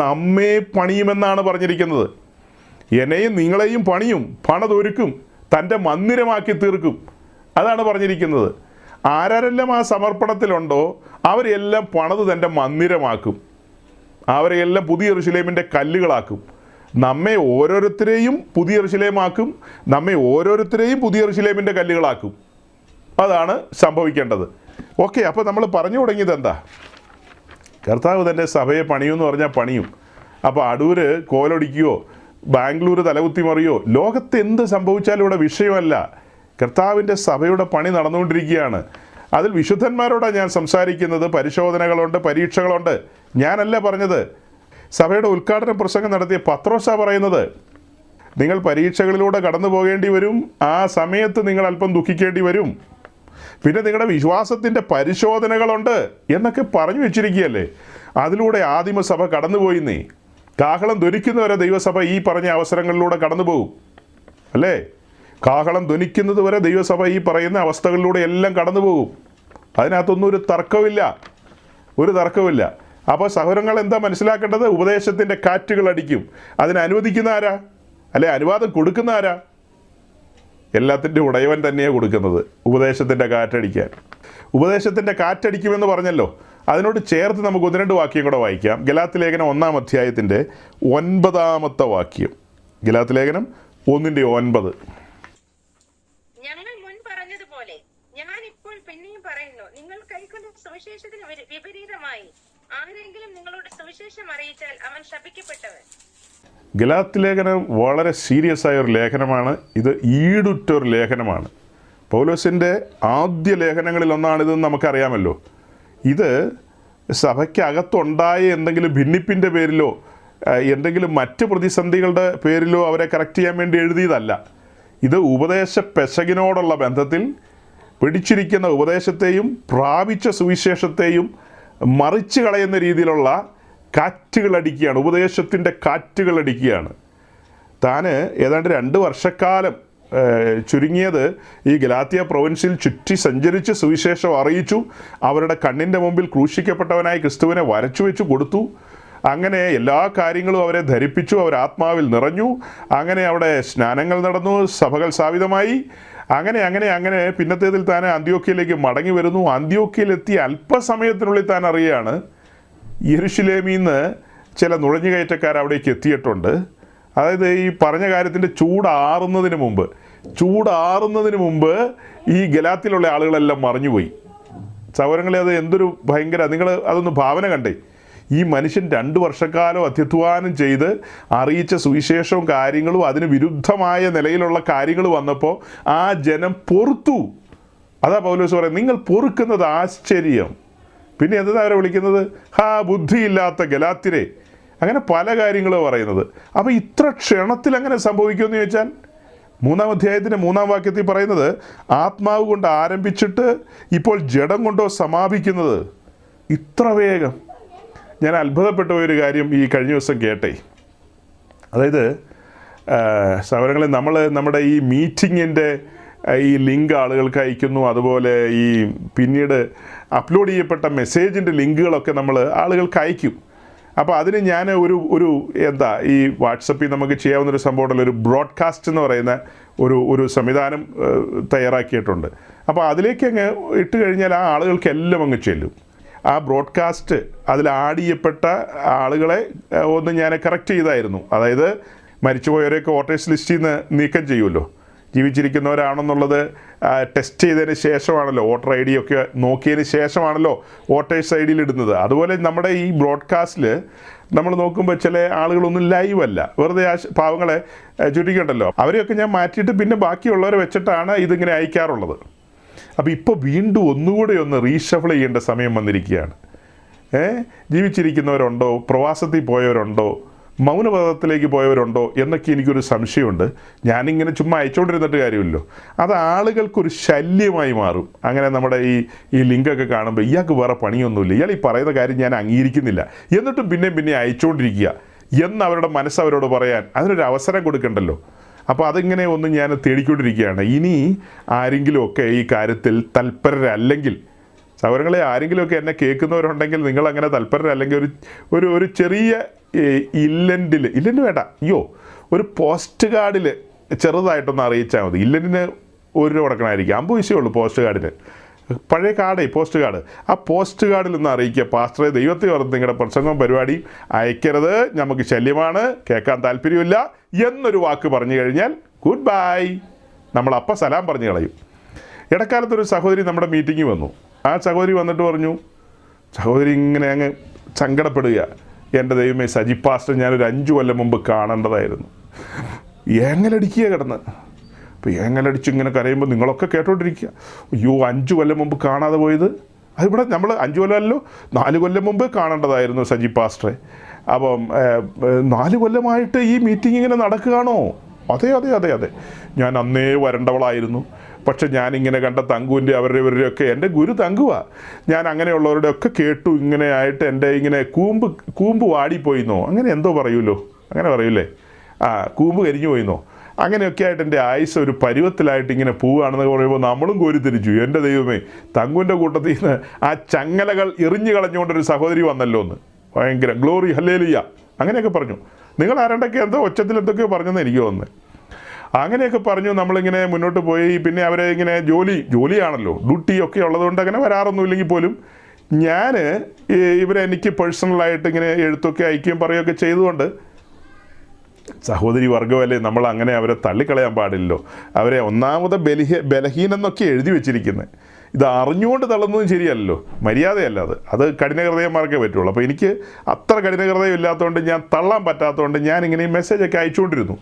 നമ്മെ പണിയുമെന്നാണ് പറഞ്ഞിരിക്കുന്നത്. എന്നെയും നിങ്ങളെയും പണിയും, പണിതൊരുക്കും, തൻ്റെ മന്ദിരമാക്കി തീർക്കും. അതാണ് പറഞ്ഞിരിക്കുന്നത്. ആരെല്ലാം ആ സമർപ്പണത്തിലുണ്ടോ അവരെല്ലാം പണിത് തൻ്റെ മന്ദിരമാക്കും. അവരെല്ലാം പുതിയ യെരൂശലേമിൻ്റെ കല്ലുകളാക്കും. നമ്മെ ഓരോരുത്തരെയും പുതിയ യെരൂശലേമാക്കും. നമ്മെ ഓരോരുത്തരെയും പുതിയ യെരൂശലേമിൻ്റെ കല്ലുകളാക്കും. അതാണ് സംഭവിക്കേണ്ടത്. ഓക്കെ, അപ്പോൾ നമ്മൾ പറഞ്ഞു തുടങ്ങിയത് എന്താ? കർത്താവ് തൻ്റെ സഭയെ പണിയുമെന്ന് പറഞ്ഞാൽ പണിയും. അപ്പോൾ അടൂർ കോലൊടിക്കുകയോ ബാംഗ്ലൂർ തലകുത്തി മറിയോ ലോകത്ത് എന്ത് സംഭവിച്ചാലും ഇവിടെ വിഷയമല്ല. കർത്താവിൻ്റെ സഭയുടെ പണി നടന്നുകൊണ്ടിരിക്കുകയാണ്. അതിൽ വിശുദ്ധന്മാരോടാണ് ഞാൻ സംസാരിക്കുന്നത്. പരിശോധനകളുണ്ട്, പരീക്ഷകളുണ്ട്. ഞാനല്ല പറഞ്ഞത്. സഭയുടെ ഉദ്ഘാടന പ്രസംഗം നടത്തിയ പത്രോസാ പറയുന്നത്, നിങ്ങൾ പരീക്ഷകളിലൂടെ കടന്നു പോകേണ്ടി വരും. ആ സമയത്ത് നിങ്ങൾ അല്പം ദുഃഖിക്കേണ്ടി വരും. പിന്നെ നിങ്ങളുടെ വിശ്വാസത്തിൻ്റെ പരിശോധനകളുണ്ട് എന്നൊക്കെ പറഞ്ഞു വെച്ചിരിക്കുകയല്ലേ. അതിലൂടെ ആദിമസഭ കടന്നുപോയിന്നേ. കാഹളം ധ്വനിക്കുന്നവരെ ദൈവസഭ ഈ പറഞ്ഞ അവസരങ്ങളിലൂടെ കടന്നു പോകും അല്ലേ? കാഹളം ധ്വനിക്കുന്നത് വരെ ദൈവസഭ ഈ പറയുന്ന അവസ്ഥകളിലൂടെ എല്ലാം കടന്നു പോകും. അതിനകത്തൊന്നും ഒരു തർക്കമില്ല. അപ്പോൾ സഹോദരങ്ങൾ എന്താ മനസ്സിലാക്കേണ്ടത്? ഉപദേശത്തിൻ്റെ കാറ്റുകൾ അടിക്കും. അതിന് അനുവദിക്കുന്ന ആരാ? അല്ലെ അനുവാദം കൊടുക്കുന്ന ആരാ? എല്ലാത്തിൻ്റെ ഉടയവൻ തന്നെയാണ് കൊടുക്കുന്നത് ഉപദേശത്തിൻ്റെ കാറ്റടിക്കാൻ. ഉപദേശത്തിൻ്റെ കാറ്റടിക്കുമെന്ന് പറഞ്ഞല്ലോ. അതിനോട് ചേർത്ത് നമുക്ക് 1-2 വാക്യം കൂടെ വായിക്കാം. ഗലാത്യ ലേഖനം 1-ാം അധ്യായത്തിൻ്റെ 9-ാമത്തെ വാക്യം. ഗലാത്യ ലേഖനം 1:9. ഞങ്ങൾ മുൻ പറഞ്ഞതുപോലെ ഞാൻ ഇപ്പോൾ പിന്നെയും പറയുന്നു, നിങ്ങൾ കൈക്കൊണ്ട സുവിശേഷത്തിന് വിപരീതമായി ആരെങ്കിലും നിങ്ങളോട് സുവിശേഷം അറിയിച്ചാൽ അവൻ ശപിക്കപ്പെട്ടവൻ. ഗലാത്യ ലേഖനം വളരെ സീരിയസ് ആയ ഒരു ലേഖനമാണ്. ഇത് ഈടുറ്റൊരു ലേഖനമാണ്. പൗലോസിൻ്റെ ആദ്യ ലേഖനങ്ങളിൽ ഒന്നാണിതെന്ന് നമുക്കറിയാമല്ലോ. ഇത് സഭയ്ക്കകത്തുണ്ടായ എന്തെങ്കിലും ഭിന്നിപ്പിൻ്റെ പേരിലോ എന്തെങ്കിലും മറ്റ് പ്രതിസന്ധികളുടെ പേരിലോ അവരെ കറക്റ്റ് ചെയ്യാൻ വേണ്ടി എഴുതിയതല്ല. ഇത് ഉപദേശ പെശകിനോടുള്ള ബന്ധത്തിൽ പിടിച്ചിരിക്കുന്ന ഉപദേശത്തെയും പ്രാപിച്ച സുവിശേഷത്തെയും മറിച്ച് കളയുന്ന രീതിയിലുള്ള കാറ്റുകളടിക്കുകയാണ്. ഉപദേശത്തിൻ്റെ കാറ്റുകളടിക്കുകയാണ്. താന് ഏതാണ്ട് 2 വർഷക്കാലം ചുരുങ്ങിയത് ഈ ഗലാത്യ പ്രൊവിൻസിൽ ചുറ്റി സഞ്ചരിച്ച് സുവിശേഷം അറിയിച്ചു. അവരുടെ കണ്ണിൻ്റെ മുമ്പിൽ ക്രൂശിക്കപ്പെട്ടവനായി ക്രിസ്തുവിനെ വരച്ചു വെച്ചു കൊടുത്തു. അങ്ങനെ എല്ലാ കാര്യങ്ങളും അവരെ ധരിപ്പിച്ചു. അവർ ആത്മാവിൽ നിറഞ്ഞു. അങ്ങനെ അവിടെ സ്നാനങ്ങൾ നടന്നു, സഭകൾ സ്ഥാപിതമായി. അങ്ങനെ പിന്നത്തേതിൽ താൻ അന്ത്യോക്യയിലേക്ക് മടങ്ങി വരുന്നു. അന്ത്യോക്യയിലെത്തി അല്പസമയത്തിനുള്ളിൽ താൻ അറിയുകയാണ് യെരൂശലേമിൽ നിന്ന് ചില നുഴഞ്ഞുകയറ്റക്കാർ അവിടേക്ക് എത്തിയിട്ടുണ്ട്. അതായത് ഈ പറഞ്ഞ കാര്യത്തിൻ്റെ ചൂടാറുന്നതിന് മുമ്പ് ഈ ഗലാത്തിലുള്ള ആളുകളെല്ലാം മറിഞ്ഞുപോയി. സഹോദരങ്ങളെ, അത് എന്തൊരു ഭയങ്കര, നിങ്ങൾ അതൊന്ന് ഭാവന കണ്ടേ. ഈ മനുഷ്യൻ 2 വർഷക്കാലം അത്യധ്വാനം ചെയ്ത് അറിയിച്ച സുവിശേഷവും കാര്യങ്ങളും അതിന് വിരുദ്ധമായ നിലയിലുള്ള കാര്യങ്ങൾ വന്നപ്പോൾ ആ ജനം പൊറുത്തു. അതാ പൗലോസ് പറയുന്നത്, നിങ്ങൾ പൊറുക്കുന്നത് ആശ്ചര്യം. പിന്നെ എന്താ അവരെ വിളിക്കുന്നത്? ബുദ്ധിയില്ലാത്ത ഗലാത്യരെ. അങ്ങനെ പല കാര്യങ്ങളും പറയുന്നത്. അപ്പോൾ ഇത്ര ക്ഷണത്തിൽ അങ്ങനെ സംഭവിക്കുമെന്ന് ചോദിച്ചാൽ 3-ാം അധ്യായത്തിൻ്റെ 3-ാം വാക്യത്തിൽ പറയുന്നത്, ആത്മാവ് കൊണ്ട് ആരംഭിച്ചിട്ട് ഇപ്പോൾ ജഡം കൊണ്ടോ സമാപിക്കുന്നത്. ഇത്ര വേഗം. ഞാൻ അത്ഭുതപ്പെട്ട ഒരു കാര്യം ഈ കഴിഞ്ഞ ദിവസം കേട്ടേ. അതായത് സഹോദരങ്ങളെ, നമ്മുടെ ഈ മീറ്റിങ്ങിൻ്റെ ഈ ലിങ്ക് ആളുകൾക്ക് അയക്കുന്നു. അതുപോലെ ഈ പിന്നീട് അപ്ലോഡ് ചെയ്യപ്പെട്ട മെസ്സേജിൻ്റെ ലിങ്കുകളൊക്കെ നമ്മൾ ആളുകൾക്ക് അയക്കും. അപ്പോൾ അതിന് ഞാൻ ഈ വാട്സപ്പിൽ നമുക്ക് ചെയ്യാവുന്നൊരു സംഭവമുണ്ടല്ലോ, ഒരു ബ്രോഡ്കാസ്റ്റ് എന്ന് പറയുന്ന ഒരു സംവിധാനം തയ്യാറാക്കിയിട്ടുണ്ട്. അപ്പോൾ അതിലേക്ക് അങ്ങ് ഇട്ട് കഴിഞ്ഞാൽ ആ ആളുകൾക്കെല്ലാം അങ്ങ് ചെല്ലും. ആ ബ്രോഡ്കാസ്റ്റ് അതിൽ ആഡ് ചെയ്യപ്പെട്ട ആളുകളെ ഒന്ന് ഞാൻ കറക്റ്റ് ചെയ്തായിരുന്നു. അതായത് മരിച്ചുപോയവരെയൊക്കെ വോട്ടേഴ്സ് ലിസ്റ്റിൽ നിന്ന് നീക്കം ചെയ്യുമല്ലോ. ജീവിച്ചിരിക്കുന്നവരാണെന്നുള്ളത് ടെസ്റ്റ് ചെയ്തതിന് ശേഷമാണല്ലോ, വോട്ടർ ഐ ഡി ഒക്കെ നോക്കിയതിന് ശേഷമാണല്ലോ വോട്ടേഴ്സ് ഐ ഡിയിൽ ഇടുന്നത്. അതുപോലെ നമ്മുടെ ഈ ബ്രോഡ്കാസ്റ്റിൽ നമ്മൾ നോക്കുമ്പോൾ ചില ആളുകളൊന്നും ലൈവ് അല്ല, വെറുതെ ആ പാവങ്ങളെ ചുരുക്കണ്ടല്ലോ. അവരെയൊക്കെ ഞാൻ മാറ്റിയിട്ട് പിന്നെ ബാക്കിയുള്ളവരെ വെച്ചിട്ടാണ് ഇതിങ്ങനെ അയക്കാറുള്ളത്. അപ്പോൾ ഇപ്പോൾ വീണ്ടും ഒന്നുകൂടെ ഒന്ന് റീഷഫിൾ ചെയ്യേണ്ട സമയം വന്നിരിക്കുകയാണ്. ജീവിച്ചിരിക്കുന്നവരുണ്ടോ, പ്രവാസത്തിൽ പോയവരുണ്ടോ, മൗനപഥത്തിലേക്ക് പോയവരുണ്ടോ എന്നൊക്കെ എനിക്കൊരു സംശയമുണ്ട്. ഞാനിങ്ങനെ ചുമ്മാ അയച്ചുകൊണ്ടിരുന്നിട്ട് കാര്യമില്ലല്ലോ. അത് ആളുകൾക്കൊരു ശല്യമായി മാറും. അങ്ങനെ നമ്മുടെ ഈ ലിങ്കൊക്കെ കാണുമ്പോൾ ഇയാൾക്ക് വേറെ പണിയൊന്നുമില്ല, ഇയാൾ ഈ പറയുന്ന കാര്യം ഞാൻ അംഗീകരിക്കുന്നില്ല, എന്നിട്ടും പിന്നെ അയച്ചുകൊണ്ടിരിക്കുക എന്ന് അവരുടെ മനസ്സവരോട് പറയാൻ അതിനൊരു അവസരം കൊടുക്കണ്ടല്ലോ. അപ്പോൾ അതിങ്ങനെ ഒന്ന് ഞാൻ തേടിക്കൊണ്ടിരിക്കുകയാണ്. ഇനി ആരെങ്കിലുമൊക്കെ ഈ കാര്യത്തിൽ തൽപരരല്ലെങ്കിൽ സഹോദരങ്ങളെ, ആരെങ്കിലുമൊക്കെ എന്നെ കേൾക്കുന്നവരുണ്ടെങ്കിൽ നിങ്ങൾ അങ്ങനെ തൽപരർ, അല്ലെങ്കിൽ ഒരു ചെറിയ ഇല്ലൻറ്റ് വേണ്ട, ഒരു പോസ്റ്റ് കാർഡിൽ ചെറുതായിട്ടൊന്ന് അറിയിച്ചാൽ മതി. ഇല്ലൻറ്റിന് 1 രൂപ കൊടുക്കണമായിരിക്കും, 50 പൈസയേ ഉള്ളൂ പോസ്റ്റ് കാർഡിന്. പഴയ കാർഡേ പോസ്റ്റ് കാർഡ്. ആ പോസ്റ്റ് കാർഡിൽ ഒന്ന് അറിയിക്കുക, പാസ്റ്ററെ ദൈവത്തെ ഓർത്ത് നിങ്ങളുടെ പ്രസംഗവും പരിപാടിയും അയക്കരുത്, നമുക്ക് ശല്യമാണ്, കേൾക്കാൻ താല്പര്യമില്ല എന്നൊരു വാക്ക് പറഞ്ഞു കഴിഞ്ഞാൽ ഗുഡ് ബൈ, നമ്മളപ്പം സലാം പറഞ്ഞു കളയും. ഇടക്കാലത്തൊരു സഹോദരി നമ്മുടെ മീറ്റിങ്ങിൽ വന്നു. ആ സഹോദരി വന്നിട്ട് പറഞ്ഞു, സഹോദരി ഇങ്ങനെ അങ്ങ് സങ്കടപ്പെടുക, എൻ്റെ ദൈവമേ, സജി പാസ്റ്റർ ഞാനൊരു 5 കൊല്ലം മുമ്പ് കാണേണ്ടതായിരുന്നു. ഏങ്ങലടിക്കുക കിടന്ന്. അപ്പോൾ ഏങ്ങലടിച്ച് ഇങ്ങനെ കരയുമ്പോൾ നിങ്ങളൊക്കെ കേട്ടോണ്ടിരിക്കുക. 5 കൊല്ലം മുമ്പ് കാണാതെ പോയത്, അതിവിടെ നമ്മൾ 5 കൊല്ലമല്ലോ 4 കൊല്ലം മുമ്പ് കാണേണ്ടതായിരുന്നു സജി പാസ്റ്ററെ. അപ്പം 4 കൊല്ലമായിട്ട് ഈ മീറ്റിംഗ് ഇങ്ങനെ നടക്കുകയാണോ? അതെ, ഞാൻ അന്നേ വരേണ്ടവളായിരുന്നു. പക്ഷെ ഞാനിങ്ങനെ കണ്ട തങ്കുവിൻ്റെ അവരുടെയൊക്കെ എൻ്റെ ഗുരു തങ്കുവാ. ഞാൻ അങ്ങനെയുള്ളവരുടെ ഒക്കെ കേട്ടു, ഇങ്ങനെ ആയിട്ട് എൻ്റെ ഇങ്ങനെ കൂമ്പ് വാടിപ്പോയിന്നോ, അങ്ങനെ എന്തോ പറയൂലോ, അങ്ങനെ പറയൂലേ, കൂമ്പ് കരിഞ്ഞു പോയിന്നോ, അങ്ങനെയൊക്കെ ആയിട്ട് എൻ്റെ ആയുസ് ഒരു പരുവത്തിലായിട്ട് ഇങ്ങനെ പോവുകയാണെന്ന് പറയുമ്പോൾ നമ്മളും കോരിത്തിരിച്ചു. എൻ്റെ ദൈവമേ, തങ്കുവിൻ്റെ കൂട്ടത്തിൽ നിന്ന് ആ ചങ്ങലകൾ എറിഞ്ഞു കളഞ്ഞുകൊണ്ടൊരു സഹോദരി വന്നല്ലോ എന്ന്. ഭയങ്കര ഗ്ലോറി, ഹല്ലേലൂയ, അങ്ങനെയൊക്കെ പറഞ്ഞു. നിങ്ങൾ ആരണ്ടൊക്കെ എന്തോ ഒച്ചത്തിൽ എന്തൊക്കെയോ പറഞ്ഞെന്ന് എനിക്ക് തോന്നുന്നത്. അങ്ങനെയൊക്കെ പറഞ്ഞു നമ്മളിങ്ങനെ മുന്നോട്ട് പോയി. പിന്നെ അവരെ ഇങ്ങനെ ജോലിയാണല്ലോ, ഡ്യൂട്ടിയൊക്കെ ഉള്ളതുകൊണ്ട് അങ്ങനെ വരാറൊന്നുമില്ലെങ്കിൽ പോലും ഞാൻ ഇവരെ എനിക്ക് പേഴ്സണലായിട്ട് ഇങ്ങനെ എഴുത്തൊക്കെ അയക്കുകയും പറയുകയൊക്കെ ചെയ്തുകൊണ്ട്, സഹോദരി വർഗമല്ലേ, നമ്മൾ അങ്ങനെ അവരെ തള്ളിക്കളയാൻ പാടില്ലല്ലോ. അവരെ ഒന്നാമത് ബലഹീനെന്നൊക്കെ എഴുതി വെച്ചിരിക്കുന്നത്. ഇത് അറിഞ്ഞുകൊണ്ട് തള്ളുന്നതും ശരിയല്ലല്ലോ, മര്യാദയല്ല അത് കഠിനഹൃദയന്മാർക്കേ പറ്റുള്ളൂ. അപ്പോൾ എനിക്ക് അത്ര കഠിനഹൃദയം ഇല്ലാത്തതുകൊണ്ട്, ഞാൻ തള്ളാൻ പറ്റാത്തതുകൊണ്ട് ഞാനിങ്ങനെ ഈ മെസ്സേജൊക്കെ അയച്ചുകൊണ്ടിരുന്നു.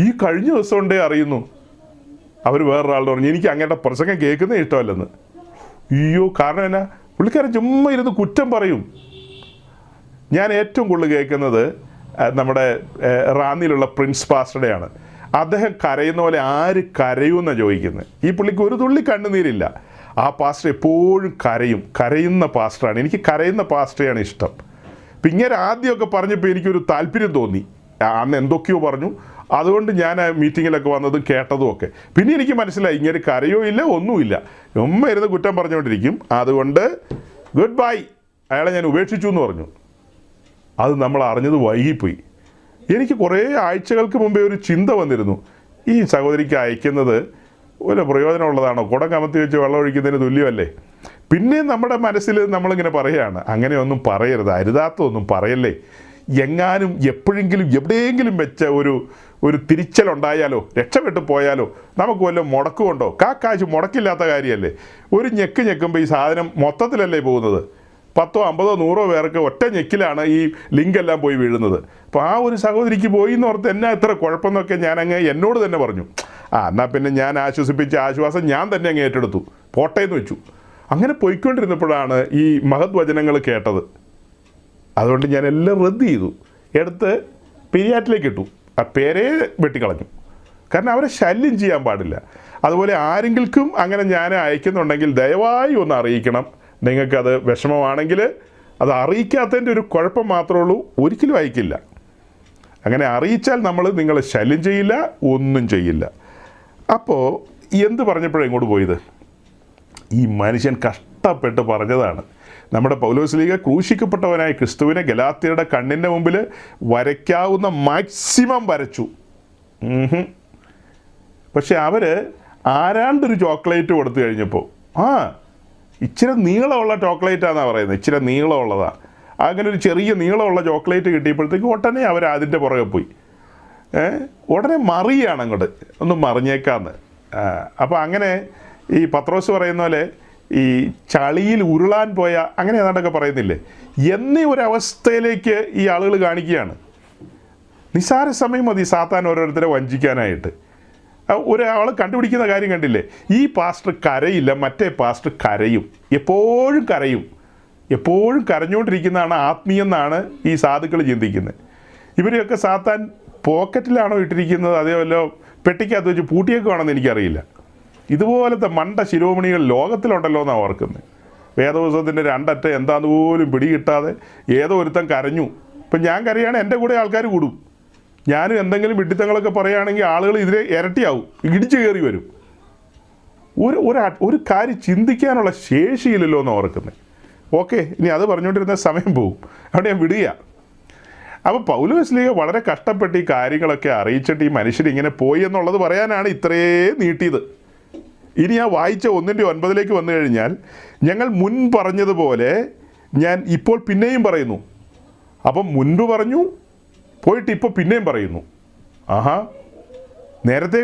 ഈ കഴിഞ്ഞ ദിവസം കൊണ്ടേ അറിയുന്നു, അവർ വേറൊരാളോട് പറഞ്ഞു എനിക്ക് അങ്ങയുടെ പ്രസംഗം കേൾക്കുന്നേ ഇഷ്ടമല്ലെന്ന്. കാരണം എന്നാ, പുള്ളിക്കാരൻ ചുമ്മാ ഇരുന്ന് കുറ്റം പറയും. ഞാൻ ഏറ്റവും കൂടുതൽ കേൾക്കുന്നത് നമ്മുടെ റാന്നിയിലുള്ള പ്രിൻസ് പാസ്റ്ററുടെയാണ്. അദ്ദേഹം കരയുന്ന പോലെ ആര് കരയുമെന്നാണ് ചോദിക്കുന്നത്. ഈ പുള്ളിക്ക് ഒരു തുള്ളി കണ്ണുനീരില്ല. ആ പാസ്റ്റർ എപ്പോഴും കരയുന്ന പാസ്റ്ററാണ്. എനിക്ക് കരയുന്ന പാസ്റ്ററെയാണ് ഇഷ്ടം. അപ്പം ഇങ്ങനെ ആദ്യമൊക്കെ പറഞ്ഞപ്പോൾ എനിക്കൊരു താല്പര്യം തോന്നി. അന്ന് എന്തൊക്കെയോ പറഞ്ഞു, അതുകൊണ്ട് ഞാൻ മീറ്റിങ്ങിലൊക്കെ വന്നതും കേട്ടതും ഒക്കെ. പിന്നെ എനിക്ക് മനസ്സിലായി ഇങ്ങനെ കരയോ ഇല്ല, ഒന്നുമില്ല, ഇരുന്ന് കുറ്റം പറഞ്ഞുകൊണ്ടിരിക്കും. അതുകൊണ്ട് ഗുഡ് ബൈ, അയാളെ ഞാൻ ഉപേക്ഷിച്ചു എന്ന് പറഞ്ഞു. അത് നമ്മൾ അറിഞ്ഞത് വൈകിപ്പോയി. എനിക്ക് കുറേ ആഴ്ചകൾക്ക് മുമ്പേ ഒരു ചിന്ത വന്നിരുന്നു, ഈ സഹോദരിക്ക് അയക്കുന്നത് ഒരു പ്രയോജനമുള്ളതാണോ, കുടം കമത്തി വെച്ച് വെള്ളം ഒഴിക്കുന്നതിന് തുല്യമല്ലേ. പിന്നെ നമ്മുടെ മനസ്സിൽ നമ്മളിങ്ങനെ പറയുകയാണ്, അങ്ങനെയൊന്നും പറയരുത്, അരുതാത്തൊന്നും പറയല്ലേ, എങ്ങാനും എപ്പോഴെങ്കിലും എവിടെയെങ്കിലും വെച്ച ഒരു തിരിച്ചലുണ്ടായാലോ, രക്ഷപ്പെട്ടു പോയാലോ, നമുക്ക് വല്ല മുടക്കുകൊണ്ടോ. കാശ് മുടക്കില്ലാത്ത കാര്യമല്ലേ. ഒരു ഞെക്കുമ്പോൾ ഈ സാധനം മൊത്തത്തിലല്ലേ പോകുന്നത്. 10, 50, 100 പേർക്ക് ഒറ്റ ഞെക്കിലാണ് ഈ ലിങ്കെല്ലാം പോയി വീഴുന്നത്. അപ്പോൾ ആ ഒരു സഹോദരിക്ക് പോയി എന്ന് ഓർത്ത് എന്നാ ഇത്ര കുഴപ്പമെന്നൊക്കെ ഞാനങ്ങ് എന്നോട് തന്നെ പറഞ്ഞു. എന്നാൽ പിന്നെ ഞാൻ ആശ്വസിപ്പിച്ച ആശ്വാസം ഞാൻ തന്നെ അങ്ങ് ഏറ്റെടുത്തു, പോട്ടേന്ന് വെച്ചു. അങ്ങനെ പോയിക്കൊണ്ടിരുന്നപ്പോഴാണ് ഈ മഹത് വചനങ്ങൾ കേട്ടത്. അതുകൊണ്ട് ഞാൻ എല്ലാം റദ്ദ് ചെയ്തു, എടുത്ത് പെരിയാറ്റിലേക്ക് ഇട്ടു. ആ പേരെ വെട്ടിക്കളഞ്ഞു. കാരണം അവരെ ശല്യം ചെയ്യാൻ പാടില്ല. അതുപോലെ ആരെങ്കിലും അങ്ങനെ ഞാൻ അയക്കുന്നുണ്ടെങ്കിൽ ദയവായി ഒന്ന് അറിയിക്കണം. നിങ്ങൾക്കത് വിഷമമാണെങ്കിൽ അത് അറിയിക്കാത്തതിൻ്റെ ഒരു കുഴപ്പം മാത്രമേ ഉള്ളൂ, ഒരിക്കലും അയക്കില്ല. അങ്ങനെ അറിയിച്ചാൽ നമ്മൾ നിങ്ങളെ ശല്യം ചെയ്യില്ല, ഒന്നും ചെയ്യില്ല. അപ്പോൾ എന്ത് പറഞ്ഞപ്പോഴാണ് ഇങ്ങോട്ട് പോയത്? ഈ മനുഷ്യൻ കഷ്ടപ്പെട്ട് പറഞ്ഞതാണ്. നമ്മുടെ പൗലോസ്ലീഗ ക്രൂശിക്കപ്പെട്ടവനായ ക്രിസ്തുവിനെ ഗലാത്യരുടെ കണ്ണിൻ്റെ മുമ്പിൽ വരയ്ക്കാവുന്ന മാക്സിമം വരച്ചു. പക്ഷെ അവർ ആരാണ്ടൊരു ചോക്ലേറ്റ് കൊടുത്തു കഴിഞ്ഞപ്പോൾ, ഇച്ചിരി നീളമുള്ള ചോക്ലേറ്റാണെന്നാണ് പറയുന്നത്, ഇച്ചിരി നീളമുള്ളതാണ്. അങ്ങനെ ഒരു ചെറിയ നീളമുള്ള ചോക്ലേറ്റ് കിട്ടിയപ്പോഴത്തേക്ക് ഉടനെ അവർ അതിൻ്റെ പുറകെ പോയി. ഉടനെ മറിയാണ് അങ്ങോട്ട്, ഒന്ന് മറിഞ്ഞേക്കാന്ന്. അപ്പോൾ അങ്ങനെ ഈ പത്രോസ് പറയുന്ന പോലെ ഈ ചളിയിൽ ഉരുളാൻ പോയ, അങ്ങനെ ഏതാണ്ടൊക്കെ പറയുന്നില്ലേ, എന്നീ ഒരവസ്ഥയിലേക്ക് ഈ ആളുകൾ കാണിക്കുകയാണ്. നിസ്സാര സമയം മതി സാത്താൻ ഓരോരുത്തരെ വഞ്ചിക്കാനായിട്ട്. ഒരാൾ കണ്ടുപിടിക്കുന്ന കാര്യം കണ്ടില്ലേ, ഈ പാസ്റ്റർ കരയില്ല, മറ്റേ പാസ്റ്റർ കരയും, എപ്പോഴും കരയും. എപ്പോഴും കരഞ്ഞുകൊണ്ടിരിക്കുന്നതാണ് ആത്മീയെന്നാണ് ഈ സാധുക്കൾ ചിന്തിക്കുന്നത്. ഇവരെയൊക്കെ സാത്താൻ പോക്കറ്റിലാണോ ഇട്ടിരിക്കുന്നത്, അതേപോലെ പെട്ടിക്കകത്ത് വെച്ച് പൂട്ടിയേക്കുവാണെന്ന് എനിക്കറിയില്ല. ഇതുപോലത്തെ മണ്ട ശിരോമണികൾ ലോകത്തിലുണ്ടല്ലോ എന്നാണ് ഓർക്കുന്നത്. വേദപുസ്തകത്തിൻ്റെ 2 അറ്റം എന്താന്ന് പോലും പിടികിട്ടാതെ ഏതോ ഒരുത്തൻ കരഞ്ഞു. ഇപ്പം ഞാൻ കരയാണ്, എൻ്റെ കൂടെ ആൾക്കാർ കൂടും. ഞാനും എന്തെങ്കിലും വിഡ്ഢിത്തങ്ങളൊക്കെ പറയുകയാണെങ്കിൽ ആളുകൾ ഇതിനെ ഇരട്ടിയാവും, ഇടിച്ചു കയറി വരും. ഒരു കാര്യം ചിന്തിക്കാനുള്ള ശേഷിയില്ലല്ലോ എന്ന് ഓർക്കുന്നത്. ഓക്കെ, ഇനി അത് പറഞ്ഞുകൊണ്ടിരുന്ന സമയം പോവും, അവിടെ ഞാൻ വിടുക. അപ്പോൾ പൗലോസ്ലീഹ വളരെ കഷ്ടപ്പെട്ട് ഈ കാര്യങ്ങളൊക്കെ അറിയിച്ചിട്ട് ഈ മനുഷ്യരിങ്ങനെ പോയി എന്നുള്ളത് പറയാനാണ് ഇത്രയേ നീട്ടിയത്. ഇനി ആ വായിച്ച 1:9 വന്നു കഴിഞ്ഞാൽ, ഞങ്ങൾ മുൻ പറഞ്ഞതുപോലെ ഞാൻ ഇപ്പോൾ പിന്നെയും പറയുന്നു. അപ്പം മുൻപ് പറഞ്ഞു, പോയിട്ട് ഇപ്പോൾ പിന്നെയും പറയുന്നു. ആഹാ, നേരത്തെ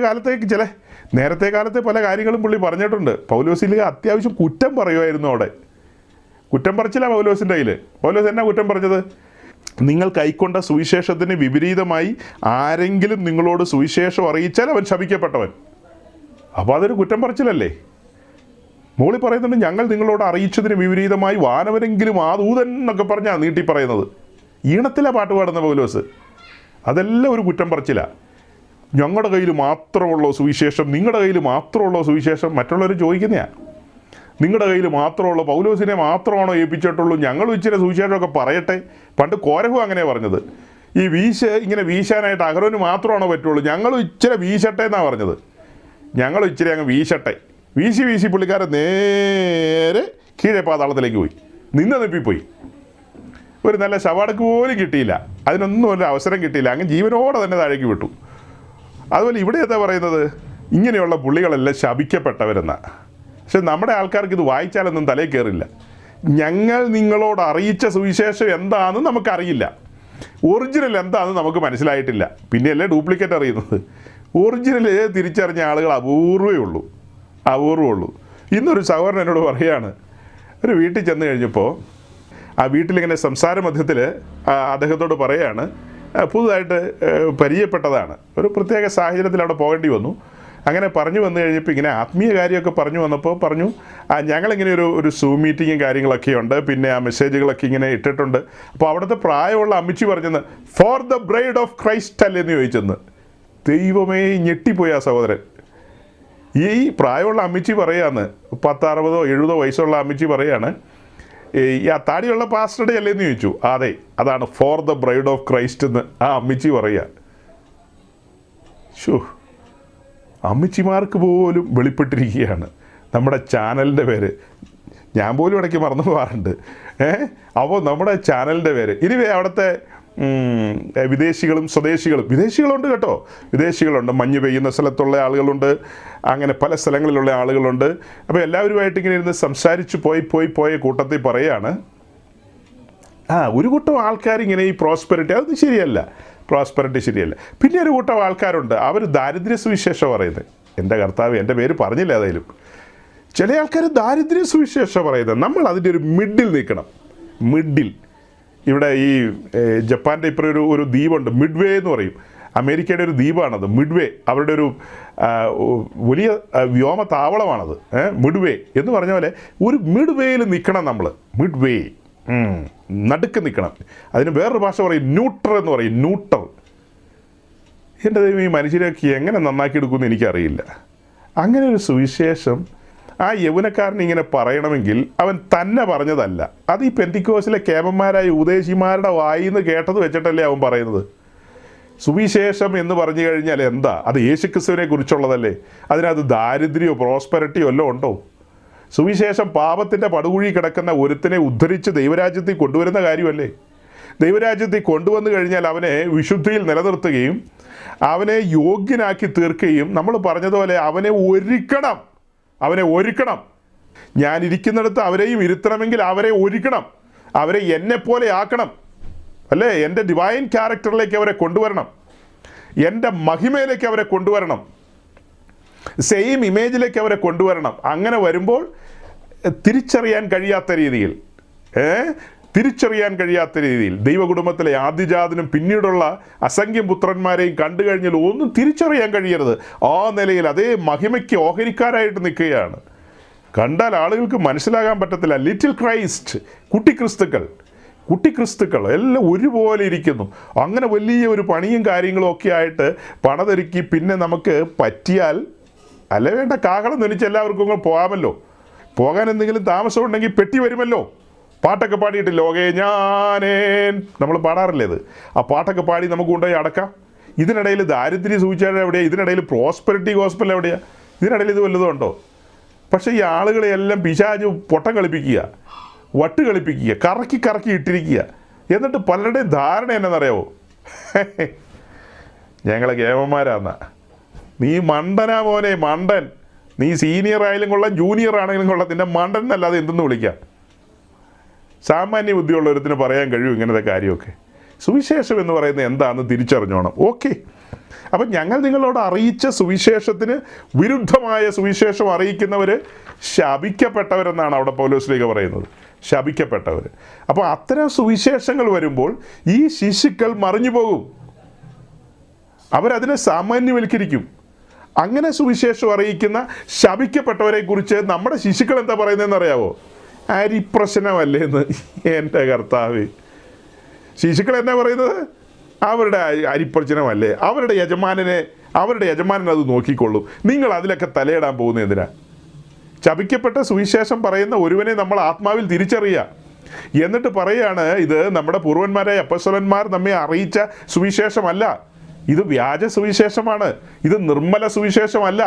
കാലത്തെ പല കാര്യങ്ങളും പുള്ളി പറഞ്ഞിട്ടുണ്ട്. പൗലോസ്ലീഹ അത്യാവശ്യം കുറ്റം പറയുമായിരുന്നു അവിടെ. കുറ്റം പറച്ചില്ല പൗലോസിൻ്റെ കയ്യിൽ. പൗലോസ് എന്നാ കുറ്റം പറഞ്ഞത്? നിങ്ങൾ കൈക്കൊണ്ട സുവിശേഷത്തിന് വിപരീതമായി ആരെങ്കിലും നിങ്ങളോട് സുവിശേഷം അറിയിച്ചാൽ അവൻ ശപിക്കപ്പെട്ടവൻ. അപ്പോൾ അതൊരു കുറ്റം പറച്ചിലല്ലേ? മോളി പറയുന്നുണ്ട്, ഞങ്ങൾ നിങ്ങളോട് അറിയിച്ചതിന് വിപരീതമായി വാനവരെങ്കിലും ആ ദൂതൻ എന്നൊക്കെ പറഞ്ഞാൽ നീട്ടി പറയുന്നത്. ഈണത്തിലാണ് പാട്ട് പാടുന്ന പൗലോസ്. അതെല്ലാം ഒരു കുറ്റം പറച്ചിലാണ്. ഞങ്ങളുടെ കയ്യിൽ മാത്രമുള്ള സുവിശേഷം, നിങ്ങളുടെ കയ്യിൽ മാത്രമുള്ള സുവിശേഷം മറ്റുള്ളവർ ചോദിക്കുന്നതാണ്. നിങ്ങളുടെ കയ്യിൽ മാത്രമുള്ള പൗലോസിനെ മാത്രമാണോ ഏൽപ്പിച്ചിട്ടുള്ളൂ? ഞങ്ങൾ ഇച്ചിരി സുവിശേഷമൊക്കെ പറയട്ടെ. പണ്ട് കോരഹു അങ്ങനെ പറഞ്ഞത്. ഈ ഇങ്ങനെ വീശാനായിട്ട് അഹരോന് മാത്രമാണോ പറ്റുള്ളൂ? ഞങ്ങൾ ഇച്ചിരി വീശട്ടെ എന്നാണ് പറഞ്ഞത്. ഞങ്ങൾ ഇച്ചിരി അങ്ങ് വീശട്ടെ. വീശി പുള്ളിക്കാരൻ നേരെ കീഴെ പാതാളത്തിലേക്ക് പോയി, നിപ്പിപ്പോയി. ഒരു നല്ല ശവാടക്ക് പോലും കിട്ടിയില്ല, അതിനൊന്നും ഒരു അവസരം കിട്ടിയില്ല, അങ്ങ് ജീവനോടെ തന്നെ താഴേക്ക് വിട്ടു. അതുപോലെ ഇവിടെ എന്താ പറയുന്നത്? ഇങ്ങനെയുള്ള പുള്ളികളെല്ലാം ശപിക്കപ്പെട്ടവരെന്നാണ്. പക്ഷെ നമ്മുടെ ആൾക്കാർക്ക് ഇത് വായിച്ചാലൊന്നും തലയിൽ കയറില്ല. ഞങ്ങൾ നിങ്ങളോട് അറിയിച്ച സുവിശേഷം എന്താണെന്ന് നമുക്കറിയില്ല, ഒറിജിനൽ എന്താണെന്ന് നമുക്ക് മനസ്സിലായിട്ടില്ല, പിന്നെയല്ലേ ഡ്യൂപ്ലിക്കേറ്റ് അറിയുന്നത്. ഒറിജിനൽ തിരിച്ചറിഞ്ഞ ആളുകൾ അപൂർവമേ ഉള്ളൂ. ഇന്നൊരു സഹോദരൻ എന്നോട് പറയുകയാണ്, ഒരു വീട്ടിൽ ചെന്ന് കഴിഞ്ഞപ്പോൾ ആ വീട്ടിലിങ്ങനെ സംസാര മധ്യത്തിൽ അദ്ദേഹത്തോട് പറയുകയാണ്, പുതുതായിട്ട് പരിചയപ്പെട്ടതാണ്, ഒരു പ്രത്യേക സാഹചര്യത്തിൽ അവിടെ പോകേണ്ടി വന്നു. അങ്ങനെ പറഞ്ഞു വന്നു കഴിഞ്ഞപ്പോൾ ഇങ്ങനെ ആത്മീയ കാര്യമൊക്കെ പറഞ്ഞു വന്നപ്പോൾ പറഞ്ഞു, ഞങ്ങളിങ്ങനെ ഒരു സൂം മീറ്റിങ്ങും കാര്യങ്ങളൊക്കെ ഉണ്ട്, പിന്നെ ആ മെസ്സേജുകളൊക്കെ ഇങ്ങനെ ഇട്ടിട്ടുണ്ട്. അപ്പോൾ അവിടുത്തെ പ്രായമുള്ള അമ്മച്ചി പറഞ്ഞെന്ന്, for the bride of Christ അല്ലേന്ന് ചോദിച്ചെന്ന്. ദൈവമേ, ഞെട്ടിപ്പോയി ആ സഹോദരൻ. ഈ പ്രായമുള്ള അമ്മച്ചി പറയാന്ന്, 60-70 വയസ്സുള്ള അമ്മച്ചി പറയാണ്, ഈ ആ താടിയുള്ള പാസ്റ്ററുടെ അല്ലേന്ന് ചോദിച്ചു. അതെ, അതാണ് four the bride of Christ എന്ന് ആ അമ്മച്ചി പറയുക. ഷോ, അമ്മച്ചിമാർക്ക് പോലും വെളിപ്പെട്ടിരിക്കുകയാണ് നമ്മുടെ ചാനലിൻ്റെ പേര്. ഞാൻ പോലും ഇടയ്ക്ക് മറന്നു പോകാറുണ്ട്. അപ്പോൾ നമ്മുടെ ചാനലിൻ്റെ പേര് ഇനി അവിടുത്തെ വിദേശികളും വിദേശികളുണ്ട് കേട്ടോ. വിദേശികളുണ്ട്, മഞ്ഞ് പെയ്യുന്ന സ്ഥലത്തുള്ള ആളുകളുണ്ട്, അങ്ങനെ പല സ്ഥലങ്ങളിലുള്ള ആളുകളുണ്ട്. അപ്പോൾ എല്ലാവരുമായിട്ട് ഇങ്ങനെ ഇരുന്ന് സംസാരിച്ച് പോയ കൂട്ടത്തിൽ പറയുകയാണ്, ഒരു കൂട്ടം ആൾക്കാരിങ്ങനെ ഈ പ്രോസ്പെരിറ്റി അത് ശരിയല്ല, പിന്നെ ഒരു കൂട്ടം ആൾക്കാരുണ്ട്, അവർ ദാരിദ്ര്യ സുവിശേഷം പറയുന്നത്. എൻ്റെ കർത്താവ്, എൻ്റെ പേര് പറഞ്ഞില്ല ഏതായാലും. ചില ആൾക്കാർ ദാരിദ്ര്യ സുവിശേഷം പറയുന്നത്. നമ്മൾ അതിൻ്റെ ഒരു മിഡിൽ നിൽക്കണം. ഇവിടെ ഈ ജപ്പാൻ്റെ ഇപ്പോൾ ഒരു ദ്വീപുണ്ട്, മിഡ്വേ എന്ന് പറയും. അമേരിക്കയുടെ ഒരു ദ്വീപാണത് മിഡ്വേ. അവരുടെ ഒരു വലിയ വ്യോമ താവളമാണത്. മിഡ്വേ എന്ന് പറഞ്ഞ പോലെ ഒരു മിഡ്വേയിൽ നിൽക്കണം നമ്മൾ. മിഡ്വേ നടുക്ക് നിൽക്കണം. അതിന് വേറൊരു ഭാഷ പറയും ന്യൂട്രൽ എന്ന് പറയും. ന്യൂട്രൽ. എൻ്റെ ദൈവം, ഈ മനുഷ്യരൊക്കെ എങ്ങനെ നന്നാക്കി എടുക്കുമെന്ന് എനിക്കറിയില്ല. അങ്ങനെ ഒരു സുവിശേഷം ആ യൗവനക്കാരൻ ഇങ്ങനെ പറയണമെങ്കിൽ അവൻ തന്നെ പറഞ്ഞതല്ല. അത് ഈ പെന്തിക്കോസിലെ കേമന്മാരായ ഉപദേശിമാരുടെ വായിന്ന് കേട്ടത് വെച്ചിട്ടല്ലേ അവൻ പറയുന്നത്. സുവിശേഷം എന്ന് പറഞ്ഞു കഴിഞ്ഞാൽ എന്താ? അത് യേശുക്രിസ്തുവിനെ കുറിച്ചുള്ളതല്ലേ. അതിനകത്ത് ദാരിദ്ര്യമോ പ്രോസ്പെരിറ്റിയോ വല്ലതും ഉണ്ടോ? സുവിശേഷം പാപത്തിൻ്റെ പടുകുഴി കിടക്കുന്ന ഒരുത്തിനെ ഉദ്ധരിച്ച് ദൈവരാജ്യത്തിൽ കൊണ്ടുവരുന്ന കാര്യമല്ലേ. ദൈവരാജ്യത്തിൽ കൊണ്ടുവന്നു കഴിഞ്ഞാൽ അവനെ വിശുദ്ധിയിൽ നിലനിർത്തുകയും അവനെ യോഗ്യനാക്കി തീർക്കുകയും നമ്മൾ പറഞ്ഞതുപോലെ അവനെ ഒരുക്കണം. ഞാൻ ഇരിക്കുന്നിടത്ത് അവരെയും ഇരുത്തണമെങ്കിൽ അവരെ ഒരുക്കണം, അവരെ എന്നെപ്പോലെ ആക്കണം, അല്ലേ? എൻ്റെ ഡിവൈൻ ക്യാരക്ടറിലേക്ക് അവരെ കൊണ്ടുവരണം, എൻ്റെ മഹിമയിലേക്ക് അവരെ കൊണ്ടുവരണം, സെയിം ഇമേജിലേക്ക് അവരെ കൊണ്ടുവരണം. അങ്ങനെ വരുമ്പോൾ തിരിച്ചറിയാൻ കഴിയാത്ത രീതിയിൽ ദൈവകുടുംബത്തിലെ ആദ്യജാതനും പിന്നീടുള്ള അസംഖ്യം പുത്രന്മാരെയും കണ്ടു കഴിഞ്ഞാൽ ഒന്നും തിരിച്ചറിയാൻ കഴിയരുത്. ആ നിലയിൽ അതേ മഹിമയ്ക്ക് ഓഹരിക്കാരായിട്ട് നിൽക്കുകയാണ്. കണ്ടാൽ ആളുകൾക്ക് മനസ്സിലാകാൻ പറ്റത്തില്ല. ലിറ്റിൽ ക്രൈസ്റ്റ്, കുട്ടിക്രിസ്തുക്കൾ എല്ലാം ഒരുപോലെ ഇരിക്കുന്നു. അങ്ങനെ വലിയ ഒരു പണിയും കാര്യങ്ങളും ഒക്കെ ആയിട്ട് പണതൊരുക്കി പിന്നെ നമുക്ക് പറ്റിയാൽ അല്ല വേണ്ട കാഹളം ധനിച്ച് എല്ലാവർക്കും പോകാമല്ലോ. പോകാൻ എന്തെങ്കിലും താമസമുണ്ടെങ്കിൽ പെട്ടി വരുമല്ലോ. പാട്ടൊക്കെ പാടിയിട്ട് ലോകേ ഞാനേ നമ്മൾ പാടാറില്ലേ അത്? ആ പാട്ടൊക്കെ പാടി നമുക്ക് കൊണ്ടുപോയി അടക്കാം. ഇതിനിടയിൽ ദാരിദ്ര്യ സൂചിച്ചാൽ എവിടെയാണ്? ഇതിനിടയിൽ പ്രോസ്പെരിറ്റി ഗോസ്പൽ എവിടെയാണ്? ഇതിനിടയിൽ ഇത് വല്ലതും ഉണ്ടോ? പക്ഷേ ഈ ആളുകളെയെല്ലാം പിശാച് പൊട്ടം കളിപ്പിക്കുക, വട്ട് കളിപ്പിക്കുക, കറക്കി കറക്കി ഇട്ടിരിക്കുക. എന്നിട്ട് പലരുടെയും ധാരണ എന്നറിയാവോ, ഞങ്ങളെ കേമന്മാരാന്നാ. നീ മണ്ടനാ മോനെ, മണ്ടൻ. നീ സീനിയർ ആയാലും കൊള്ളാം, ജൂനിയർ ആണെങ്കിലും കൊള്ളാം, നിന്നെ മണ്ടൻ എന്നല്ലാതെ എന്തെന്ന് വിളിക്കാം. സാമാന്യ ബുദ്ധിയുള്ളവരത്തിന് പറയാൻ കഴിയും ഇങ്ങനത്തെ കാര്യമൊക്കെ. സുവിശേഷം എന്ന് പറയുന്നത് എന്താണെന്ന് തിരിച്ചറിഞ്ഞോണം. ഓക്കെ, അപ്പം ഞങ്ങൾ നിങ്ങളോട് അറിയിച്ച സുവിശേഷത്തിന് വിരുദ്ധമായ സുവിശേഷം അറിയിക്കുന്നവർ ശപിക്കപ്പെട്ടവരെന്നാണ് അവിടെ പൗലോസ്ലീഹ പറയുന്നത്. ശപിക്കപ്പെട്ടവർ. അപ്പോൾ അത്തരം സുവിശേഷങ്ങൾ വരുമ്പോൾ ഈ ശിശുക്കൾ മറിഞ്ഞു പോകും, അവരതിനെ സാമാന്യവൽക്കരിക്കും. അങ്ങനെ സുവിശേഷം അറിയിക്കുന്ന ശപിക്കപ്പെട്ടവരെ കുറിച്ച് നമ്മുടെ ശിശുക്കൾ എന്താ പറയുന്നതെന്ന് അറിയാവോ? അരിപ്രശ്നമല്ലേന്ന്. എൻ്റെ കർത്താവ്, ശിശുക്കൾ എന്നാ പറയുന്നത്? അവരുടെ അരിപ്രശ്നമല്ലേ, അവരുടെ യജമാനൻ അത് നോക്കിക്കൊള്ളും, നിങ്ങൾ അതിലൊക്കെ തലയിടാൻ പോകുന്നത് എന്തിനാ? ശപിക്കപ്പെട്ട സുവിശേഷം പറയുന്ന ഒരുവനെ നമ്മൾ ആത്മാവിൽ തിരിച്ചറിയുക. എന്നിട്ട് പറയുകയാണ്, ഇത് നമ്മുടെ പൂർവന്മാരായ അപ്പോസ്തലന്മാർ നമ്മെ അറിയിച്ച സുവിശേഷമല്ല, ഇത് വ്യാജ സുവിശേഷമാണ്, ഇത് നിർമ്മല സുവിശേഷമല്ല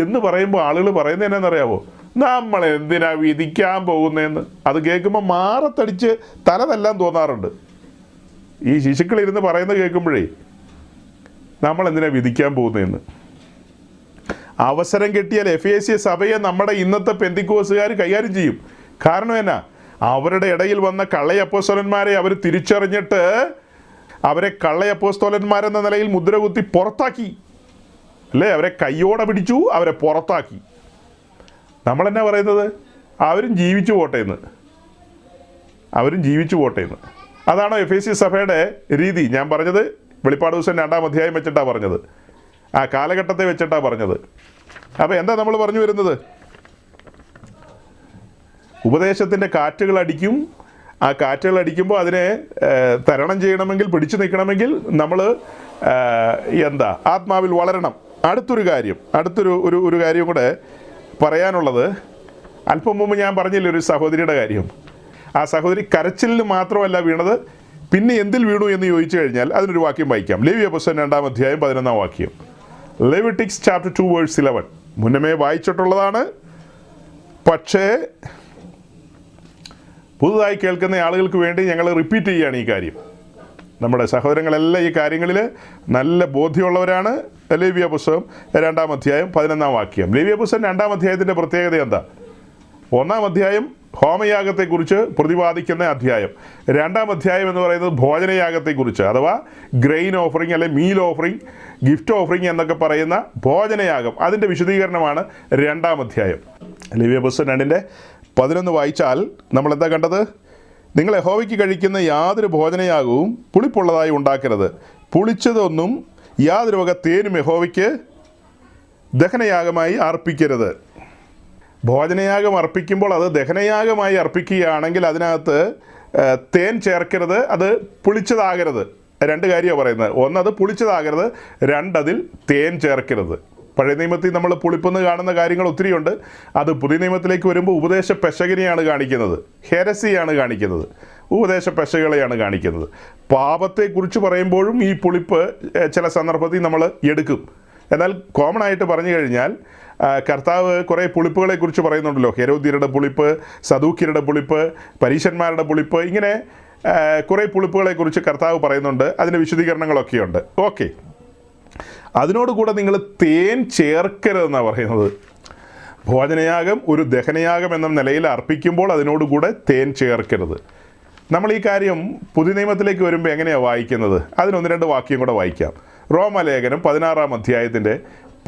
എന്ന് പറയുമ്പോൾ ആളുകൾ പറയുന്നത് എന്നാണെന്നറിയാവോ? നമ്മൾ എന്തിനാ വിധിക്കാൻ പോകുന്നതെന്ന്. അത് കേൾക്കുമ്പോൾ മാറത്തടിച്ച് തലതെല്ലാം തോന്നാറുണ്ട്. ഈ ശിശുക്കളിരുന്ന് പറയുന്നത് കേൾക്കുമ്പോഴേ നമ്മൾ എന്തിനാ വിധിക്കാൻ പോകുന്നതെന്ന്. അവസരം കിട്ടിയാൽ എഫേസ്യ സഭയെ നമ്മുടെ ഇന്നത്തെ പെന്തിക്കോസുകാർ കൈകാര്യം ചെയ്യും. കാരണം എന്നാ, അവരുടെ ഇടയിൽ വന്ന കള്ളയപ്പോസ്തലന്മാരെ അവർ തിരിച്ചറിഞ്ഞിട്ട് അവരെ കള്ളയപ്പോസ്തലന്മാരെന്ന നിലയിൽ മുദ്ര കുത്തി പുറത്താക്കി, അല്ലേ? അവരെ കയ്യോടെ പിടിച്ചു, അവരെ പുറത്താക്കി. നമ്മളെന്നാ പറയുന്നത്? അവരും ജീവിച്ചു പോട്ടെ എന്ന്. അതാണോ എഫേസ്യ സഭയുടെ രീതി? ഞാൻ പറഞ്ഞത് വെളിപ്പാട് ദിവസം 2-ാം അധ്യായം വെച്ചിട്ടാണ് പറഞ്ഞത്, ആ കാലഘട്ടത്തെ വെച്ചിട്ടാണ് പറഞ്ഞത്. അപ്പോൾ എന്താ നമ്മൾ പറഞ്ഞു വരുന്നത്? ഉപദേശത്തിൻ്റെ കാറ്റുകൾ അടിക്കും. ആ കാറ്റുകൾ അടിക്കുമ്പോൾ അതിനെ തരണം ചെയ്യണമെങ്കിൽ, പിടിച്ചു നിൽക്കണമെങ്കിൽ നമ്മൾ ആത്മാവിൽ വളരണം. അടുത്തൊരു കാര്യം കൂടെ പറയാനുള്ളത്, അല്പം മുമ്പ് ഞാൻ പറഞ്ഞില്ലേ ഒരു സഹോദരിയുടെ കാര്യം. ആ സഹോദരി കരച്ചിലിന് മാത്രമല്ല വീണത്, പിന്നെ എന്തിൽ വീണു എന്ന് ചോദിച്ചു കഴിഞ്ഞാൽ അതിനൊരു വാക്യം വായിക്കാം. ലേവ്യ പുസ്തകം 2-ാം അധ്യായം 11-ാം വാക്യം. Leviticus chapter 2 verse 11. മുന്നമേ വായിച്ചിട്ടുള്ളതാണ്, പക്ഷേ പുതുതായി കേൾക്കുന്ന ആളുകൾക്ക് വേണ്ടി ഞങ്ങൾ റിപ്പീറ്റ് ചെയ്യുകയാണ് ഈ കാര്യം. നമ്മുടെ സഹോദരങ്ങളെല്ലാം ഈ കാര്യങ്ങളിൽ നല്ല ബോധ്യമുള്ളവരാണ്. ലേവ്യ പുസ്തകം 2-ാം അധ്യായം 11-ാം വാക്യം. ലേവ്യ പുസ്തകം 2-ാം അധ്യായത്തിൻ്റെ പ്രത്യേകത എന്താ? 1-ാം അധ്യായം ഹോമയാഗത്തെക്കുറിച്ച് പ്രതിപാദിക്കുന്ന അധ്യായം. 2-ാം അധ്യായം എന്ന് പറയുന്നത് ഭോജനയാഗത്തെക്കുറിച്ച്, അഥവാ ഗ്രെയിൻ ഓഫറിങ് അല്ലെ മീൽ ഓഫറിങ്, ഗിഫ്റ്റ് ഓഫറിങ് എന്നൊക്കെ പറയുന്ന ഭോജനയാഗം, അതിൻ്റെ വിശദീകരണമാണ് 2-ാം അധ്യായം. ലേവ്യ പുസ്തകം 2-ന്റെ 11 വായിച്ചാൽ നമ്മൾ എന്താ കണ്ടത്? നിങ്ങൾ യഹോവയ്ക്ക് കഴിക്കുന്ന യാതൊരു ഭോജനയാഗവും പുളിപ്പുള്ളതായി ഉണ്ടാക്കരുത്, പുളിച്ചതൊന്നും യാതൊരു വക തേനും യഹോവയ്ക്ക് ദഹനയാഗമായി അർപ്പിക്കരുത്. ഭോജനയാഗം അർപ്പിക്കുമ്പോൾ അത് ദഹനയാഗമായി അർപ്പിക്കുകയാണെങ്കിൽ അതിനകത്ത് തേൻ ചേർക്കരുത്, അത് പുളിച്ചതാകരുത്. 2 കാര്യമാണ് പറയുന്നത്. 1, അത് പുളിച്ചതാകരുത്. 2, അതിൽ തേൻ ചേർക്കരുത്. പഴയ നിയമത്തിൽ നമ്മൾ പുളിപ്പെന്ന് കാണുന്ന കാര്യങ്ങൾ ഒത്തിരിയുണ്ട്. അത് പുതിയ നിയമത്തിലേക്ക് വരുമ്പോൾ ഉപദേശ പെശകിനെയാണ് കാണിക്കുന്നത്, ഹെരസിയാണ് കാണിക്കുന്നത്, ഉപദേശ പെശകളെയാണ് കാണിക്കുന്നത്. പാപത്തെക്കുറിച്ച് പറയുമ്പോഴും ഈ പുളിപ്പ് ചില സന്ദർഭത്തിൽ നമ്മൾ എടുക്കും. എന്നാൽ കോമൺ ആയിട്ട് പറഞ്ഞു കഴിഞ്ഞാൽ കർത്താവ് കുറേ പുളിപ്പുകളെക്കുറിച്ച് പറയുന്നുണ്ടല്ലോ. ഹെരോദ്യരുടെ പുളിപ്പ്, സദൂക്യരുടെ പുളിപ്പ്, പരീശന്മാരുടെ പുളിപ്പ്, ഇങ്ങനെ കുറേ പുളിപ്പുകളെക്കുറിച്ച് കർത്താവ് പറയുന്നുണ്ട്. അതിൻ്റെ വിശദീകരണങ്ങളൊക്കെയുണ്ട്. ഓക്കെ, അതിനോടുകൂടെ നിങ്ങൾ തേൻ ചേർക്കരുതെന്നാണ് പറയുന്നത്. ഭോജനയാഗം ഒരു ദഹനയാഗം എന്ന നിലയിൽ അർപ്പിക്കുമ്പോൾ അതിനോടുകൂടെ തേൻ ചേർക്കരുത്. നമ്മൾ ഈ കാര്യം പുതിയ നിയമത്തിലേക്ക് വരുമ്പോൾ എങ്ങനെയാണ് വായിക്കുന്നത്? അതിന് 1-2 വാക്യം കൂടെ വായിക്കാം. റോമലേഖനം 16-ാം അധ്യായത്തിൻ്റെ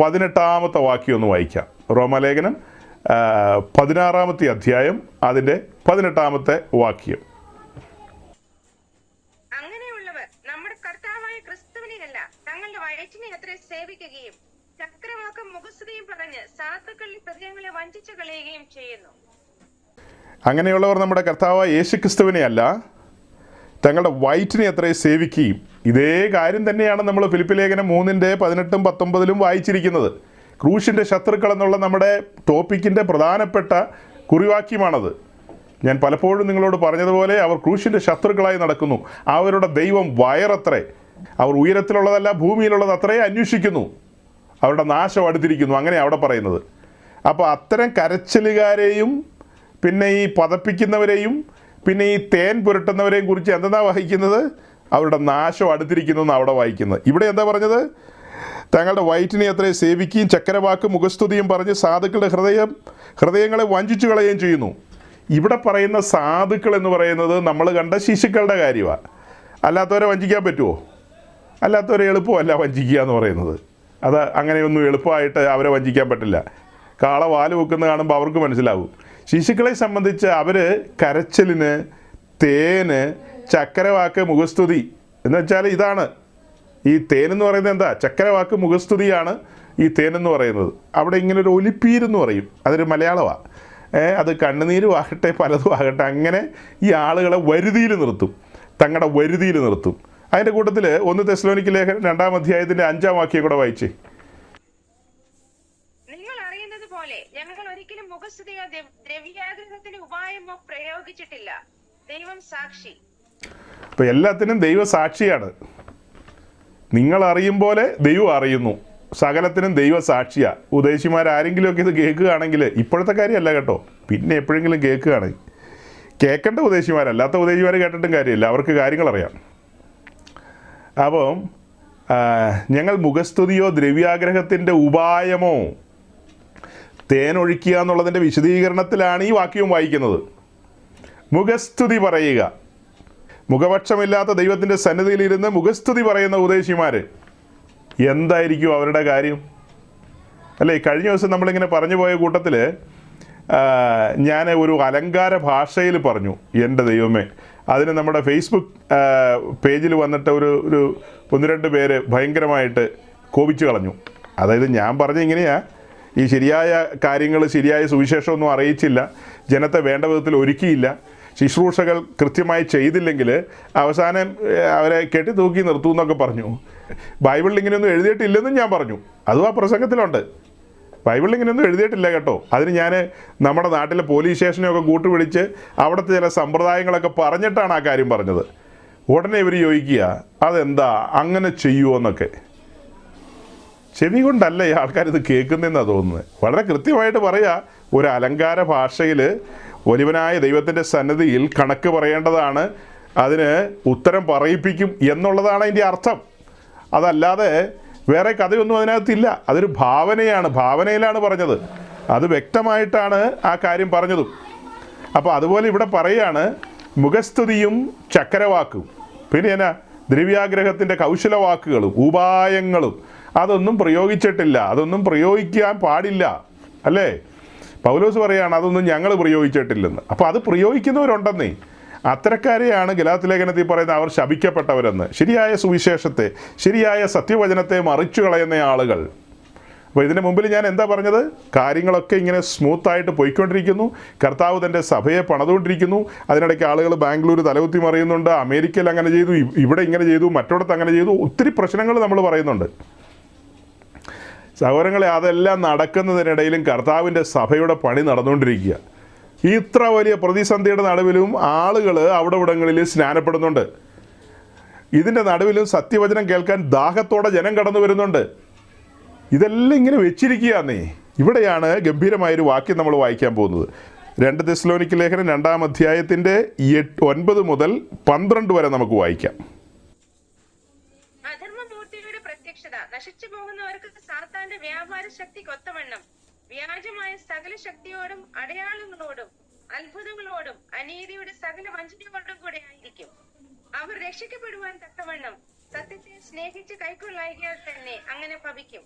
18-ാമത്തെ വാക്യം ഒന്ന് വായിക്കാം. റോമലേഖനം 16-ാമത്തെ അധ്യായം അതിൻ്റെ 18-ാമത്തെ വാക്യം. അങ്ങനെയുള്ളവർ നമ്മുടെ കർത്താവായ ക്രിസ്തുവിനെയല്ല തങ്ങളുടെ വയറ്റിനെ അത്ര സേവിക്കുകയും ചക്രവാക്കം മുഖസ്തുതിയും പറഞ്ഞ് സാധുക്കളിൽ ഹൃദയങ്ങളെ വഞ്ചിച്ചു കളയുകയും ചെയ്യുന്നു. അങ്ങനെയുള്ളവർ നമ്മുടെ കർത്താവായ യേശുക്രിസ്തുവിനെയല്ല തങ്ങളുടെ വയറ്റിനെ അത്രയും സേവിക്കുകയും. ഇതേ കാര്യം തന്നെയാണ് നമ്മൾ ഫിലിപ്പി ലേഖനം 3-ന്റെ 18-ഉം 19-ലും വായിച്ചിരിക്കുന്നത്. ക്രൂശിൻ്റെ ശത്രുക്കൾ എന്നുള്ള നമ്മുടെ ടോപ്പിക്കിൻ്റെ പ്രധാനപ്പെട്ട കുറിവാക്യമാണത്. ഞാൻ പലപ്പോഴും നിങ്ങളോട് പറഞ്ഞതുപോലെ അവർ ക്രൂശിൻ്റെ ശത്രുക്കളായി നടക്കുന്നു. അവരുടെ ദൈവം വയറത്രേ, അവർ ഉയരത്തിലുള്ളതല്ല ഭൂമിയിലുള്ളത് അത്രേ അന്വേഷിക്കുന്നു, അവരുടെ നാശം അടുത്തിരിക്കുന്നു. അങ്ങനെ അവിടെ പറയുന്നത്. അപ്പോൾ അത്തരം കരച്ചിലുകാരെയും പിന്നെ ഈ പതപ്പിക്കുന്നവരെയും പിന്നെ ഈ തേൻ പുരട്ടുന്നവരെയും കുറിച്ച് എന്തെന്നാ വായിക്കുന്നത്? അവരുടെ നാശം അടുത്തിരിക്കുന്നു എന്നാണ് അവിടെ വായിക്കുന്നത്. ഇവിടെ എന്താ പറഞ്ഞത്? തങ്ങളുടെ വയറ്റിനെ അത്രയും സേവിക്കുകയും ചക്കരവാക്കും മുഖസ്തുതിയും പറഞ്ഞ് സാധുക്കളുടെ ഹൃദയങ്ങളെ വഞ്ചിച്ചു കളയുകയും ചെയ്യുന്നു. ഇവിടെ പറയുന്ന സാധുക്കൾ എന്ന് പറയുന്നത് നമ്മൾ കണ്ട ശിശുക്കളുടെ കാര്യമാണ്. അല്ലാത്തവരെ വഞ്ചിക്കാൻ പറ്റുമോ? അല്ലാത്തവരെ എളുപ്പമല്ല വഞ്ചിക്കുക എന്ന് പറയുന്നത്. അത് അങ്ങനെയൊന്നും എളുപ്പമായിട്ട് അവരെ വഞ്ചിക്കാൻ പറ്റില്ല. കാള വാല് വെക്കുന്ന കാണുമ്പോൾ അവർക്ക് മനസ്സിലാവും. ശിശുക്കളെ സംബന്ധിച്ച് അവർ കരച്ചിലിന്, തേന്, ചക്കരവാക്ക്, മുഖസ്തുതി എന്ന് വെച്ചാൽ ഇതാണ്. ഈ തേനെന്ന് പറയുന്നത് എന്താ? ചക്കരവാക്ക് മുഖസ്തുതിയാണ് ഈ തേനെന്ന് പറയുന്നത്. അവിടെ ഇങ്ങനെ ഒരു ഒലിപ്പീരെന്ന് പറയും, അതൊരു മലയാളമാണ്. അത് കണ്ണുനീരും ആകട്ടെ പലതും ആകട്ടെ, അങ്ങനെ ഈ ആളുകളെ വരുതിയിൽ നിർത്തും, തങ്ങളുടെ വരുതിയിൽ നിർത്തും. അതിൻ്റെ കൂട്ടത്തിൽ 1 തെസ്സലോനിക്ക ലേഖനം 2-ാം അധ്യായത്തിൻ്റെ 5-ാം വാക്യം കൂടെ വായിച്ചേ. നിങ്ങൾ അറിയുന്നത് പോലെ ഞങ്ങൾ ഒരിക്കലും മുഖസ്തുതിയോ ദ്രവ്യാഗ്രഹത്തിന് ഉപായമോ പ്രയോഗിച്ചിട്ടില്ല. ദൈവം സാക്ഷി. ഇപ്പം എല്ലാത്തിനും ദൈവ സാക്ഷിയാണ്. നിങ്ങൾ അറിയും പോലെ ദൈവം അറിയുന്നു. സകലത്തിനും ദൈവ സാക്ഷിയാണ്. ഉദ്ദേശിമാരാരെങ്കിലുമൊക്കെ ഇത് കേൾക്കുകയാണെങ്കിൽ, ഇപ്പോഴത്തെ കാര്യമല്ല കേട്ടോ, പിന്നെ എപ്പോഴെങ്കിലും കേൾക്കുകയാണെങ്കിൽ, കേൾക്കേണ്ട ഉദ്ദേശിമാരല്ലാത്ത ഉദ്ദേശിമാർ കേട്ടിട്ടും കാര്യമില്ല, അവർക്ക് കാര്യങ്ങളറിയാം. അപ്പം ഞങ്ങൾ മുഖസ്തുതിയോ ദ്രവ്യാഗ്രഹത്തിൻ്റെ ഉപായമോ തേനൊഴിക്കുക എന്നുള്ളതിൻ്റെ വിശദീകരണത്തിലാണ് ഈ വാക്യവും വായിക്കുന്നത്. മുഖസ്തുതി പറയുക. മുഖപക്ഷമില്ലാത്ത ദൈവത്തിൻ്റെ സന്നിധിയിലിരുന്ന് മുഖസ്തുതി പറയുന്ന ഉദ്ദേശിമാർ എന്തായിരിക്കും അവരുടെ കാര്യം? അല്ലേ, കഴിഞ്ഞ ദിവസം നമ്മളിങ്ങനെ പറഞ്ഞു പോയ കൂട്ടത്തിൽ ഞാൻ ഒരു അലങ്കാര ഭാഷയിൽ പറഞ്ഞു. എൻ്റെ ദൈവമേ, അതിന് നമ്മുടെ ഫേസ്ബുക്ക് പേജിൽ വന്നിട്ട് ഒരു 1-2 പേര് ഭയങ്കരമായിട്ട് കോപിച്ചു കളഞ്ഞു. അതായത് ഞാൻ പറഞ്ഞ ഇങ്ങനെയാണ്, ഈ ശരിയായ കാര്യങ്ങൾ, ശരിയായ സുവിശേഷമൊന്നും അറിയിച്ചില്ല, ജനത്തെ വേണ്ട വിധത്തിൽ ഒരുക്കിയില്ല, ശുശ്രൂഷകൾ കൃത്യമായി ചെയ്തില്ലെങ്കിൽ അവസാനം അവരെ കെട്ടി തൂക്കി നിർത്തും എന്നൊക്കെ പറഞ്ഞു. ബൈബിളിൽ ഇങ്ങനെയൊന്നും എഴുതിയിട്ടില്ലെന്നും ഞാൻ പറഞ്ഞു. അതും ആ പ്രസംഗത്തിലുണ്ട്. ബൈബിളിൽ ഇങ്ങനെയൊന്നും എഴുതിയിട്ടില്ല കേട്ടോ. അതിന് ഞാൻ നമ്മുടെ നാട്ടിലെ പോലീസ് സ്റ്റേഷനെയൊക്കെ കൂട്ടുപിടിച്ച് അവിടുത്തെ ചില സമ്പ്രദായങ്ങളൊക്കെ പറഞ്ഞിട്ടാണ് ആ കാര്യം പറഞ്ഞത്. ഉടനെ ഇവർ ചോദിക്കുക, അതെന്താ അങ്ങനെ ചെയ്യുമോ എന്നൊക്കെ. ചെവി കൊണ്ടല്ല ഈ ആൾക്കാരിത് കേൾക്കുന്നതെന്നാണ് തോന്നുന്നത്. വളരെ കൃത്യമായിട്ട് പറയുക, ഒരു അലങ്കാര ഭാഷയിൽ വലിയവനായ ദൈവത്തിൻ്റെ സന്നിധിയിൽ കണക്ക് പറയേണ്ടതാണ്, അതിന് ഉത്തരം പറയിപ്പിക്കും എന്നുള്ളതാണ് അതിൻ്റെ അർത്ഥം. അതല്ലാതെ വേറെ കഥയൊന്നും അതിനകത്തില്ല. അതൊരു ഭാവനയാണ്, ഭാവനയിലാണ് പറഞ്ഞത്. അത് വ്യക്തമായിട്ടാണ് ആ കാര്യം പറഞ്ഞതും. അപ്പോൾ അതുപോലെ ഇവിടെ പറയുകയാണ്, മുഖസ്തുതിയും ചക്കരവാക്കും പിന്നെ എന്നാ ദ്രവ്യാഗ്രഹത്തിൻ്റെ കൗശലവാക്കുകളും ഉപായങ്ങളും അതൊന്നും പ്രയോഗിച്ചിട്ടില്ല, അതൊന്നും പ്രയോഗിക്കാൻ പാടില്ല. അല്ലേ? പൗലോസ് പറയുകയാണ് അതൊന്നും ഞങ്ങൾ പ്രയോഗിച്ചിട്ടില്ലെന്ന്. അപ്പോൾ അത് പ്രയോഗിക്കുന്നവരുണ്ടെന്നേ. അത്തരക്കാരെയാണ് ഗലാത്യ ലേഖനത്തിൽ പറയുന്നത് അവർ ശപിക്കപ്പെട്ടവരെന്ന്. ശരിയായ സുവിശേഷത്തെ, ശരിയായ സത്യവചനത്തെ മറിച്ചു കളയുന്ന ആളുകൾ. അപ്പോൾ ഇതിന് മുമ്പിൽ ഞാൻ എന്താ പറഞ്ഞത്? കാര്യങ്ങളൊക്കെ ഇങ്ങനെ സ്മൂത്തായിട്ട് പോയിക്കൊണ്ടിരിക്കുന്നു. കർത്താവ് തൻ്റെ സഭയെ പണിതുകൊണ്ടിരിക്കുന്നു. അതിനിടയ്ക്ക് ആളുകൾ ബാംഗ്ലൂർ തലകുത്തി മറിയുന്നുണ്ട്, അമേരിക്കയിൽ അങ്ങനെ ചെയ്തു, ഇവിടെ ഇങ്ങനെ ചെയ്തു, മറ്റോടത്ത് അങ്ങനെ ചെയ്തു, ഒത്തിരി പ്രശ്നങ്ങൾ നമ്മൾ പറയുന്നുണ്ട്. സഹോദരങ്ങളെ, അതെല്ലാം നടക്കുന്നതിനിടയിലും കർത്താവിൻ്റെ സഭയുടെ പണി നടന്നുകൊണ്ടിരിക്കുക. ഇത്ര വലിയ പ്രതിസന്ധിയുടെ നടുവിലും ആളുകൾ അവിടെ ഇവിടങ്ങളിൽ സ്നാനപ്പെടുന്നുണ്ട്. ഇതിൻ്റെ നടുവിലും സത്യവചനം കേൾക്കാൻ ദാഹത്തോടെ ജനം കടന്നു വരുന്നുണ്ട്. ഇതെല്ലാം ഇങ്ങനെ വെച്ചിരിക്കുകയാന്നേ. ഇവിടെയാണ് ഗംഭീരമായൊരു വാക്യം നമ്മൾ വായിക്കാൻ പോകുന്നത്. 2 തെസ്സലോനിക്ക ലേഖനം 2-ാം അധ്യായത്തിൻ്റെ 9 മുതൽ 12 വരെ നമുക്ക് വായിക്കാം. അധർമ്മമൂർത്തിയുടെ പ്രത്യക്ഷത നശിച്ചു പോകുന്നവർക്ക് സാത്താന്റെ വ്യാപാര ശക്തിക്കൊത്തവണ്ണം വ്യാജമായ സകല ശക്തിയോടും അടയാളങ്ങളോടും അത്ഭുതങ്ങളോടും അനീതിയുടെ സകല വഞ്ചനയോടും കൂടെ ആയിരിക്കും. അവർ രക്ഷിക്കപ്പെടുവാൻ തക്കവണ്ണം സത്യത്തെ സ്നേഹിച്ച് കൈക്കൊള്ളായികയാൽ തന്നെ അങ്ങനെ ഭവിക്കും.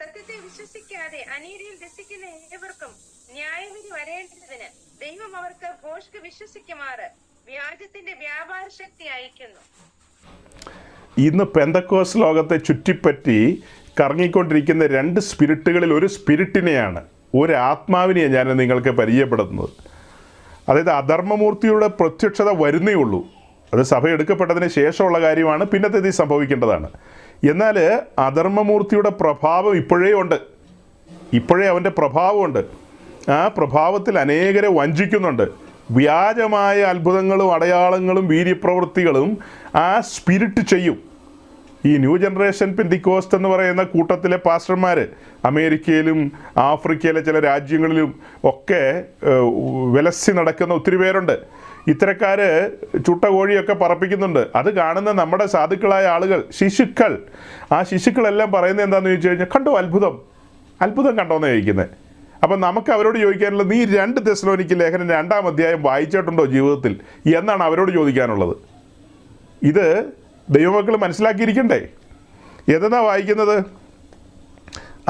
സത്യത്തെ വിശ്വസിക്കാതെ അനീതിയിൽ രസിക്കുന്ന ഏവർക്കും ന്യായവിധി വരേണ്ടതിന് ദൈവം അവർക്ക് ഭോഷ്ക് വിശ്വസിക്കുമാറ് വ്യാജത്തിന്റെ വ്യാപാര ശക്തി അയക്കുന്നു. ഇന്ന് പെന്തക്കോസ് ലോകത്തെ ചുറ്റിപ്പറ്റി കറങ്ങിക്കൊണ്ടിരിക്കുന്ന 2 സ്പിരിറ്റുകളിൽ ഒരു സ്പിരിറ്റിനെയാണ്, ഒരു ആത്മാവിനെയാണ് ഞാൻ നിങ്ങൾക്ക് പരിചയപ്പെടുത്തുന്നത്. അതായത് അധർമ്മമൂർത്തിയുടെ പ്രത്യക്ഷത വരുന്നേ ഉള്ളൂ. അത് സഭ എടുക്കപ്പെട്ടതിന് ശേഷമുള്ള കാര്യമാണ്, പിന്നത്തേത് സംഭവിക്കേണ്ടതാണ്. എന്നാൽ അധർമ്മമൂർത്തിയുടെ പ്രഭാവം ഇപ്പോഴേ ഉണ്ട്, ഇപ്പോഴേ അവൻ്റെ പ്രഭാവമുണ്ട്. ആ പ്രഭാവത്തിൽ അനേകരെ വഞ്ചിക്കുന്നുണ്ട്. വ്യാജമായ അത്ഭുതങ്ങളും അടയാളങ്ങളും വീര്യപ്രവൃത്തികളും ആ സ്പിരിറ്റ് ചെയ്യും. ഈ ന്യൂ ജനറേഷൻ പെന്തിക്കോസ്റ്റ് എന്ന് പറയുന്ന കൂട്ടത്തിലെ പാസ്റ്റർമാർ അമേരിക്കയിലും ആഫ്രിക്കയിലെ ചില രാജ്യങ്ങളിലും ഒക്കെ വിലസി നടക്കുന്ന ഒത്തിരി പേരുണ്ട്. ഇത്തരക്കാർ ചുട്ട കോഴിയൊക്കെ പറപ്പിക്കുന്നുണ്ട്. അത് കാണുന്ന നമ്മുടെ സാധുക്കളായ ആളുകൾ, ശിശുക്കൾ, ആ ശിശുക്കളെല്ലാം പറയുന്നത് എന്താണെന്ന് ചോദിച്ചു കഴിഞ്ഞാൽ, കണ്ടോ അത്ഭുതം കണ്ടോന്ന് ചോദിക്കുന്നത്. അപ്പം നമുക്ക് അവരോട് ചോദിക്കാനുള്ളത്, നീ 2 തെസ്സലോനിക്ക ലേഖനം 2-ാം അധ്യായം വായിച്ചിട്ടുണ്ടോ ജീവിതത്തിൽ എന്നാണ് അവരോട് ചോദിക്കാനുള്ളത്. ഇത് ദൈവമക്കൾ മനസ്സിലാക്കിയിരിക്കണ്ടേ. ഏതെന്നാ വായിക്കുന്നത്?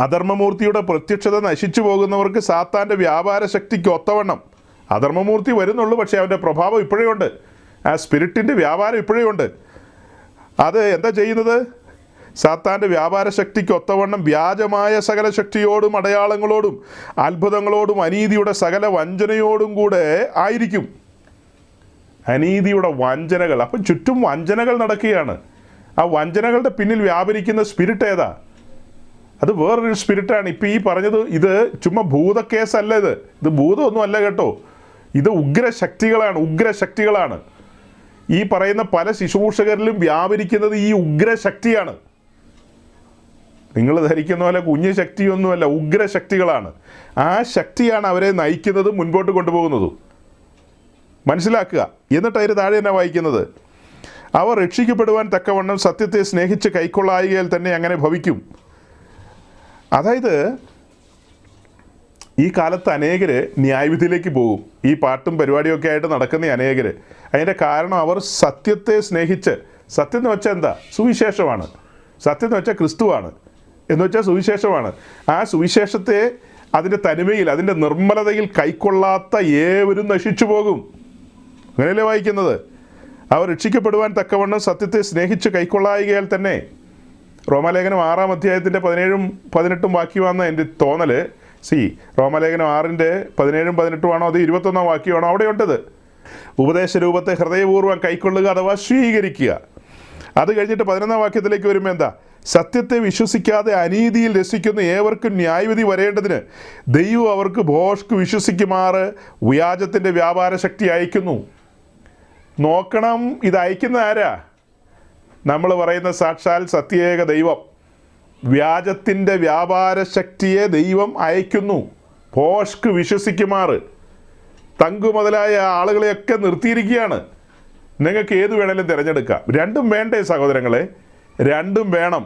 അധർമ്മമൂർത്തിയുടെ പ്രത്യക്ഷത നശിച്ചു പോകുന്നവർക്ക് സാത്താൻ്റെ വ്യാപാര ശക്തിക്ക് ഒത്തവണ്ണം. അധർമ്മമൂർത്തി വരുന്നുള്ളൂ, പക്ഷേ അവൻ്റെ പ്രഭാവം ഇപ്പോഴേ ഉണ്ട്. ആ സ്പിരിറ്റിൻ്റെ വ്യാപാരം ഇപ്പോഴേ ഉണ്ട്. അത് എന്താ ചെയ്യുന്നത്? സാത്താൻ്റെ വ്യാപാര ശക്തിക്ക് ഒത്തവണ്ണം വ്യാജമായ സകല ശക്തിയോടും അടയാളങ്ങളോടും അത്ഭുതങ്ങളോടും അനീതിയുടെ സകല വഞ്ചനയോടും കൂടെ ആയിരിക്കും. അനീതിയുടെ വഞ്ചനകൾ. അപ്പം ചുറ്റും വഞ്ചനകൾ നടക്കുകയാണ്. ആ വഞ്ചനകളുടെ പിന്നിൽ വ്യാപരിക്കുന്ന സ്പിരിറ്റ് ഏതാ? അത് വേറൊരു സ്പിരിറ്റാണ്. ഇപ്പം ഈ പറഞ്ഞത് ഇത് ചുമ്മാ ഭൂതക്കേസല്ല. ഇത് ഭൂതമൊന്നും അല്ല കേട്ടോ. ഇത് ഉഗ്രശക്തികളാണ്. ഈ പറയുന്ന പല ശുശ്രൂഷകരിലും വ്യാപരിക്കുന്നത് ഈ ഉഗ്രശക്തിയാണ്. നിങ്ങൾ ധരിക്കുന്ന പോലെ കുഞ്ഞു ശക്തിയൊന്നുമല്ല, ഉഗ്രശക്തികളാണ്. ആ ശക്തിയാണ് അവരെ നയിക്കുന്നതും മുൻപോട്ട് കൊണ്ടുപോകുന്നതും. മനസ്സിലാക്കുക. എന്നിട്ട് അതിന് താഴെ തന്നെ വായിക്കുന്നത്, അവർ രക്ഷിക്കപ്പെടുവാൻ തക്കവണ്ണം സത്യത്തെ സ്നേഹിച്ച് കൈക്കൊള്ളായികയിൽ തന്നെ അങ്ങനെ ഭവിക്കും. അതായത് ഈ കാലത്ത് അനേകർ ന്യായവിധിയിലേക്ക് പോകും. ഈ പാട്ടും പരിപാടിയൊക്കെ ആയിട്ട് നടക്കുന്ന അനേകർ. അതിൻ്റെ കാരണം അവർ സത്യത്തെ സ്നേഹിച്ച്, സത്യം എന്ന് വെച്ചാൽ എന്താ? സുവിശേഷമാണ്. സത്യം എന്ന് വെച്ചാൽ ക്രിസ്തുവാണ്, എന്ന് വെച്ചാൽ സുവിശേഷമാണ്. ആ സുവിശേഷത്തെ അതിൻ്റെ തനിമയിൽ, അതിൻ്റെ നിർമ്മലതയിൽ കൈക്കൊള്ളാത്ത ഏവരും നശിച്ചു പോകും. അങ്ങനെയല്ലേ വായിക്കുന്നത്? അവർ രക്ഷിക്കപ്പെടുവാൻ തക്കവണ്ണം സത്യത്തെ സ്നേഹിച്ച് കൈക്കൊള്ളായികയാൽ തന്നെ. റോമാലേഖനം 6-ാം അധ്യായത്തിൻ്റെ 17-18 വാക്യമാണെന്ന് എൻ്റെ തോന്നൽ. റോമാലേഖനം 6-ന്റെ 17-18 ആണോ അത് 21-ാം വാക്യമാണോ? അവിടെയുണ്ടത്. ഉപദേശരൂപത്തെ ഹൃദയപൂർവ്വം കൈക്കൊള്ളുക അഥവാ സ്വീകരിക്കുക. അത് കഴിഞ്ഞിട്ട് 11-ാം വാക്യത്തിലേക്ക് വരുമ്പോൾ എന്താ? സത്യത്തെ വിശ്വസിക്കാതെ അനീതിയിൽ രസിക്കുന്ന ഏവർക്കും ന്യായവിധി വരേണ്ടതിന് ദൈവം അവർക്ക് ഭോഷ്ക് വിശ്വസിക്കുമാറ് വ്യാജത്തിൻ്റെ വ്യാപാര ശക്തി അയക്കുന്നു. നോക്കണം, ഇത് അയക്കുന്ന ആരാ? നമ്മൾ പറയുന്ന സാക്ഷാൽ സത്യേക ദൈവം. വ്യാജത്തിൻ്റെ വ്യാപാര ശക്തിയെ ദൈവം അയക്കുന്നു. ഭോഷ്ക് വിശ്വസിക്കുമാറ് തങ്കു മുതലായ ആളുകളെയൊക്കെ നിർത്തിയിരിക്കുകയാണ്. നിങ്ങൾക്ക് ഏത് വേണേലും തിരഞ്ഞെടുക്കാം. രണ്ടും വേണ്ടേ സഹോദരങ്ങളെ? രണ്ടും വേണം.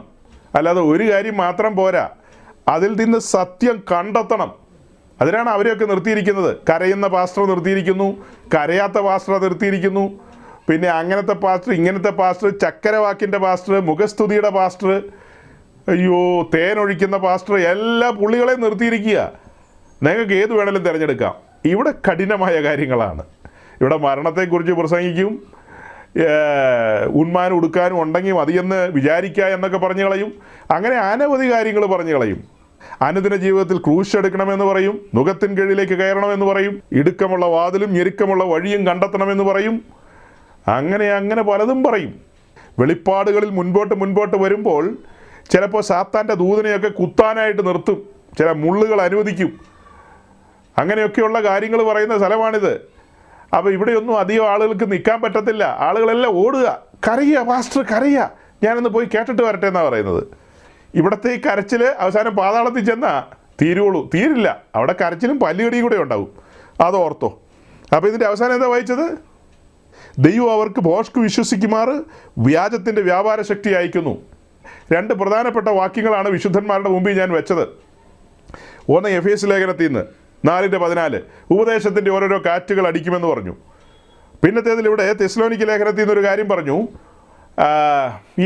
അല്ലാതെ ഒരു കാര്യം മാത്രം പോരാ. അതിൽ നിന്ന് സത്യം കണ്ടെത്തണം. അതിനാണ് അവരെയൊക്കെ നിർത്തിയിരിക്കുന്നത്. കരയുന്ന പാസ്റ്റർ നിർത്തിയിരിക്കുന്നു, കരയാത്ത പാസ്റ്റർ നിർത്തിയിരിക്കുന്നു, പിന്നെ അങ്ങനത്തെ പാസ്റ്റർ, ഇങ്ങനത്തെ പാസ്റ്റർ, ചക്കരവാക്കിൻ്റെ പാസ്റ്റർ, മുഖസ്തുതിയുടെ പാസ്റ്റർ, അയ്യോ തേനൊഴിക്കുന്ന പാസ്റ്റർ, എല്ലാ പുള്ളികളെയും നിർത്തിയിരിക്കുക. നിങ്ങൾക്ക് ഏത് വേണേലും തിരഞ്ഞെടുക്കാം. ഇവിടെ കഠിനമായ കാര്യങ്ങളാണ്. ഇവിടെ മരണത്തെക്കുറിച്ച് പ്രസംഗിക്കും, ഉന്മാനം ഉടുക്കാനും ഉണ്ടെങ്കിൽ മതിയെന്ന് വിചാരിക്കുക എന്നൊക്കെ പറഞ്ഞു കളയും. അങ്ങനെ അനവധി കാര്യങ്ങൾ പറഞ്ഞു കളയും. അനുദിന ജീവിതത്തിൽ ക്രൂശ് എടുക്കണമെന്ന് പറയും, നുകത്തിൻ കീഴിലേക്ക് കയറണമെന്ന് പറയും, ഇടുക്കമുള്ള വാതിലും ഞെരുക്കമുള്ള വഴിയും കണ്ടെത്തണമെന്ന് പറയും. അങ്ങനെ പലതും പറയും. വെളിപ്പാടുകളിൽ മുൻപോട്ട് വരുമ്പോൾ ചിലപ്പോൾ സാത്താൻ്റെ ദൂതനെയൊക്കെ കുത്താനായിട്ട് നിർത്തും, ചില മുള്ളുകൾ അനുവദിക്കും. അങ്ങനെയൊക്കെയുള്ള കാര്യങ്ങൾ പറയുന്ന സ്ഥലമാണിത്. അപ്പോൾ ഇവിടെയൊന്നും അധികം ആളുകൾക്ക് നിൽക്കാൻ പറ്റത്തില്ല. ആളുകളെല്ലാം ഓടുക, കരയുക, പാസ്റ്റർ കരയുക, ഞാനൊന്ന് പോയി കേട്ടിട്ട് വരട്ടെ എന്നാണ് പറയുന്നത്. ഇവിടുത്തെ ഈ കരച്ചിൽ അവസാനം പാതാളത്തിൽ ചെന്നാൽ തീരില്ല. അവിടെ കരച്ചിലും പല്ലുകടിയും കൂടെ ഉണ്ടാവും. അതോർത്തോ. അപ്പോൾ ഇതിൻ്റെ അവസാനം എന്താ വായിച്ചത്? ദൈവം അവർക്ക് ഭോഷ്ക് വിശ്വസിക്കുമാറ് വ്യാജത്തിൻ്റെ വ്യാപാര ശക്തി അയക്കുന്നു. 2 പ്രധാനപ്പെട്ട വാക്യങ്ങളാണ് വിശുദ്ധന്മാരുടെ മുമ്പിൽ ഞാൻ വെച്ചത്. ഒന്ന് എഫേസ് ലേഖനത്തിൽ നിന്ന് 4:14 ഉപദേശത്തിൻ്റെ ഓരോരോ കാറ്റുകൾ അടിക്കുമെന്ന് പറഞ്ഞു. പിന്നത്തേതിൽ ഇവിടെ തെസ്സലോനിക്ക ലേഖനത്തിൽ നിന്നൊരു കാര്യം പറഞ്ഞു.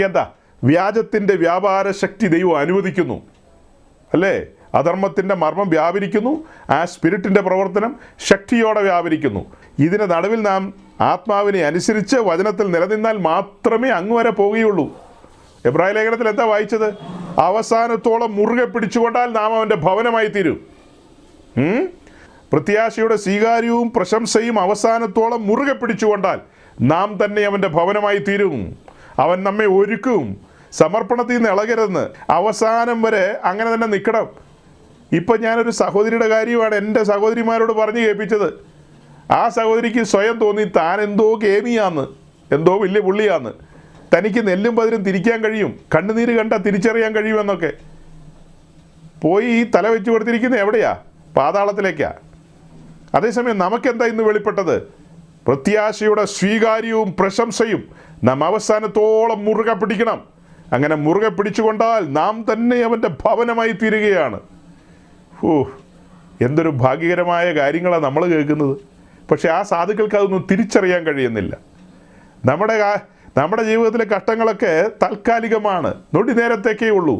എന്താ? വ്യാജത്തിൻ്റെ വ്യാപാര ശക്തി ദൈവം അനുവദിക്കുന്നു, അല്ലേ? അധർമ്മത്തിൻ്റെ മർമ്മം വ്യാപരിക്കുന്നു. ആ സ്പിരിറ്റിൻ്റെ പ്രവർത്തനം ശക്തിയോടെ വ്യാപരിക്കുന്നു. ഇതിന് നടുവിൽ നാം ആത്മാവിനെ അനുസരിച്ച് വചനത്തിൽ നിലനിന്നാൽ മാത്രമേ അങ്ങ് വരെ പോവുകയുള്ളൂ. എബ്രായ ലേഖനത്തിൽ എന്താ വായിച്ചത്? അവസാനത്തോളം മുറുകെ പിടിച്ചുകൊണ്ടാൽ നാം അവൻ്റെ ഭവനമായി തീരും. പ്രത്യാശയുടെ സ്വീകാര്യവും പ്രശംസയും അവസാനത്തോളം മുറുകെ പിടിച്ചുകൊണ്ടാൽ നാം തന്നെ അവൻ്റെ ഭവനമായി തീരും. അവൻ നമ്മെ ഒരുക്കും. സമർപ്പണത്തിൽ നിന്ന് ഇളകരുതെന്ന്. അവസാനം വരെ അങ്ങനെ തന്നെ നിൽക്കണം. ഇപ്പം ഞാനൊരു സഹോദരിയുടെ കാര്യമാണ് എൻ്റെ സഹോദരിമാരോട് പറഞ്ഞു കേൾപ്പിച്ചത്. ആ സഹോദരിക്ക് സ്വയം തോന്നി താൻ എന്തോ കേമിയാന്ന്, എന്തോ വലിയ പുള്ളിയാന്ന്. തനിക്ക് നെല്ലും പതിരും തിരിക്കാൻ കഴിയും, കണ്ണുനീര് കണ്ടാൽ തിരിച്ചറിയാൻ കഴിയുമെന്നൊക്കെ. പോയി ഈ തല വെച്ച് കൊടുത്തിരിക്കുന്നത് എവിടെയാ? പാതാളത്തിലേക്കാ. അതേസമയം നമുക്കെന്താ ഇന്ന് വെളിപ്പെട്ടത്? പ്രത്യാശയുടെ സ്വീകാര്യവും പ്രശംസയും നാം അവസാനത്തോളം മുറുകെ പിടിക്കണം. അങ്ങനെ മുറുകെ പിടിച്ചുകൊണ്ടാൽ നാം തന്നെ അവൻ്റെ ഭവനമായി തീരുകയാണ്. എന്തൊരു ഭാഗ്യകരമായ കാര്യങ്ങളാണ് നമ്മൾ കേൾക്കുന്നത്. പക്ഷെ ആ സാധുക്കൾക്ക് അതൊന്നും തിരിച്ചറിയാൻ കഴിയുന്നില്ല. നമ്മുടെ ജീവിതത്തിലെ കഷ്ടങ്ങളൊക്കെ താൽക്കാലികമാണ്, നൊടി നേരത്തേക്കേ ഉള്ളൂ.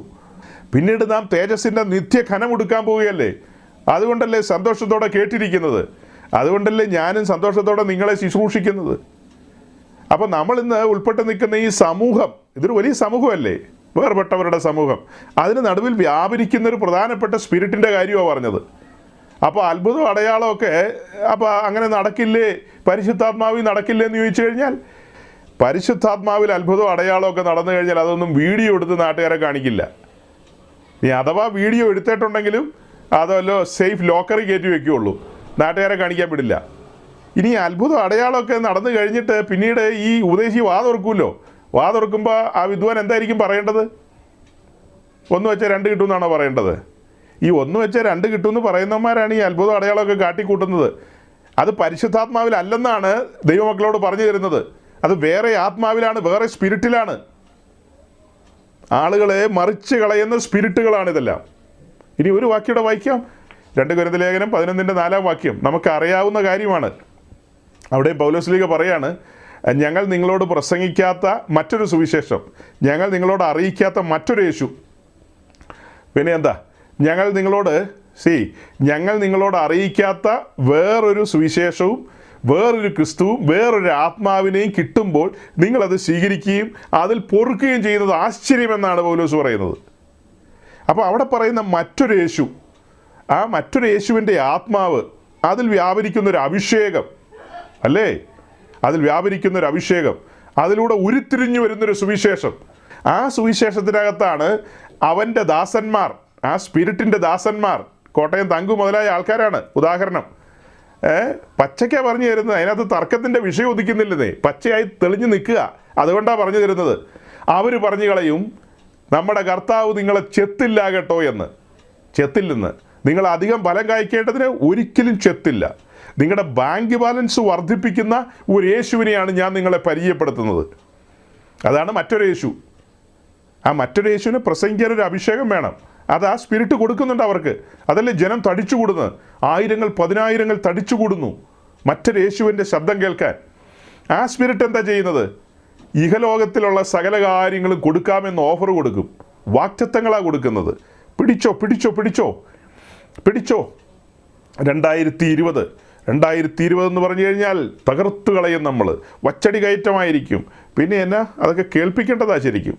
പിന്നീട് നാം തേജസ്സിൻ്റെ നിത്യ ഖനമെടുക്കാൻ പോവുകയല്ലേ. അതുകൊണ്ടല്ലേ സന്തോഷത്തോടെ കേട്ടിരിക്കുന്നത്, അതുകൊണ്ടല്ലേ ഞാനും സന്തോഷത്തോടെ നിങ്ങളെ ശുശ്രൂഷിക്കുന്നത്. അപ്പോൾ നമ്മളിന്ന് ഉൾപ്പെട്ട് നിൽക്കുന്ന ഈ സമൂഹം, ഇതൊരു വലിയ സമൂഹമല്ലേ, വേർപെട്ടവരുടെ സമൂഹം. അതിന് നടുവിൽ വ്യാപരിക്കുന്നൊരു പ്രധാനപ്പെട്ട സ്പിരിറ്റിൻ്റെ കാര്യമാണ് പറഞ്ഞത്. അപ്പോൾ അത്ഭുതം അടയാളമൊക്കെ അപ്പോൾ അങ്ങനെ നടക്കില്ലേ, പരിശുദ്ധാത്മാവിൽ നടക്കില്ലേ എന്ന് ചോദിച്ചു കഴിഞ്ഞാൽ, പരിശുദ്ധാത്മാവിൽ അത്ഭുതം അടയാളമൊക്കെ നടന്നു കഴിഞ്ഞാൽ അതൊന്നും വീഡിയോ എടുത്ത് നാട്ടുകാരെ കാണിക്കില്ല. ഇനി അഥവാ വീഡിയോ എടുത്തിട്ടുണ്ടെങ്കിലും അതല്ലോ സേഫ് ലോക്കറിൽ കയറ്റി വെക്കുകയുള്ളൂ, നാട്ടുകാരെ കാണിക്കാൻ വിടില്ല. ഇനി അത്ഭുതം അടയാളമൊക്കെ നടന്നു കഴിഞ്ഞിട്ട് പിന്നീട് ഈ ഉപദേശി വാതുറക്കുമല്ലോ. വാതുറക്കുമ്പോൾ ആ വിദ്വാൻ എന്തായിരിക്കും പറയേണ്ടത്? 1 വെച്ചാൽ 2 കിട്ടുമെന്നാണോ പറയേണ്ടത്? ഈ 1 വെച്ചാൽ 2 കിട്ടുമെന്ന് പറയുന്നവന്മാരാണ് ഈ അത്ഭുതം അടയാളമൊക്കെ കാട്ടിക്കൂട്ടുന്നത്. അത് പരിശുദ്ധാത്മാവിലല്ലെന്നാണ് ദൈവമക്കളോട് പറഞ്ഞു തരുന്നത്. അത് വേറെ ആത്മാവിലാണ്, വേറെ സ്പിരിറ്റിലാണ്. ആളുകളെ മറിച്ച് കളയുന്ന സ്പിരിറ്റുകളാണിതെല്ലാം. ഇനി ഒരു വാക്യം വായിക്കാം. 2 കൊരിന്ത്യർ ലേഖനം 11:4 വാക്യം നമുക്കറിയാവുന്ന കാര്യമാണ്. അവിടെ പൗലോസ്ലീഹ പറയാണ്, ഞങ്ങൾ നിങ്ങളോട് പ്രസംഗിക്കാത്ത മറ്റൊരു സുവിശേഷം, ഞങ്ങൾ നിങ്ങളോട് അറിയിക്കാത്ത മറ്റൊരു യേശു. പിന്നെ എന്താ? ഞങ്ങൾ നിങ്ങളോട് അറിയിക്കാത്ത വേറൊരു സുവിശേഷവും വേറൊരു ക്രിസ്തുവും വേറൊരു ആത്മാവിനെയും കിട്ടുമ്പോൾ നിങ്ങളത് സ്വീകരിക്കുകയും അതിൽ പൊറുക്കുകയും ചെയ്യുന്നത് ആശ്ചര്യമെന്നാണ് പൗലോസ് പറയുന്നത്. അപ്പോൾ അവിടെ പറയുന്ന മറ്റൊരു യേശു, ആ മറ്റൊരു യേശുവിൻ്റെ ആത്മാവ്, അതിൽ വ്യാപരിക്കുന്നൊരു അഭിഷേകം അല്ലേ, അതിൽ വ്യാപരിക്കുന്നൊരു അഭിഷേകം, അതിലൂടെ ഉരുത്തിരിഞ്ഞു വരുന്നൊരു സുവിശേഷം. ആ സുവിശേഷത്തിനകത്താണ് അവൻ്റെ ദാസന്മാർ, ആ സ്പിരിറ്റിൻ്റെ ദാസന്മാർ, കോട്ടയം തങ്കു മുതലായ ആൾക്കാരാണ് ഉദാഹരണം. പച്ചയ്ക്കാ പറഞ്ഞു തരുന്നത്, അതിനകത്ത് തർക്കത്തിൻ്റെ വിഷയം ഉദിക്കുന്നില്ലെന്നേ, പച്ചയായി തെളിഞ്ഞു നിൽക്കുക. അതുകൊണ്ടാണ് പറഞ്ഞു തരുന്നത്. അവർ പറഞ്ഞു കളയും, നമ്മുടെ കർത്താവ് നിങ്ങളെ ചെത്തില്ല കേട്ടോ എന്ന്. ചെത്തില്ലെന്ന്, നിങ്ങൾ അധികം ഫലം കായ്ക്കേണ്ടതിന് ഒരിക്കലും ചെത്തില്ല. നിങ്ങളുടെ ബാങ്ക് ബാലൻസ് വർദ്ധിപ്പിക്കുന്ന ഒരു യേശുവിനെയാണ് ഞാൻ നിങ്ങളെ പരിചയപ്പെടുത്തുന്നത്. അതാണ് മറ്റൊരു യേശു. ആ മറ്റൊരു യേശുവിനെ പ്രസംഗിക്കാൻ ഒരു അഭിഷേകം വേണം. അത് ആ സ്പിരിറ്റ് കൊടുക്കുന്നുണ്ട് അവർക്ക്. അതല്ലേ ജനം തടിച്ചുകൂടുന്നത്, 1000 10,000 തടിച്ചുകൂടുന്നു മറ്റൊരു യേശുവിൻ്റെ ശബ്ദം കേൾക്കാൻ. ആ സ്പിരിറ്റ് എന്താ ചെയ്യുന്നത്? ഇഹലോകത്തിലുള്ള സകല കാര്യങ്ങളും കൊടുക്കാമെന്ന് ഓഫർ കൊടുക്കും. വാക്തത്വങ്ങളാണ് കൊടുക്കുന്നത്. പിടിച്ചോ 2020 എന്ന് പറഞ്ഞു കഴിഞ്ഞാൽ തകർത്തു കളയും നമ്മൾ. വച്ചടി കയറ്റമായിരിക്കും. പിന്നെ എന്നാ അതൊക്കെ കേൾപ്പിക്കേണ്ടതാ ശരിക്കും.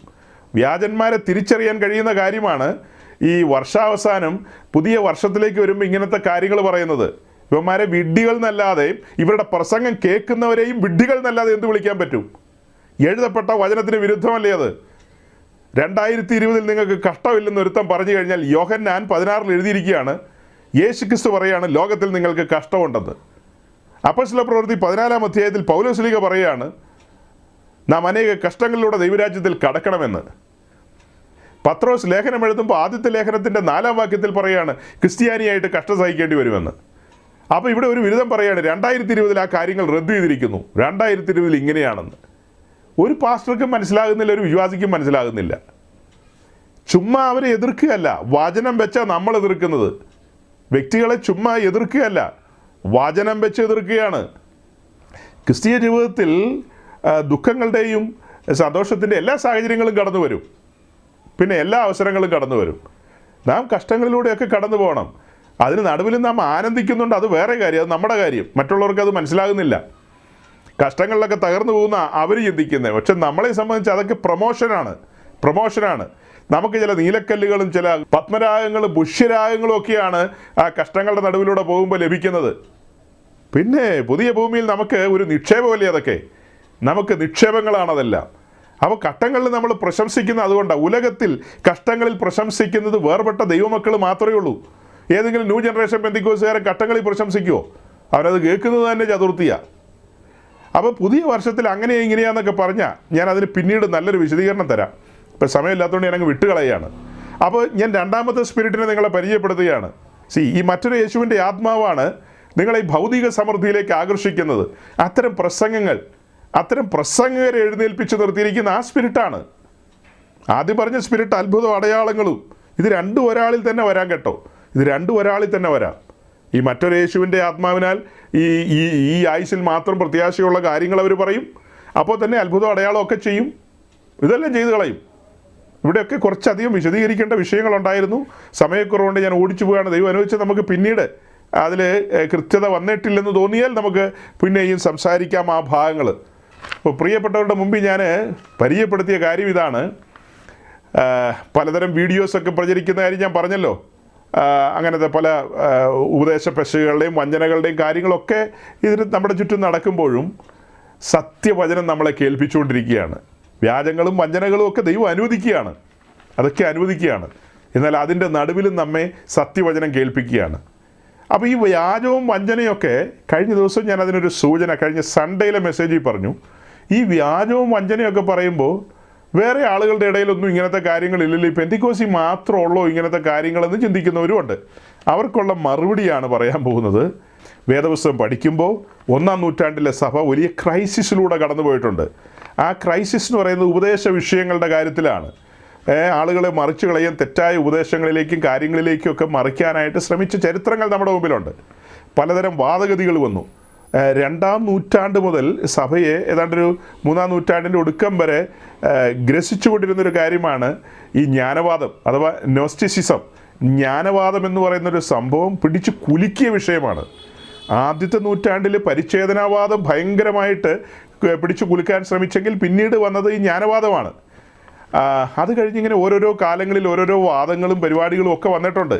വ്യാജന്മാരെ തിരിച്ചറിയാൻ കഴിയുന്ന കാര്യമാണ് ഈ വർഷാവസാനം പുതിയ വർഷത്തിലേക്ക് വരുമ്പോൾ ഇങ്ങനത്തെ കാര്യങ്ങൾ പറയുന്നത്. ഇവന്മാരെ വിഡ്ഢികൾ എന്നല്ലാതെയും ഇവരുടെ പ്രസംഗം കേൾക്കുന്നവരെയും വിഡ്ഢികൾ എന്നല്ലാതെ എന്ത് വിളിക്കാൻ പറ്റും? എഴുതപ്പെട്ട വചനത്തിന് വിരുദ്ധമല്ലേ അത്? 2020 നിങ്ങൾക്ക് കഷ്ടമില്ലെന്ന് ഒരുത്തം പറഞ്ഞു കഴിഞ്ഞാൽ യോഹന്നാൻ 16 എഴുതിയിരിക്കുകയാണ്, യേശുക്രിസ്തു പറയാണ് ലോകത്തിൽ നിങ്ങൾക്ക് കഷ്ടമുണ്ടെന്ന്. അപ്പോസ്തല പ്രവൃത്തി 14 അധ്യായത്തിൽ പൗലോസ്ലീഹ പറയുകയാണ്, നാം അനേക കഷ്ടങ്ങളിലൂടെ ദൈവരാജ്യത്തിൽ കടക്കണമെന്ന്. പത്രോസ് ലേഖനം എഴുതുമ്പോൾ ആദ്യത്തെ ലേഖനത്തിൻ്റെ 4-ാം വാക്യത്തിൽ പറയുകയാണ് ക്രിസ്ത്യാനിയായിട്ട് കഷ്ടം സഹിക്കേണ്ടി വരുമെന്ന്. അപ്പോൾ ഇവിടെ ഒരു വിരുദ്ധം പറയുകയാണ് 2020 ആ കാര്യങ്ങൾ റദ്ദ് ചെയ്തിരിക്കുന്നു, 2020 ഇങ്ങനെയാണെന്ന്. ഒരു പാസ്റ്റർക്കും മനസ്സിലാകുന്നില്ല, ഒരു വിശ്വാസിക്കും മനസ്സിലാകുന്നില്ല. ചുമ്മാ അവരെ എതിർക്കുകയല്ല, വചനം വെച്ചാൽ നമ്മൾ എതിർക്കുന്നത്. വ്യക്തികളെ ചുമ്മാ എതിർക്കുകയല്ല, വചനം വെച്ച് എതിർക്കുകയാണ്. ക്രിസ്തീയ ജീവിതത്തിൽ ദുഃഖങ്ങളുടെയും സന്തോഷത്തിൻ്റെ എല്ലാ സാഹചര്യങ്ങളും കടന്നു വരും, പിന്നെ എല്ലാ അവസരങ്ങളും കടന്നു വരും. നാം കഷ്ടങ്ങളിലൂടെയൊക്കെ കടന്നു പോകണം. അതിന് നടുവിൽ നാം ആനന്ദിക്കുന്നുണ്ട്, അത് വേറെ കാര്യം, അത് നമ്മുടെ കാര്യം. മറ്റുള്ളവർക്ക് അത് മനസ്സിലാകുന്നില്ല. കഷ്ടങ്ങളിലൊക്കെ തകർന്നു പോകുന്ന അവർ ചിന്തിക്കുന്നത്. പക്ഷെ നമ്മളെ സംബന്ധിച്ച് അതൊക്കെ പ്രൊമോഷനാണ്. നമുക്ക് ചില നീലക്കല്ലുകളും ചില പത്മരാഗങ്ങളും പുഷ്യരാഗങ്ങളും ഒക്കെയാണ് ആ കഷ്ടങ്ങളുടെ നടുവിലൂടെ പോകുമ്പോൾ ലഭിക്കുന്നത്. പിന്നെ പുതിയ ഭൂമിയിൽ നമുക്ക് ഒരു നിക്ഷേപമല്ലേ അതൊക്കെ, നമുക്ക് നിക്ഷേപങ്ങളാണതെല്ലാം. അപ്പോൾ കഷ്ടങ്ങളിൽ നമ്മൾ പ്രശംസിക്കുന്ന അതുകൊണ്ടാണ്. ഉലകത്തിൽ കഷ്ടങ്ങളിൽ പ്രശംസിക്കുന്നത് വേർപെട്ട ദൈവമക്കൾ മാത്രമേ ഉള്ളൂ. ഏതെങ്കിലും ന്യൂ ജനറേഷൻ പെന്തിക്കോസുകാരൻ കഷ്ടങ്ങളിൽ പ്രശംസിക്കുമോ? അവനത് കേൾക്കുന്നത് തന്നെ ചതുർത്ഥിയാണ്. അപ്പോൾ പുതിയ വർഷത്തിൽ അങ്ങനെ ഇങ്ങനെയാന്നൊക്കെ പറഞ്ഞാൽ ഞാൻ അതിന് പിന്നീട് നല്ലൊരു വിശദീകരണം തരാം. ഇപ്പം സമയമില്ലാത്തതുകൊണ്ട് ഞാൻ അങ്ങ് വിട്ടുകളയാണ്. അപ്പോൾ ഞാൻ രണ്ടാമത്തെ സ്പിരിറ്റിനെ നിങ്ങളെ പരിചയപ്പെടുത്തുകയാണ്. ഈ മറ്റൊരു യേശുവിൻ്റെ ആത്മാവാണ് നിങ്ങളെ ഈ ഭൗതിക സമൃദ്ധിയിലേക്ക് ആകർഷിക്കുന്നത്. അത്തരം പ്രസംഗകരെ എഴുന്നേൽപ്പിച്ച് നിർത്തിയിരിക്കുന്ന ആ സ്പിരിറ്റാണ്. ആദ്യം പറഞ്ഞ സ്പിരിറ്റ് അത്ഭുതം അടയാളങ്ങളും, ഇത് രണ്ടും ഒരാളിൽ തന്നെ വരാം കേട്ടോ. ഇത് രണ്ടും ഒരാളിൽ തന്നെ വരാം. ഈ മറ്റൊരു യേശുവിൻ്റെ ആത്മാവിനാൽ ഈ ആയുസിൽ മാത്രം പ്രത്യാശയുള്ള കാര്യങ്ങൾ അവർ പറയും. അപ്പോൾ തന്നെ അത്ഭുതം അടയാളമൊക്കെ ചെയ്യും. ഇതെല്ലാം ചെയ്തു കളയും. ഇവിടെയൊക്കെ കുറച്ചധികം വിശദീകരിക്കേണ്ട വിഷയങ്ങളുണ്ടായിരുന്നു. സമയക്കുറവുകൊണ്ട് ഞാൻ ഓടിച്ചു പോവുകയാണ്. ദൈവം അനുവദിച്ച് നമുക്ക് പിന്നീട് അതിൽ കൃത്യത വന്നിട്ടില്ലെന്ന് തോന്നിയാൽ നമുക്ക് പിന്നെയും സംസാരിക്കാം ആ ഭാഗങ്ങൾ. അപ്പോൾ പ്രിയപ്പെട്ടവരുടെ മുമ്പിൽ ഞാൻ പരിചയപ്പെടുത്തിയ കാര്യം ഇതാണ്. പലതരം വീഡിയോസൊക്കെ പ്രചരിക്കുന്ന കാര്യം ഞാൻ പറഞ്ഞല്ലോ. അങ്ങനത്തെ പല ഉപദേശ പെശകുകളുടെയും വഞ്ചനകളുടെയും കാര്യങ്ങളൊക്കെ ഇതിന് നമ്മുടെ ചുറ്റും നടക്കുമ്പോഴും സത്യവചനം നമ്മളെ കേൾപ്പിച്ചുകൊണ്ടിരിക്കുകയാണ്. വ്യാജങ്ങളും വഞ്ചനകളും ഒക്കെ ദൈവം അനുവദിക്കുകയാണ്. അതൊക്കെ അനുവദിക്കുകയാണ്. എന്നാൽ അതിൻ്റെ നടുവിലും നമ്മെ സത്യവചനം കേൾപ്പിക്കുകയാണ്. അപ്പോൾ ഈ വ്യാജവും വഞ്ചനയൊക്കെ കഴിഞ്ഞ ദിവസം ഞാൻ അതിനൊരു സൂചന കഴിഞ്ഞ സൺഡേയിലെ മെസ്സേജിൽ പറഞ്ഞു. ഈ വ്യാജവും വഞ്ചനയൊക്കെ പറയുമ്പോൾ വേറെ ആളുകളുടെ ഇടയിലൊന്നും ഇങ്ങനത്തെ കാര്യങ്ങളില്ലല്ലോ, ഈ പെന്തിക്കോസി മാത്രമുള്ളൂ ഇങ്ങനത്തെ കാര്യങ്ങളെന്ന് ചിന്തിക്കുന്നവരുമുണ്ട്. അവർക്കുള്ള മറുപടിയാണ് പറയാൻ പോകുന്നത്. വേദപുസ്തകം പഠിക്കുമ്പോൾ 1-ാം നൂറ്റാണ്ടിലെ സഭ വലിയ ക്രൈസിസിലൂടെ കടന്നു പോയിട്ടുണ്ട്. ആ ക്രൈസിസ് എന്ന് പറയുന്നത് ഉപദേശ വിഷയങ്ങളുടെ കാര്യത്തിലാണ്. ആളുകളെ മറിച്ചു കളയാൻ തെറ്റായ ഉപദേശങ്ങളിലേക്കും കാര്യങ്ങളിലേക്കും ഒക്കെ മറിക്കാനായിട്ട് ശ്രമിച്ച ചരിത്രങ്ങൾ നമ്മുടെ മുമ്പിലുണ്ട്. പലതരം വാദഗതികൾ വന്നു. 2-ാം നൂറ്റാണ്ട് മുതൽ സഭയെ ഏതാണ്ടൊരു 3-ാം നൂറ്റാണ്ടിൻ്റെ ഒടുക്കം വരെ ഗ്രസിച്ചുകൊണ്ടിരുന്നൊരു കാര്യമാണ് ഈ ജ്ഞാനവാദം അഥവാ നോസ്റ്റിസിസം. ജ്ഞാനവാദം എന്ന് പറയുന്നൊരു സംഭവം പിടിച്ചു കുലുക്കിയ വിഷയമാണ്. ആദ്യത്തെ നൂറ്റാണ്ടിൽ പരിച്ഛേദനാവാദം ഭയങ്കരമായിട്ട് പിടിച്ചു കുലുക്കാൻ ശ്രമിച്ചെങ്കിൽ പിന്നീട് വന്നത് ഈ ജ്ഞാനവാദമാണ്. അത് കഴിഞ്ഞിങ്ങനെ ഓരോരോ കാലങ്ങളിൽ ഓരോരോ വാദങ്ങളും പരിപാടികളും ഒക്കെ വന്നിട്ടുണ്ട്.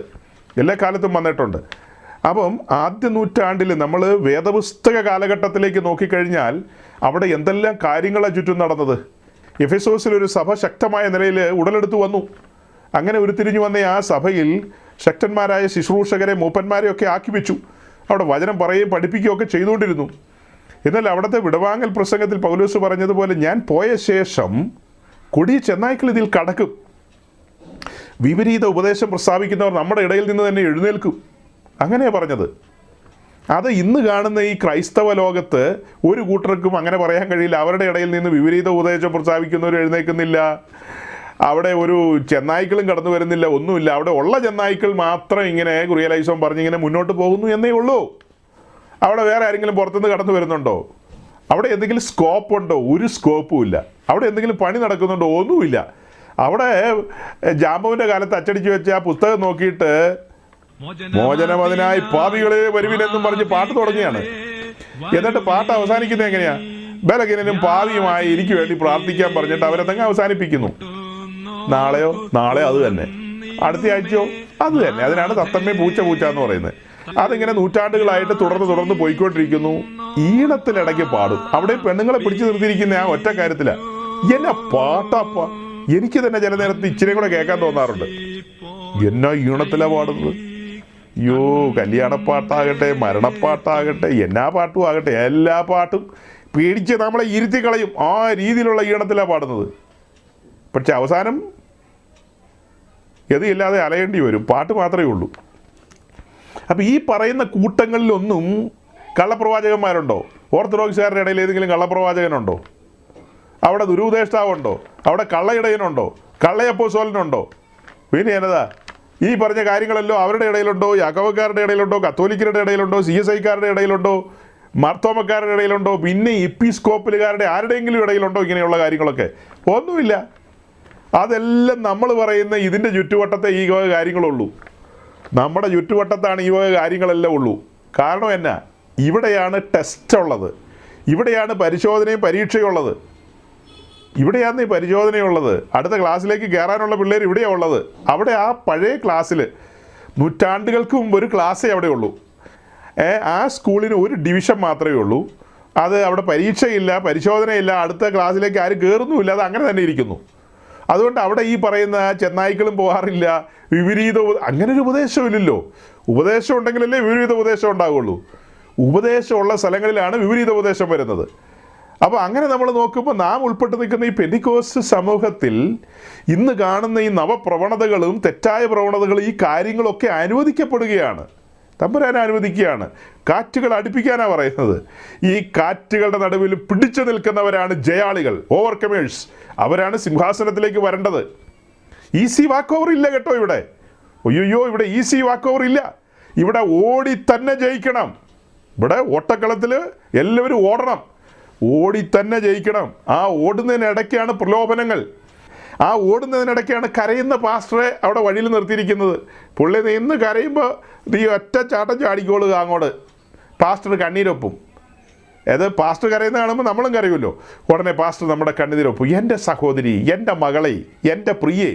എല്ലാ കാലത്തും വന്നിട്ടുണ്ട്. അപ്പം ആദ്യ നൂറ്റാണ്ടിൽ നമ്മൾ വേദപുസ്തക കാലഘട്ടത്തിലേക്ക് നോക്കിക്കഴിഞ്ഞാൽ അവിടെ എന്തെല്ലാം കാര്യങ്ങളാണ് ചുറ്റും നടന്നത്. എഫെസോസിലൊരു സഭ ശക്തമായ നിലയിൽ ഉടലെടുത്തു വന്നു. അങ്ങനെ ഉരുത്തിരിഞ്ഞു വന്ന ആ സഭയിൽ ശക്തന്മാരായ ശുശ്രൂഷകരെ മൂപ്പന്മാരെയൊക്കെ ആക്കി വെച്ചു. അവിടെ വചനം പറയുകയും പഠിപ്പിക്കുകയും ഒക്കെ ചെയ്തുകൊണ്ടിരുന്നു. എന്നാൽ അവിടുത്തെ വിടവാങ്ങൽ പ്രസംഗത്തിൽ പൗലോസ് പറഞ്ഞതുപോലെ ഞാൻ പോയ ശേഷം കൊടിയ ചെന്നായ്ക്കൾ ഇതിൽ കടക്കും. വിപരീത ഉപദേശം പ്രസ്താവിക്കുന്നവർ നമ്മുടെ ഇടയിൽ നിന്ന് തന്നെ എഴുന്നേൽക്കും. അങ്ങനെയാണ് പറഞ്ഞത്. അത് ഇന്ന് കാണുന്ന ഈ ക്രൈസ്തവ ലോകത്ത് ഒരു കൂട്ടർക്കും അങ്ങനെ പറയാൻ കഴിയില്ല. അവരുടെ ഇടയിൽ നിന്ന് വിപരീത ഉപദേശം പ്രസ്താവിക്കുന്നവർ എഴുന്നേൽക്കുന്നില്ല. അവിടെ ഒരു ചെന്നായ്ക്കളും കടന്നു വരുന്നില്ല, ഒന്നുമില്ല. അവിടെ ഉള്ള ചെന്നായ്ക്കൾ മാത്രം ഇങ്ങനെ കുറിയലൈസം പറഞ്ഞിങ്ങനെ മുന്നോട്ട് പോകുന്നു എന്നേ ഉള്ളൂ. അവിടെ വേറെ ആരെങ്കിലും പുറത്തുനിന്ന് കടന്നു വരുന്നുണ്ടോ? അവിടെ എന്തെങ്കിലും സ്കോപ്പ് ഉണ്ടോ? ഒരു സ്കോപ്പും ഇല്ല. അവിടെ എന്തെങ്കിലും പണി നടക്കുന്നുണ്ടോ? ഒന്നുമില്ല. അവിടെ ജാമ്പവിൻ്റെ കാലത്ത് അച്ചടിച്ച് വെച്ച ആ പുസ്തകം നോക്കിയിട്ട് മോചനമതിനായി പാപികളെ വരുവിനെന്നും പറഞ്ഞ് പാട്ട് തുടങ്ങിയാണ്. എന്നിട്ട് പാട്ട് അവസാനിക്കുന്നത് എങ്ങനെയാ? ബലഹീനനും പാവിയുമായി എനിക്ക് വേണ്ടി പ്രാർത്ഥിക്കാൻ പറഞ്ഞിട്ട് അവരെ തന്നെ അവസാനിപ്പിക്കുന്നു. നാളെ അത് തന്നെ, അടുത്ത ആഴ്ചയോ അത് തന്നെ. അതിനാണ് തത്തമ്മേ പൂച്ച എന്ന് പറയുന്നത്. അതിങ്ങനെ നൂറ്റാണ്ടുകളായിട്ട് തുടർന്ന് പോയിക്കൊണ്ടിരിക്കുന്നു. ഈണത്തിലിടയ്ക്ക് പാടും. അവിടെ പെണ്ണുങ്ങളെ പിടിച്ചു നിർത്തിയിരിക്കുന്ന ആ ഒറ്റ കാര്യത്തിലാണ്. എന്നാ പാട്ടാപ്പ, എനിക്ക് തന്നെ ചില നേരത്ത് ഇച്ചിരി കൂടെ കേൾക്കാൻ തോന്നാറുണ്ട്. എന്നാ ഈണത്തിലാ പാടുന്നത്. അയ്യോ, കല്യാണപ്പാട്ടാകട്ടെ, മരണപ്പാട്ടാകട്ടെ, എന്നാ പാട്ടും ആകട്ടെ, എല്ലാ പാട്ടും പേടിച്ച് നമ്മളെ ഇരുത്തി കളയും. ആ രീതിയിലുള്ള ഈണത്തിലാണ് പാടുന്നത്. പക്ഷെ അവസാനം ഗതിയില്ലാതെ അലയേണ്ടി വരും. പാട്ട് മാത്രമേ ഉള്ളൂ. അപ്പോൾ ഈ പറയുന്ന കൂട്ടങ്ങളിലൊന്നും കള്ളപ്രവാചകന്മാരുണ്ടോ? ഓർത്തഡോക്സുകാരുടെ ഇടയിൽ ഏതെങ്കിലും കള്ളപ്രവാചകനുണ്ടോ? അവിടെ ദുരുപദേഷ്ടാവുണ്ടോ? അവിടെ കള്ളയിടയനുണ്ടോ? കള്ളയപ്പോസ്തലനുണ്ടോ? പിന്നെ എന്നതാ ഈ പറഞ്ഞ കാര്യങ്ങളല്ലോ അവരുടെ ഇടയിലുണ്ടോ? യാക്കോബക്കാരുടെ ഇടയിലുണ്ടോ? കത്തോലിക്കരുടെ ഇടയിലുണ്ടോ? CSIക്കാരുടെ ഇടയിലുണ്ടോ? മാർത്തോമക്കാരുടെ ഇടയിലുണ്ടോ? പിന്നെ എപ്പിസ്കോപ്പലുകാരുടെ ആരുടെയെങ്കിലും ഇടയിലുണ്ടോ ഇങ്ങനെയുള്ള കാര്യങ്ങളൊക്കെ? ഒന്നുമില്ല. അതെല്ലാം നമ്മൾ പറയുന്ന ഇതിൻ്റെ ചുറ്റുവട്ടത്തെ ഈ വക കാര്യങ്ങളുള്ളൂ. നമ്മുടെ ചുറ്റുവട്ടത്താണ് ഈ വക കാര്യങ്ങളെല്ലാം ഉള്ളൂ. കാരണം എന്നാ? ഇവിടെയാണ് ടെസ്റ്റ് ഉള്ളത്. ഇവിടെയാണ് പരിശോധനയും പരീക്ഷയുള്ളത്. ഇവിടെയാണ് ഈ പരിശോധനയുള്ളത്. അടുത്ത ക്ലാസ്സിലേക്ക് കയറാനുള്ള പിള്ളേർ ഇവിടെയാണ് ഉള്ളത്. അവിടെ ആ പഴയ ക്ലാസ്സിൽ നൂറ്റാണ്ടുകൾക്ക് മുമ്പ് ഒരു ക്ലാസ്സേ അവിടെ ഉള്ളൂ. ആ സ്കൂളിന് ഒരു ഡിവിഷൻ മാത്രമേ ഉള്ളൂ. അത് അവിടെ പരീക്ഷയില്ല, പരിശോധനയില്ല, അടുത്ത ക്ലാസ്സിലേക്ക് ആരും കയറുന്നുമില്ല. അത് അങ്ങനെ തന്നെ ഇരിക്കുന്നു. അതുകൊണ്ട് അവിടെ ഈ പറയുന്ന ചെന്നായ്ക്കളും പോകാറില്ല. വിപരീത അങ്ങനൊരു ഉപദേശമില്ലല്ലോ. ഉപദേശം ഉണ്ടെങ്കിലല്ലേ വിപരീത ഉപദേശം ഉണ്ടാവുള്ളൂ. ഉപദേശമുള്ള സ്ഥലങ്ങളിലാണ് വിപരീത ഉപദേശം വരുന്നത്. അപ്പോൾ അങ്ങനെ നമ്മൾ നോക്കുമ്പോൾ നാം ഉൾപ്പെട്ട് നിൽക്കുന്ന ഈ പെന്തിക്കോസ്ത് സമൂഹത്തിൽ ഇന്ന് കാണുന്ന ഈ നവപ്രവണതകളും തെറ്റായ പ്രവണതകളും ഈ കാര്യങ്ങളൊക്കെ അനുവദിക്കപ്പെടുകയാണ്. തമ്പുരാൻ അനുവദിക്കുകയാണ്. കാറ്റുകൾ അടുപ്പിക്കാനാണ് പറയുന്നത്. ഈ കാറ്റുകളുടെ നടുവിൽ പിടിച്ചു നിൽക്കുന്നവരാണ് ജയാളികൾ, ഓവർകമേഴ്സ്. അവരാണ് സിംഹാസനത്തിലേക്ക് വരേണ്ടത്. ഈസി വാക്ക് ഓവർ ഇല്ല കേട്ടോ ഇവിടെ. അയ്യോ, ഇവിടെ ഈസി വാക്ക് ഓവർ ഇല്ല. ഇവിടെ ഓടി തന്നെ ജയിക്കണം. ഇവിടെ ഓട്ടക്കളത്തിൽ എല്ലാവരും ഓടണം, ഓടി തന്നെ ജയിക്കണം. ആ ഓടുന്നതിനിടയ്ക്കാണ് പ്രലോഭനങ്ങൾ. ആ ഓടുന്നതിനിടയ്ക്കാണ് കരയുന്ന പാസ്റ്ററെ അവിടെ വഴിയിൽ നിർത്തിയിരിക്കുന്നത്. പുള്ളി നിന്ന് കരയുമ്പോൾ നീ ഒറ്റ ചാട്ടം ചാടിക്കോളുക അങ്ങോട്ട്. പാസ്റ്റർ കണ്ണീരൊപ്പും. അത് പാസ്റ്റർ കരയുന്ന കാണുമ്പോൾ നമ്മളും കരയുമല്ലോ. ഉടനെ പാസ്റ്റർ നമ്മുടെ കണ്ണീരൊപ്പും. എൻ്റെ സഹോദരി, എൻ്റെ മകളെ, എൻ്റെ പ്രിയെ,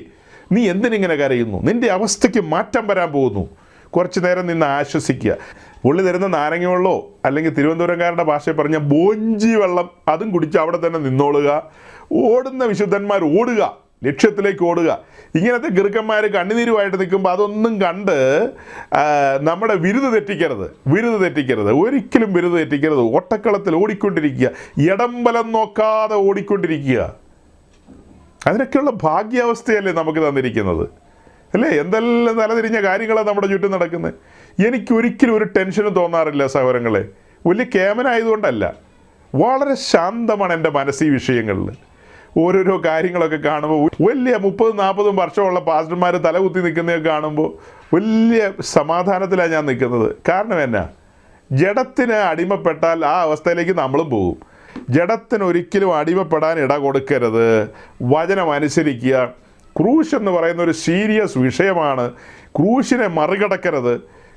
നീ എന്തിനിങ്ങനെ കരയുന്നു? നിൻ്റെ അവസ്ഥയ്ക്ക് മാറ്റം വരാൻ പോകുന്നു. കുറച്ച് നേരം നിന്ന് ആശ്വസിക്കുക. പുള്ളി തരുന്ന നാരങ്ങ വെള്ളമോ അല്ലെങ്കിൽ തിരുവനന്തപുരംകാരുടെ ഭാഷയിൽ പറഞ്ഞ ബോഞ്ചി വെള്ളം അതും കുടിച്ച് അവിടെ തന്നെ നിന്നോളുക. ഓടുന്ന വിശുദ്ധന്മാർ ഓടുക, ലക്ഷ്യത്തിലേക്ക് ഓടുക. ഇങ്ങനത്തെ ഗിറുക്കന്മാർ കണ്ണുനീരുമായിട്ട് നിൽക്കുമ്പോൾ അതൊന്നും കണ്ട് നമ്മുടെ വിരുദ് തെറ്റിക്കരുത്. ഒരിക്കലും വിരുദ് തെറ്റിക്കരുത്. ഓട്ടക്കളത്തിൽ ഓടിക്കൊണ്ടിരിക്കുക, ഇടംബലം നോക്കാതെ ഓടിക്കൊണ്ടിരിക്കുക. അതിനൊക്കെയുള്ള ഭാഗ്യാവസ്ഥയല്ലേ നമുക്ക് തന്നിരിക്കുന്നത്, അല്ലേ? എന്തെല്ലാം തലതിരിഞ്ഞ കാര്യങ്ങളാണ് നമ്മുടെ ചുറ്റും നടക്കുന്നത്. എനിക്കൊരിക്കലും ഒരു ടെൻഷനും തോന്നാറില്ല സഹോദരങ്ങളെ. വലിയ കേമനായതുകൊണ്ടല്ല, വളരെ ശാന്തമാണ് എൻ്റെ മനസ്സ് ഈ വിഷയങ്ങളിൽ. ഓരോരോ കാര്യങ്ങളൊക്കെ കാണുമ്പോൾ വലിയ 30-40 വർഷമുള്ള പാസ്റ്റർമാർ തലകുത്തി നിൽക്കുന്നതൊക്കെ കാണുമ്പോൾ വലിയ സമാധാനത്തിലാണ് ഞാൻ നിൽക്കുന്നത്. കാരണം എന്നാ, ജഡത്തിന് അടിമപ്പെട്ടാൽ ആ അവസ്ഥയിലേക്ക് നമ്മളും പോകും. ജഡത്തിന് ഒരിക്കലും അടിമപ്പെടാൻ ഇട കൊടുക്കരുത്. വചനം അനുസരിക്കുക. ക്രൂശ് എന്ന് പറയുന്ന ഒരു സീരിയസ് വിഷയമാണ്. ക്രൂശിനെ മറികടക്കരുത്.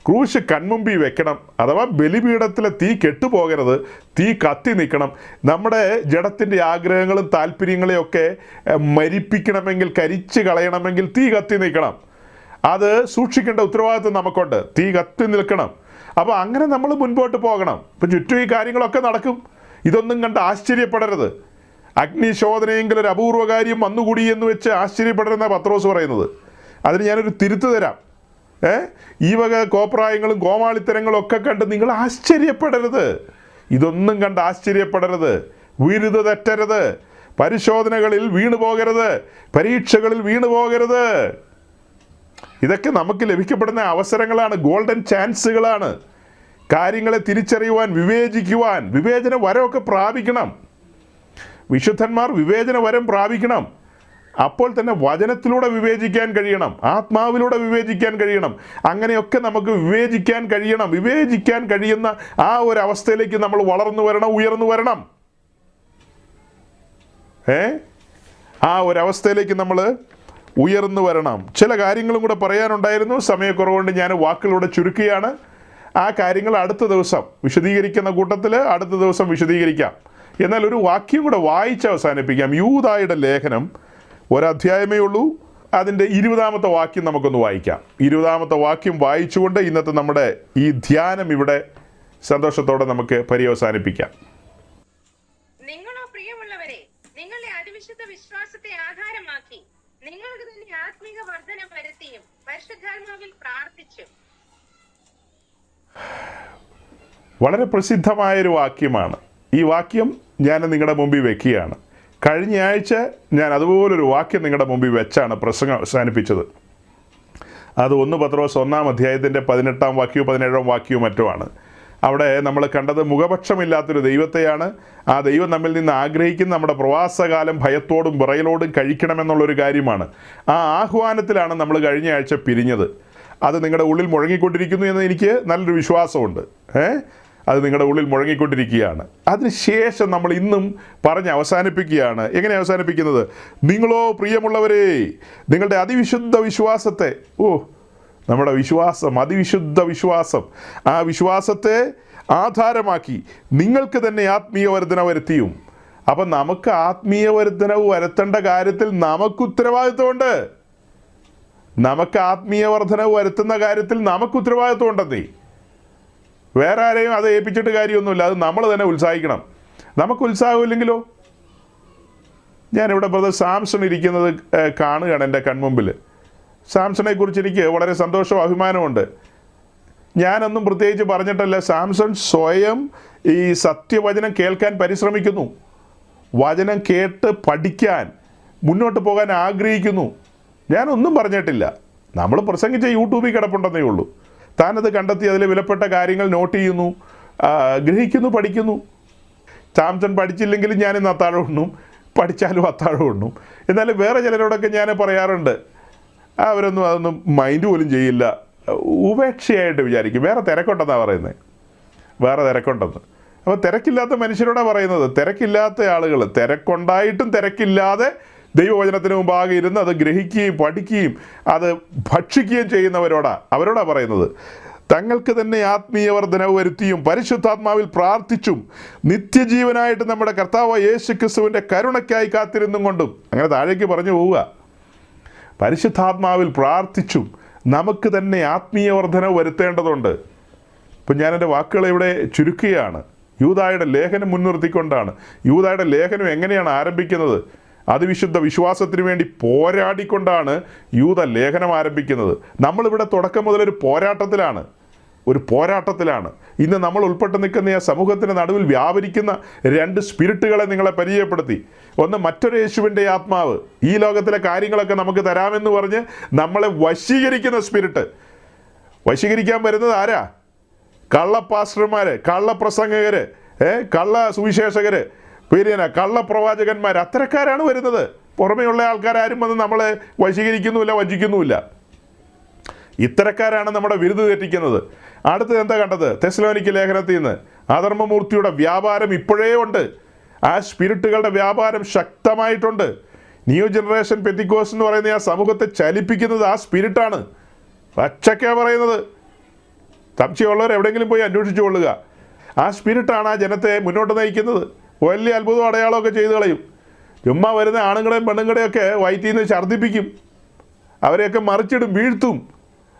ക്രൂശ് കൺമുമ്പിൽ വെക്കണം. അഥവാ ബലിപീഠത്തിലെ തീ കെട്ടുപോകരുത്, തീ കത്തി നിൽക്കണം. നമ്മുടെ ജഡത്തിൻ്റെ ആഗ്രഹങ്ങളും താല്പര്യങ്ങളെയൊക്കെ മരിപ്പിക്കണമെങ്കിൽ, കരിച്ച് കളയണമെങ്കിൽ തീ കത്തി നിൽക്കണം. അത് സൂക്ഷിക്കേണ്ട ഉത്തരവാദിത്വം നമുക്കുണ്ട്. തീ കത്തി നിൽക്കണം. അപ്പോൾ അങ്ങനെ നമ്മൾ മുൻപോട്ട് പോകണം. ഇപ്പം ചുറ്റും ഈ കാര്യങ്ങളൊക്കെ നടക്കും. ഇതൊന്നും കണ്ട് ആശ്ചര്യപ്പെടരുത്. അഗ്നിശോധനയെങ്കിൽ ഒരു അപൂർവ കാര്യം വന്നുകൂടി എന്ന് വെച്ച് ആശ്ചര്യപ്പെടരുന്ന പത്രോസ് പറയുന്നത്. അതിന് ഞാനൊരു തിരുത്ത് തരാം. ഈ വക കോപ്രായങ്ങളും കോമാളിത്തരങ്ങളും ഒക്കെ കണ്ട് നിങ്ങൾ ആശ്ചര്യപ്പെടരുത്. ഇതൊന്നും കണ്ട് ആശ്ചര്യപ്പെടരുത്. വിരുദ് തെറ്റരുത്. പരിശോധനകളിൽ വീണു പോകരുത്. പരീക്ഷകളിൽ വീണു പോകരുത്. ഇതൊക്കെ നമുക്ക് ലഭിക്കപ്പെടുന്ന അവസരങ്ങളാണ്, ഗോൾഡൻ ചാൻസുകളാണ്. കാര്യങ്ങളെ തിരിച്ചറിയുവാൻ, വിവേചിക്കുവാൻ, വിവേചന വരമൊക്കെ പ്രാപിക്കണം. വിശുദ്ധന്മാർ വിവേചന വരം പ്രാപിക്കണം. അപ്പോൾ തന്നെ വചനത്തിലൂടെ വിവേചിക്കാൻ കഴിയണം, ആത്മാവിലൂടെ വിവേചിക്കാൻ കഴിയണം. അങ്ങനെയൊക്കെ നമുക്ക് വിവേചിക്കാൻ കഴിയണം. വിവേചിക്കാൻ കഴിയുന്ന ആ ഒരു അവസ്ഥയിലേക്ക് നമ്മൾ വളർന്നു വരണം, ഉയർന്നു വരണം. ആ ഒരവസ്ഥയിലേക്ക് നമ്മൾ ഉയർന്നു വരണം. ചില കാര്യങ്ങളും കൂടെ പറയാനുണ്ടായിരുന്നു. സമയക്കുറവുകൊണ്ട് ഞാൻ വാക്കുകളൂടെ ചുരുക്കുകയാണ്. ആ കാര്യങ്ങൾ അടുത്ത ദിവസം വിശദീകരിക്കുന്ന കൂട്ടത്തിൽ അടുത്ത ദിവസം വിശദീകരിക്കാം. എന്നാൽ ഒരു വാക്യം കൂടെ വായിച്ച് അവസാനിപ്പിക്കാം. യൂദായുടെ ലേഖനം ഒരധ്യായമേ ഉള്ളൂ. അതിൻ്റെ 20-ാമത്തെ വാക്യം നമുക്കൊന്ന് വായിക്കാം. 20-ാമത്തെ വാക്യം വായിച്ചുകൊണ്ട് ഇന്നത്തെ നമ്മുടെ ഈ ധ്യാനം ഇവിടെ സന്തോഷത്തോടെ നമുക്ക് പര്യവസാനിപ്പിക്കാം. നിങ്ങളോ പ്രിയമുള്ളവരെ, നിങ്ങളുടെ അതിവിശുദ്ധ വിശ്വാസത്തെ ആധാരമാക്കി നിങ്ങൾക്ക് തന്നെ ആത്മീക വർധനം വരുത്തിയും പരിശുദ്ധാത്മാവിൽ പ്രാർത്ഥിച്ചു. വളരെ പ്രസിദ്ധമായൊരു വാക്യമാണ്. ഈ വാക്യം ഞാൻ നിങ്ങളുടെ മുമ്പിൽ വെക്കുകയാണ്. കഴിഞ്ഞ ആഴ്ച ഞാൻ അതുപോലൊരു വാക്യം നിങ്ങളുടെ മുമ്പിൽ വെച്ചാണ് പ്രസംഗം അവസാനിപ്പിച്ചത്. അത് 1 പത്രോസ് 1-ാം അധ്യായത്തിൻ്റെ 18-ാം വാക്യവും 17-ാം വാക്യവും മറ്റുമാണ്. അവിടെ നമ്മൾ കണ്ടത് മുഖപക്ഷമില്ലാത്തൊരു ദൈവത്തെയാണ്. ആ ദൈവം നമ്മിൽ നിന്ന് ആഗ്രഹിക്കുന്ന നമ്മുടെ പ്രവാസകാലം ഭയത്തോടും വിറയലോടും കഴിക്കണമെന്നുള്ളൊരു കാര്യമാണ്. ആ ആഹ്വാനത്തിലാണ് നമ്മൾ കഴിഞ്ഞ ആഴ്ച പിരിഞ്ഞത്. അത് നിങ്ങളുടെ ഉള്ളിൽ മുഴങ്ങിക്കൊണ്ടിരിക്കുന്നു എന്ന് എനിക്ക് നല്ലൊരു വിശ്വാസമുണ്ട്. അത് നിങ്ങളുടെ ഉള്ളിൽ മുഴങ്ങിക്കൊണ്ടിരിക്കുകയാണ്. അതിനുശേഷം നമ്മൾ ഇന്നും പറഞ്ഞ് അവസാനിപ്പിക്കുകയാണ്. എങ്ങനെ അവസാനിപ്പിക്കുന്നത്? നിങ്ങളോ പ്രിയമുള്ളവരെ, നിങ്ങളുടെ അതിവിശുദ്ധ വിശ്വാസത്തെ, നമ്മുടെ വിശ്വാസം, അതിവിശുദ്ധ വിശ്വാസം, ആ വിശ്വാസത്തെ ആധാരമാക്കി നിങ്ങൾക്ക് തന്നെ ആത്മീയ വർധന വരുത്തിയും. അപ്പം നമുക്ക് ആത്മീയ വർധനവ് വരുത്തേണ്ട കാര്യത്തിൽ നമുക്ക് ഉത്തരവാദിത്വമുണ്ട്. നമുക്ക് ആത്മീയ വർധനവ് വരുത്തുന്ന കാര്യത്തിൽ നമുക്ക് ഉത്തരവാദിത്വം ഉണ്ടെന്നേ. വേറെ ആരെയും അത് ഏൽപ്പിച്ചിട്ട് കാര്യമൊന്നുമില്ല. അത് നമ്മൾ തന്നെ ഉത്സാഹിക്കണം. നമുക്ക് ഉത്സാഹമില്ലെങ്കിലോ? ഞാനിവിടെ ബ്രദർ സാംസൺ ഇരിക്കുന്നത് കാണുകയാണ് എൻ്റെ കൺമുമ്പിൽ. സാംസണെ കുറിച്ച് എനിക്ക് വളരെ സന്തോഷവും അഭിമാനമുണ്ട്. ഞാനൊന്നും പ്രത്യേകിച്ച് പറഞ്ഞിട്ടല്ല. സാംസൺ സ്വയം ഈ സത്യവചനം കേൾക്കാൻ പരിശ്രമിക്കുന്നു. വചനം കേട്ട് പഠിക്കാൻ മുന്നോട്ട് പോകാൻ ആഗ്രഹിക്കുന്നു. ഞാനൊന്നും പറഞ്ഞിട്ടില്ല. നമ്മൾ പ്രസംഗിച്ച യൂട്യൂബിൽ കിടപ്പുണ്ടെന്നേ ഉള്ളൂ. താനത് കണ്ടെത്തി അതിൽ വിലപ്പെട്ട കാര്യങ്ങൾ നോട്ട് ചെയ്യുന്നു, ഗ്രഹിക്കുന്നു, പഠിക്കുന്നു. സാംസൺ പഠിച്ചില്ലെങ്കിലും ഞാനിന്ന് അത്താഴം ഉണ്ണും, പഠിച്ചാലും അത്താഴം ഉണ്ണും. എന്നാലും വേറെ ചിലരോടൊക്കെ ഞാൻ പറയാറുണ്ട്, അവരൊന്നും അതൊന്നും മൈൻഡ് പോലും ചെയ്യില്ല, ഉപേക്ഷയായിട്ട് വിചാരിക്കും. വേറെ തിരക്കുണ്ടെന്നാണ് പറയുന്നത്, വേറെ തിരക്കുണ്ടെന്ന്. അപ്പോൾ തിരക്കില്ലാത്ത മനുഷ്യരോടാണ് പറയുന്നത്. തിരക്കില്ലാത്ത ആളുകൾ, തിരക്കുണ്ടായിട്ടും തിരക്കില്ലാതെ ദൈവവചനത്തിന് മുമ്പാകെ ഇരുന്ന് അത് ഗ്രഹിക്കുകയും പഠിക്കുകയും അത് ഭക്ഷിക്കുകയും അവരോടാണ് പറയുന്നത്. തങ്ങൾക്ക് തന്നെ ആത്മീയ വർധനവ് വരുത്തിയും പരിശുദ്ധാത്മാവിൽ പ്രാർത്ഥിച്ചും നിത്യജീവനായിട്ട് നമ്മുടെ കർത്താവ് യേശു ക്രിസ്തുവിൻ്റെ കരുണയ്ക്കായി കാത്തിരുന്നും കൊണ്ടും, അങ്ങനെ താഴേക്ക് പറഞ്ഞു പോവുക. പരിശുദ്ധാത്മാവിൽ പ്രാർത്ഥിച്ചും നമുക്ക് തന്നെ ആത്മീയ വർധനവ് വരുത്തേണ്ടതുണ്ട്. ഇപ്പം ഞാനെൻ്റെ വാക്കുകളെ ഇവിടെ ചുരുക്കുകയാണ്. യൂദായുടെ ലേഖനം മുൻനിർത്തിക്കൊണ്ടാണ്. യൂദായുടെ ലേഖനം എങ്ങനെയാണ് ആരംഭിക്കുന്നത്? അതിവിശുദ്ധ വിശ്വാസത്തിന് വേണ്ടി പോരാടിക്കൊണ്ടാണ് യൂദ ലേഖനം ആരംഭിക്കുന്നത്. നമ്മളിവിടെ തുടക്കം മുതലൊരു പോരാട്ടത്തിലാണ്. ഇന്ന് നമ്മൾ ഉൾപ്പെട്ട് നിൽക്കുന്ന ആ സമൂഹത്തിൻ്റെ നടുവിൽ വ്യാപരിക്കുന്ന രണ്ട് സ്പിരിറ്റുകളെ നിങ്ങളെ പരിചയപ്പെടുത്തി. ഒന്ന്, മറ്റൊരു യേശുവിൻ്റെ ആത്മാവ്, ഈ ലോകത്തിലെ കാര്യങ്ങളൊക്കെ നമുക്ക് തരാമെന്ന് പറഞ്ഞ് നമ്മളെ വശീകരിക്കുന്ന സ്പിരിറ്റ്. വശീകരിക്കാൻ വരുന്നത് ആരാ? കള്ളപ്പാസ്റ്റർമാർ, കള്ളപ്രസംഗകർ, കള്ള സുവിശേഷകർ, പിന്നെ കള്ളപ്രവാചകന്മാർ, അത്തരക്കാരാണ് വരുന്നത്. പുറമെയുള്ള ആൾക്കാരും വന്ന് നമ്മളെ വശീകരിക്കുന്നുമില്ല, വഞ്ചിക്കുന്നുമില്ല. ഇത്തരക്കാരാണ് നമ്മുടെ വിരുദ് തെറ്റിക്കുന്നത്. അടുത്തത് എന്താ കണ്ടത്? തെസ്സലോനിക്ക ലേഖനത്തിൽ നിന്ന് അധർമ്മമൂർത്തിയുടെ വ്യാപാരം ഇപ്പോഴേ ഉണ്ട്. ആ സ്പിരിറ്റുകളുടെ വ്യാപാരം ശക്തമായിട്ടുണ്ട്. ന്യൂ ജനറേഷൻ പെന്തിക്കോസ്റ്റ് എന്ന് പറയുന്ന ആ സമൂഹത്തെ ചലിപ്പിക്കുന്നത് ആ സ്പിരിറ്റാണ്. പച്ചക്കാണ് പറയുന്നത്. സംശയമുള്ളവർ എവിടെയെങ്കിലും പോയി അന്വേഷിച്ചു കൊള്ളുക. ആ സ്പിരിറ്റാണ് ആ ജനത്തെ മുന്നോട്ട് നയിക്കുന്നത്. വലിയ അത്ഭുതം അടയാളമൊക്കെ ചെയ്തു കളയും. ചുമ്മാ വരുന്ന ആണുങ്ങളെയും പെണ്ണുങ്ങളെയൊക്കെ വയറ്റിൽ നിന്ന് ഛർദ്ദിപ്പിക്കും, അവരെയൊക്കെ മറിച്ചിടും, വീഴ്ത്തും.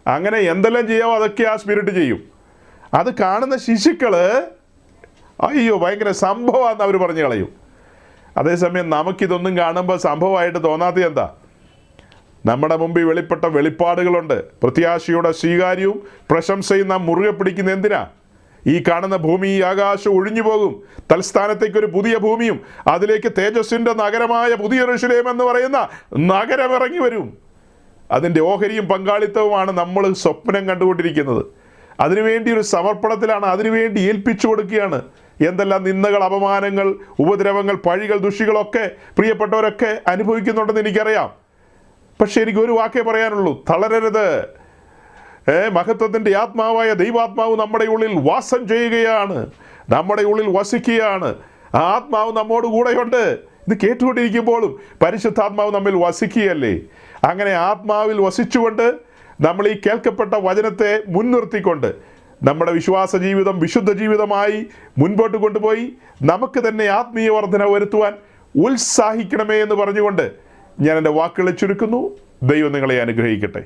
അങ്ങനെ എന്തെല്ലാം ചെയ്യാമോ അതൊക്കെ ആ സ്പിരിറ്റ് ചെയ്യും. അത് കാണുന്ന ശിശുക്കൾ അയ്യോ ഭയങ്കര സംഭവമാണെന്ന് അവർ പറഞ്ഞു കളയും. അതേസമയം നമുക്കിതൊന്നും കാണുമ്പോൾ സംഭവമായിട്ട് തോന്നാത്തത് എന്താ? നമ്മുടെ മുമ്പിൽ വെളിപ്പെട്ട വെളിപ്പാടുകളുണ്ട്. പ്രത്യാശയുടെ സ്വീകാര്യവും പ്രശംസയും നാം മുറുകെ പിടിക്കുന്ന എന്തിനാ? ഈ കാണുന്ന ഭൂമി, ഈ ആകാശം ഒഴിഞ്ഞു പോകും. തൽസ്ഥാനത്തേക്കൊരു പുതിയ ഭൂമിയും അതിലേക്ക് തേജസ്സിൻ്റെ നഗരമായ പുതിയ യെരൂശലേം എന്ന് പറയുന്ന നഗരം ഇറങ്ങി വരും. അതിൻ്റെ ഓഹരിയും പങ്കാളിത്തവുമാണ് നമ്മൾ സ്വപ്നം കണ്ടുകൊണ്ടിരിക്കുന്നത്. അതിനുവേണ്ടി ഒരു സമർപ്പണത്തിലാണ്, അതിനുവേണ്ടി ഏൽപ്പിച്ചു കൊടുക്കുകയാണ്. എന്തെല്ലാം നിന്ദകൾ, അപമാനങ്ങൾ, ഉപദ്രവങ്ങൾ, പഴികൾ, ദുഷികളൊക്കെ പ്രിയപ്പെട്ടവരൊക്കെ അനുഭവിക്കുന്നുണ്ടെന്ന് എനിക്കറിയാം. പക്ഷെ എനിക്കൊരു വാക്കേ പറയാനുള്ളൂ, തളരരുത്. മഹത്വത്തിൻ്റെ ആത്മാവായ ദൈവാത്മാവ് നമ്മുടെ ഉള്ളിൽ വാസം ചെയ്യുകയാണ്, നമ്മുടെ ഉള്ളിൽ വസിക്കുകയാണ്. ആ ആത്മാവ് നമ്മോട് കൂടെയുണ്ട്. ഇത് കേട്ടുകൊണ്ടിരിക്കുമ്പോഴും പരിശുദ്ധാത്മാവ് നമ്മിൽ വസിക്കുകയല്ലേ? അങ്ങനെ ആത്മാവിൽ വസിച്ചുകൊണ്ട് നമ്മൾ ഈ കേൾക്കപ്പെട്ട വചനത്തെ മുൻനിർത്തിക്കൊണ്ട് നമ്മുടെ വിശ്വാസ ജീവിതം വിശുദ്ധ ജീവിതമായി മുൻപോട്ട് കൊണ്ടുപോയി നമുക്ക് തന്നെ ആത്മീയ വർധന വരുത്തുവാൻ ഉത്സാഹിക്കണമേ എന്ന് പറഞ്ഞുകൊണ്ട് ഞാൻ എൻ്റെ വാക്കുകളെ ചുരുക്കുന്നു. ദൈവം നിങ്ങളെ അനുഗ്രഹിക്കട്ടെ.